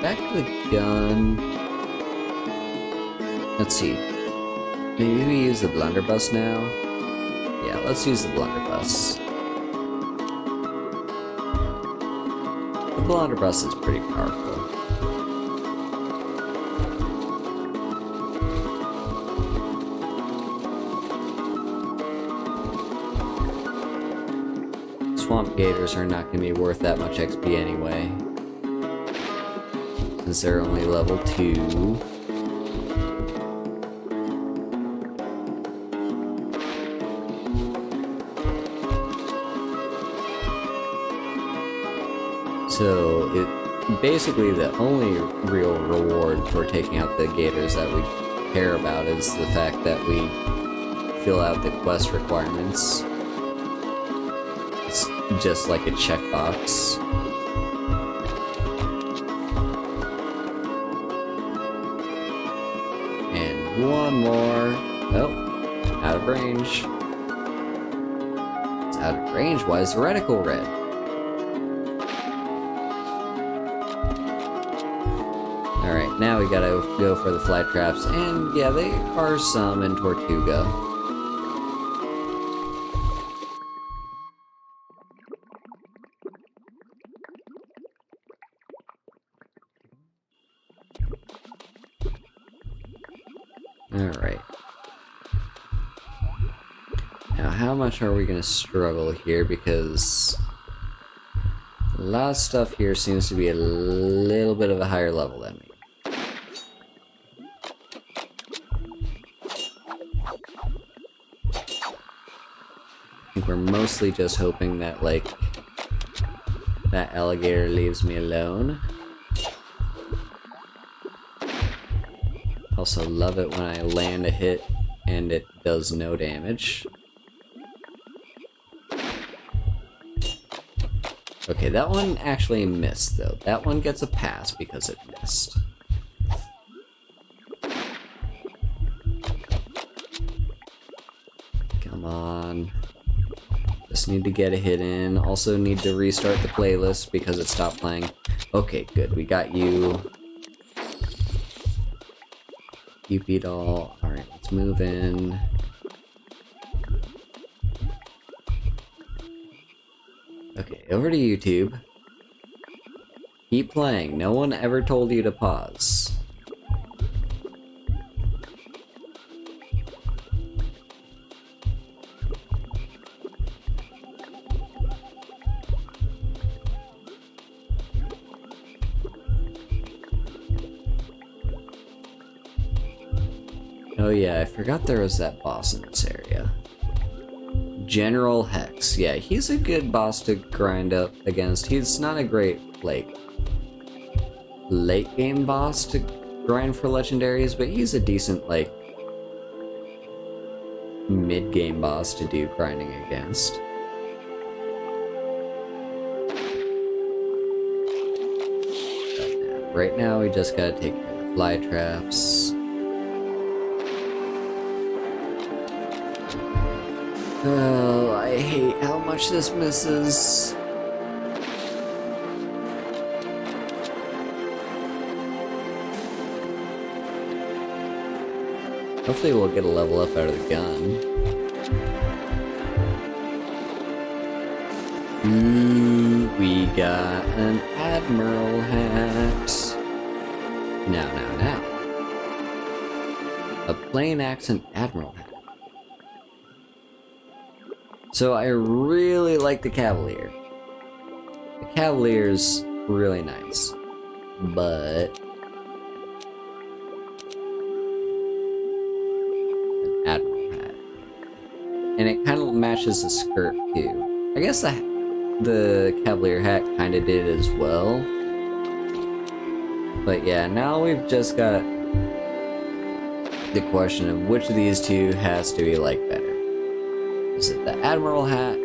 Back to the gun. Let's see. Maybe we use the blunderbuss now. Yeah, let's use the blunderbuss. The blunderbuss is pretty powerful. Swamp gators are not going to be worth that much XP anyway, since they're only level 2. So, basically the only real reward for taking out the gators that we care about is the fact that we fill out the quest requirements. It's just like a checkbox. And one more. Oh, out of range. It's out of range. Why is the reticle red? Alright, now we gotta go for the fly traps, and yeah, they are some in Tortuga. Alright. Now, how much are we gonna struggle here, because a lot of stuff here seems to be a little bit of a higher level than me. I think we're mostly just hoping that, like, that alligator leaves me alone. Also love it when I land a hit and it does no damage. Okay, that one actually missed, though. That one gets a pass because it missed. Come on. Just need to get a hit in. Also need to restart the playlist because it stopped playing. Okay, good. We got you. You beat all. Alright, let's move in. Okay, over to YouTube. Keep playing. No one ever told you to pause. Oh yeah, I forgot there was that boss in this area. General Hex. Yeah, he's a good boss to grind up against. He's not a great, like, late game boss to grind for legendaries, but he's a decent, like, mid game boss to do grinding against. Right now, we just gotta take care of the fly traps. Oh, I hate how much this misses. Hopefully we'll get a level up out of the gun. We got an Admiral Hat. Now. A plain accent Admiral Hat. So I really like the Cavalier. The Cavalier's really nice. But an Admiral Hat. And it kind of matches the skirt too. I guess the Cavalier hat kind of did as well. But yeah, now we've just got the question of which of these two has to be like better. Is it the Admiral hat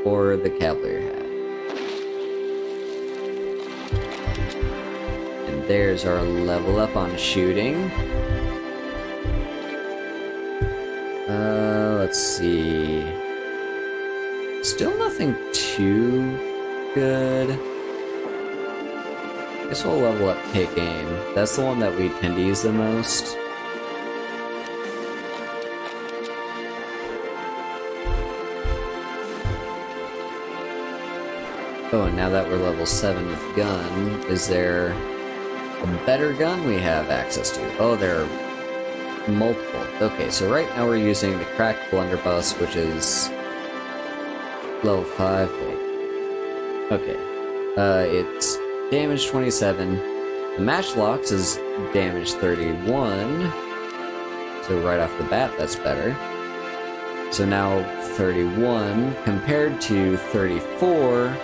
or the Cavalier hat? And there's our level up on shooting. Let's see. Still nothing too good. I guess we'll level up Take Aim. That's the one that we tend to use the most. Oh, and now that we're level 7 with gun, is there a better gun we have access to? Oh, there are multiple. Okay, so right now we're using the Cracked Blunderbuss, which is level 5. Wait. Okay. It's damage 27. The Matchlocks is damage 31. So right off the bat, that's better. So now 31 compared to 34.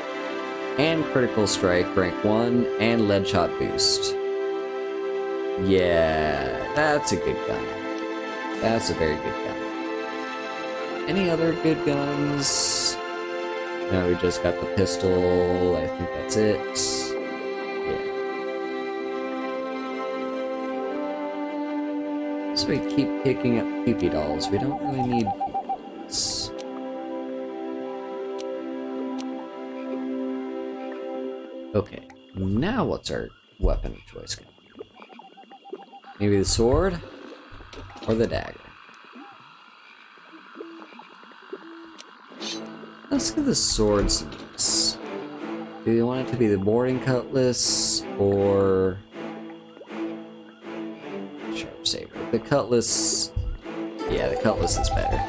And Critical Strike, rank 1, and Lead Shot Boost. Yeah, that's a good gun. That's a very good gun. Any other good guns? No, we just got the pistol. I think that's it. Yeah. So we keep picking up PP dolls. We don't really need PP dolls. Okay, now what's our weapon of choice gonna be? Maybe the sword? Or the dagger? Let's give the sword some use. Do you want it to be the boarding cutlass or sharp saber? The cutlass, yeah, the cutlass is better.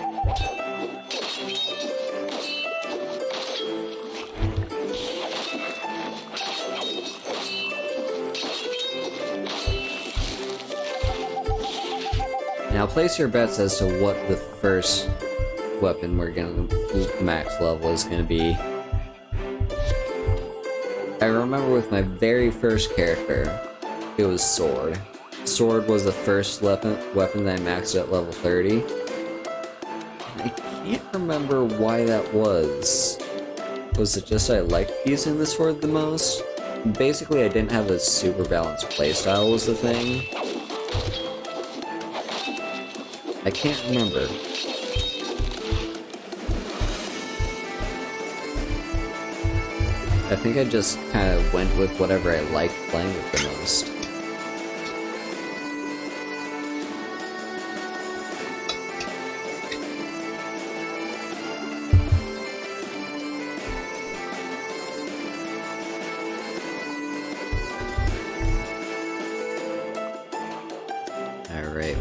Now place your bets as to what the first weapon we're gonna max level is gonna be. I remember with my very first character, it was sword. Sword was the first weapon that I maxed at level 30. And I can't remember why that was. Was it just I liked using the sword the most? Basically, I didn't have a super balanced playstyle was the thing. I can't remember. I think I just kind of went with whatever I liked playing with the most.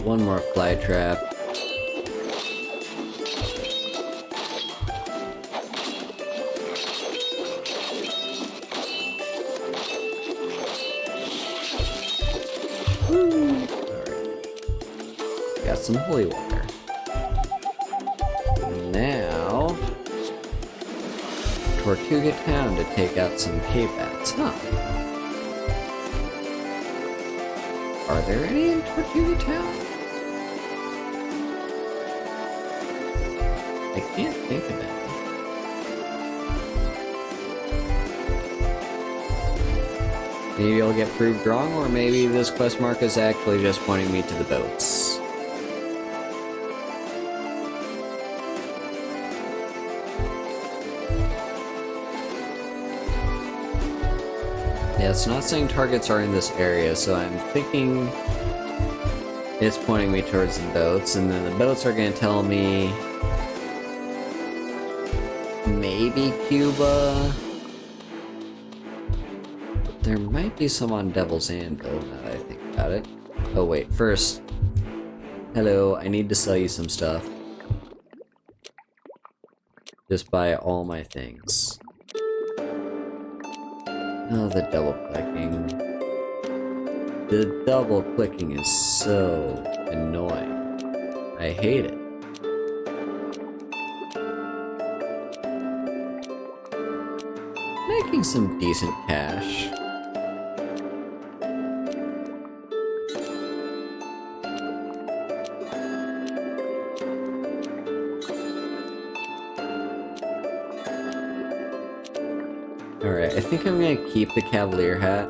one more fly trap. Alright. Got some holy water. Now, Tortuga Town to take out some cave bats, huh? Are there any in Tortuga Town? I can't think of it. Maybe I'll get proved wrong, or maybe this quest mark is actually just pointing me to the boats. Yeah, it's not saying targets are in this area, so I'm thinking it's pointing me towards the boats, and then the boats are going to tell me maybe Cuba. There might be some on Devil's Anvil, now that I think about it. Oh wait, first, hello, I need to sell you some stuff. Just buy all my things. Oh, the double clicking. The double clicking is so annoying. I hate it. Making some decent cash. Alright, I think I'm gonna keep the Cavalier Hat.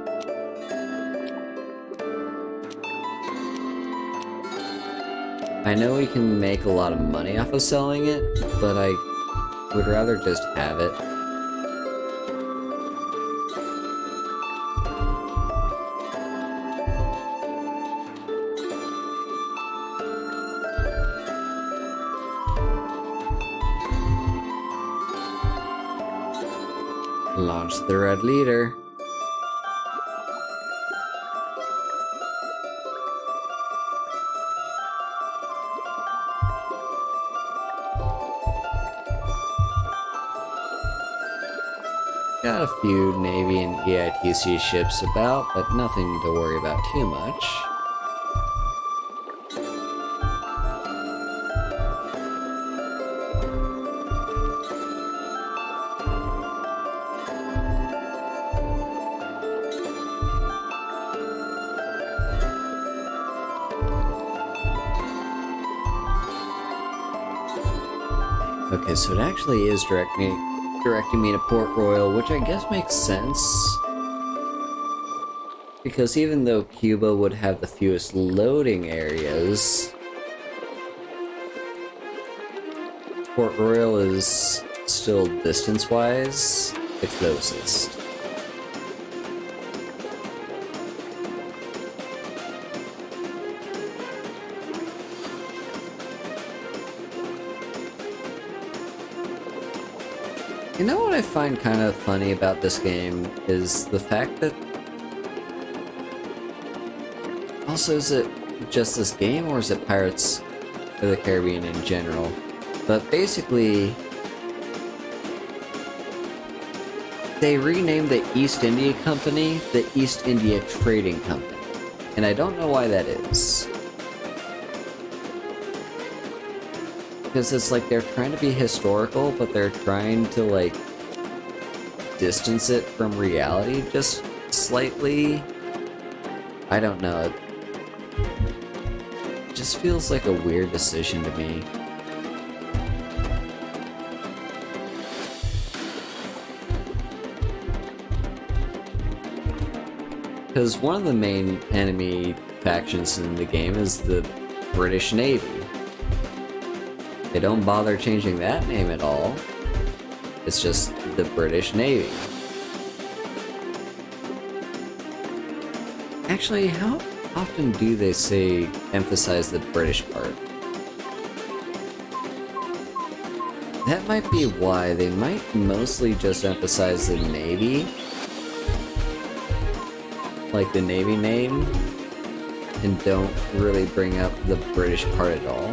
I know we can make a lot of money off of selling it, but I would rather just have it. Launch the red leader. Got a few Navy and EITC ships about, but nothing to worry about too much. Okay, so it actually is directing me to Port Royal, which I guess makes sense. Because even though Cuba would have the fewest loading areas, Port Royal is still distance-wise the closest. You know what I find kind of funny about this game is the fact that... Also, is it just this game, or is it Pirates of the Caribbean in general? But basically, they renamed the East India Company the East India Trading Company. And I don't know why that is. Because it's like they're trying to be historical, but they're trying to, like, distance it from reality just slightly. I don't know. It just feels like a weird decision to me. Because one of the main enemy factions in the game is the British Navy. They don't bother changing that name at all. It's just the British Navy. Actually, how often do they emphasize the British part? That might be why. They might mostly just emphasize the Navy. Like the Navy name. and don't really bring up the British part at all.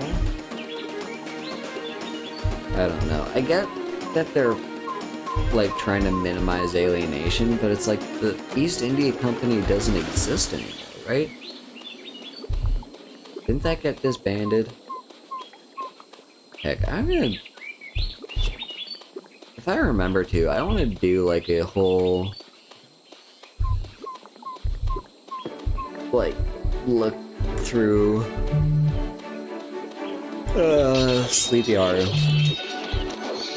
I don't know. I get that they're like trying to minimize alienation, but it's like the East India Company doesn't exist anymore, right? Didn't that get disbanded? Heck, I'm gonna... If I remember to, I want to do like a whole... like, look through... Sleepy Hollow.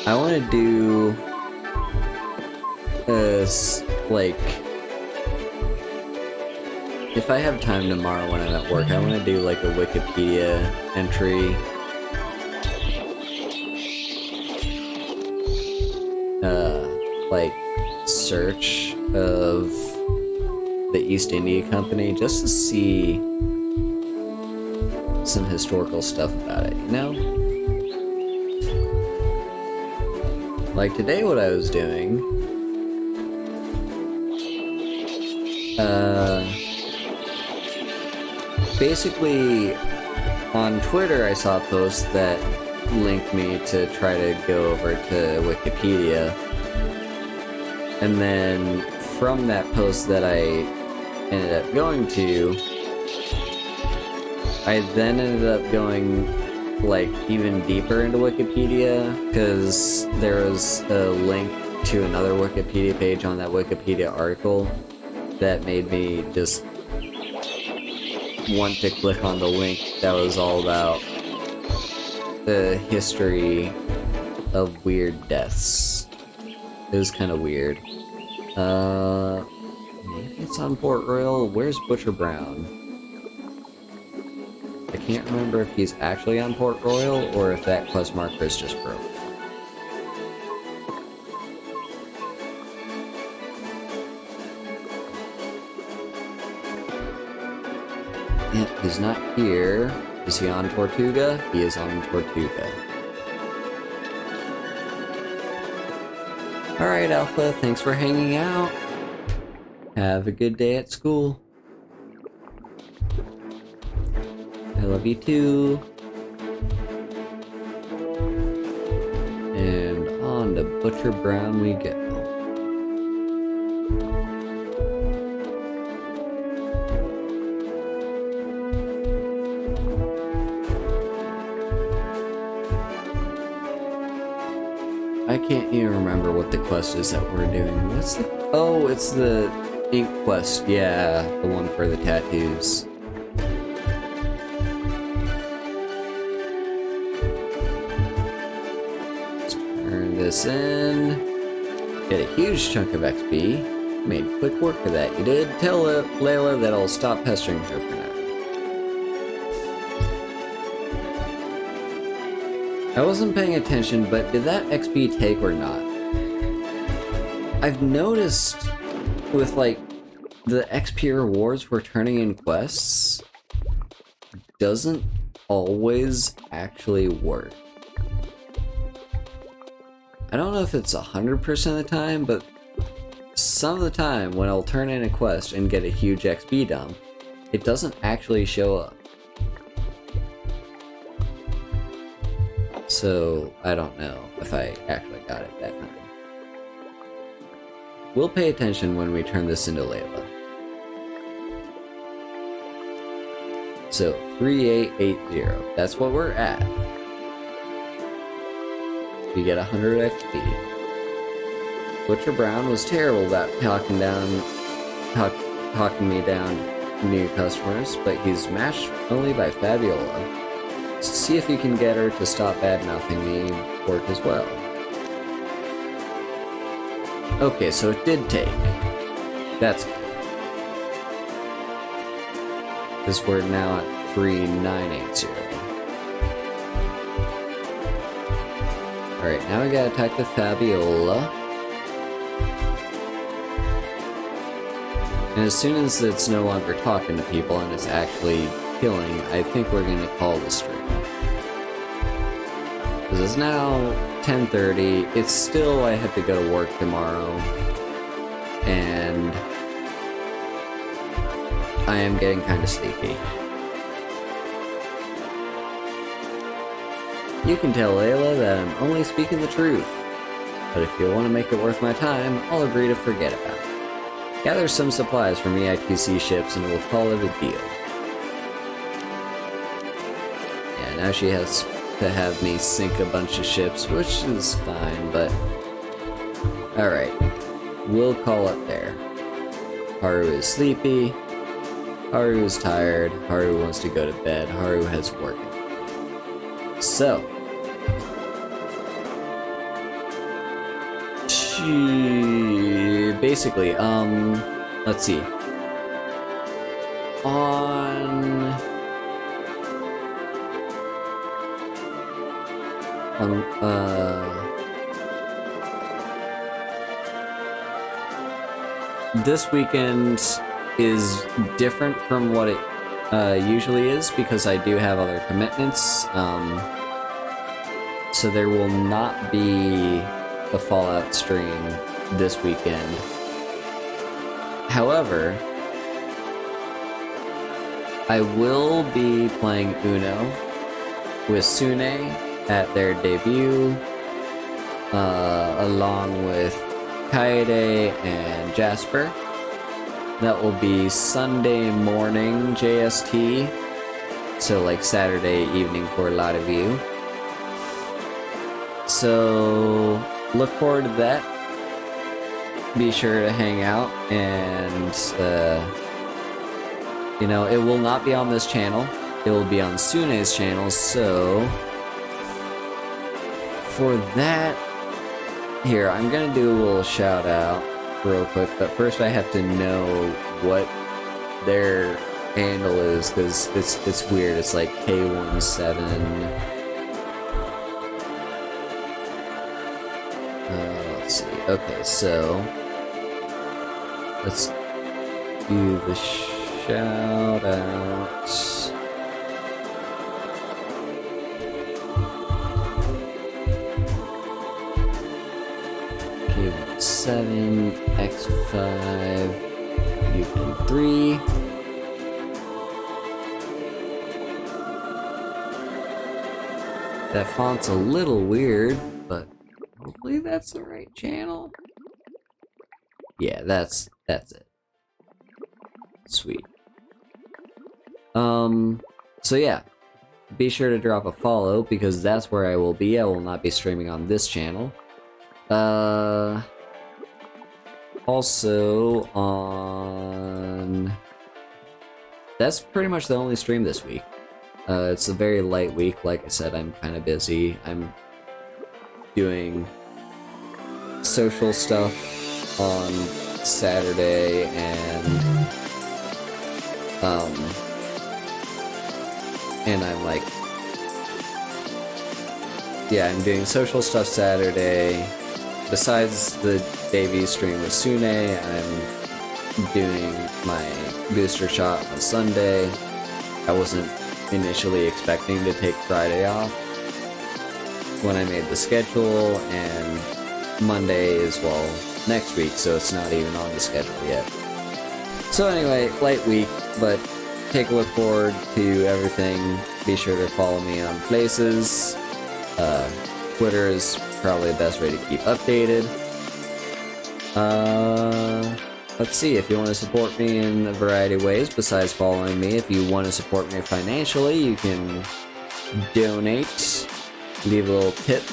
I want to do... like... If I have time tomorrow when I'm at work, I want to do like a Wikipedia entry. Like, search of the East India Company just to see some historical stuff about it, you know? Like today what I was doing, basically on Twitter I saw a post that linked me to try to go over to Wikipedia, and then from that post that I ended up going to, I then ended up going like even deeper into Wikipedia, because there was a link to another Wikipedia page on that Wikipedia article that made me just want to click on the link that was all about the history of weird deaths. It was kind of weird. Maybe it's on Port Royal. Where's Butcher Brown? I can't remember if he's actually on Port Royal or if that quest marker is just broke. Yeah, he's not here. Is he on Tortuga? He is on Tortuga. Alright, Alpha, thanks for hanging out. Have a good day at school. I love you too. And on to Butcher Brown we go. I can't even remember what the quest is that we're doing. What's the... Oh, it's the ink quest. Yeah, the one for the tattoos. Let's turn this in. Get a huge chunk of XP. Made quick work of that. You did. Tell Layla that I'll stop pestering her for now. I wasn't paying attention, but did that XP take or not? I've noticed with like the XP rewards for turning in quests doesn't always actually work. I don't know if it's 100% of the time, but some of the time when I'll turn in a quest and get a huge XP dump, it doesn't actually show up. So, I don't know if I actually got it that time. We'll pay attention when we turn this into Layla. So, 3880. That's what we're at. We get 100 XP. Butcher Brown was terrible about talking me down new customers, but he's matched only by Fabiola. So see if you can get her to stop bad-mouthing me work as well. Okay, so it did take. That's good. Because we're now at 3980. Alright, now we gotta attack the Fabiola. And as soon as it's no longer talking to people and it's actually killing, I think we're gonna call the stream. Because it's now 10:30, it's still, I have to go to work tomorrow, and I am getting kind of sleepy. You can tell Layla that I'm only speaking the truth, but if you want to make it worth my time, I'll agree to forget about it. Gather some supplies from EITC ships and we'll call it a deal. Yeah, now she has to have me sink a bunch of ships, which is fine, but... Alright, we'll call it there. Haru is sleepy, Haru is tired, Haru wants to go to bed, Haru has work. So, basically, let's see. This weekend is different from what it usually is because I do have other commitments. So there will not be a Fallout stream this weekend. However, I will be playing Uno with Sune at their debut, along with Kaede and Jasper. That will be Sunday morning JST, so like Saturday evening for a lot of you. So look forward to that. Be sure to hang out, and you know, it will not be on this channel. It will be on Sune's channel, so for that, here, I'm gonna do a little shout out real quick, but first I have to know what their handle is, because it's weird. It's like K17. Let's see. Okay, so let's do the shout outs. K17, X5, Yukon3. That font's a little weird, but hopefully that's the right channel. Yeah, that's it. Sweet. So yeah, be sure to drop a follow because that's where I will be. I will not be streaming on this channel. Also on... That's pretty much the only stream this week. It's a very light week. Like I said, I'm kind of busy. I'm doing social stuff on Saturday and I'm like, yeah, I'm doing social stuff Saturday. Besides the Davies stream with Sune, I'm doing my booster shot on Sunday. I wasn't initially expecting to take Friday off when I made the schedule, and Monday is, well, next week, so it's not even on the schedule yet. So anyway, light week, but take a look forward to everything. Be sure to follow me on places. Twitter is probably the best way to keep updated. Let's see, if you want to support me in a variety of ways besides following me, if you want to support me financially, you can donate, leave a little tip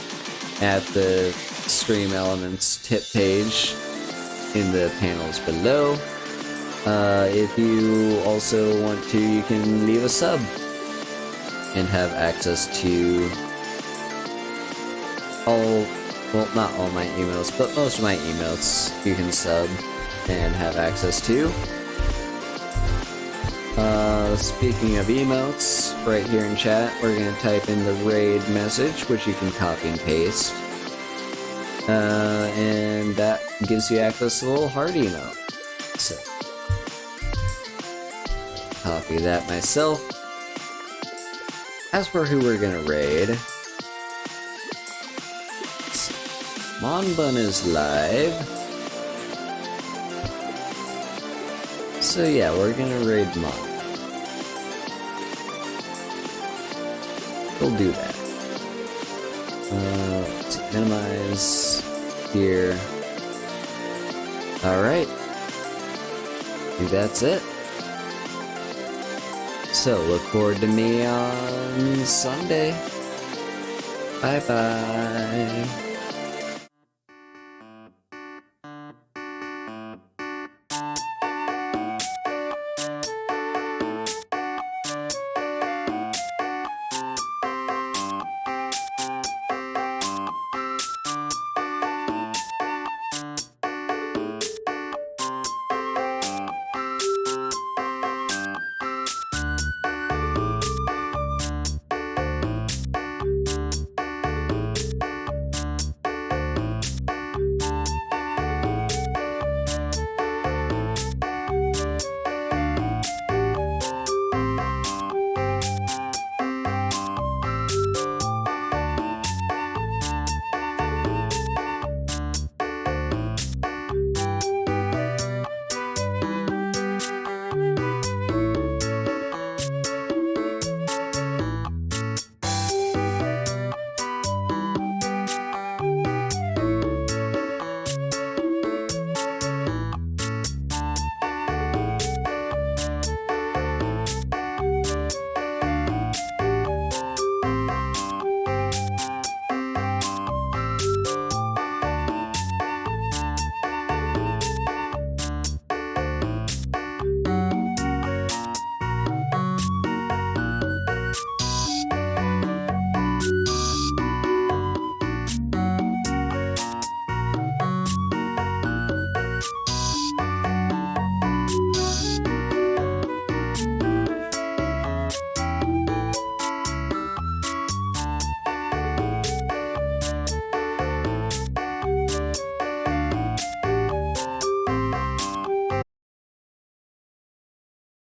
at the Stream Elements tip page in the panels below. If you also want to, you can leave a sub and have access to all, well, not all my emails, but most of my emails you can sub and have access to. Speaking of emotes, right here in chat, we're going to type in the raid message, which you can copy and paste. And that gives you access to a little heart emote. So, copy that myself. As for who we're going to raid, Monbun is live. So yeah, we're gonna raid Mod. We'll do that. Let's see, minimize here. Alright. I think that's it. So look forward to me on Sunday. Bye bye.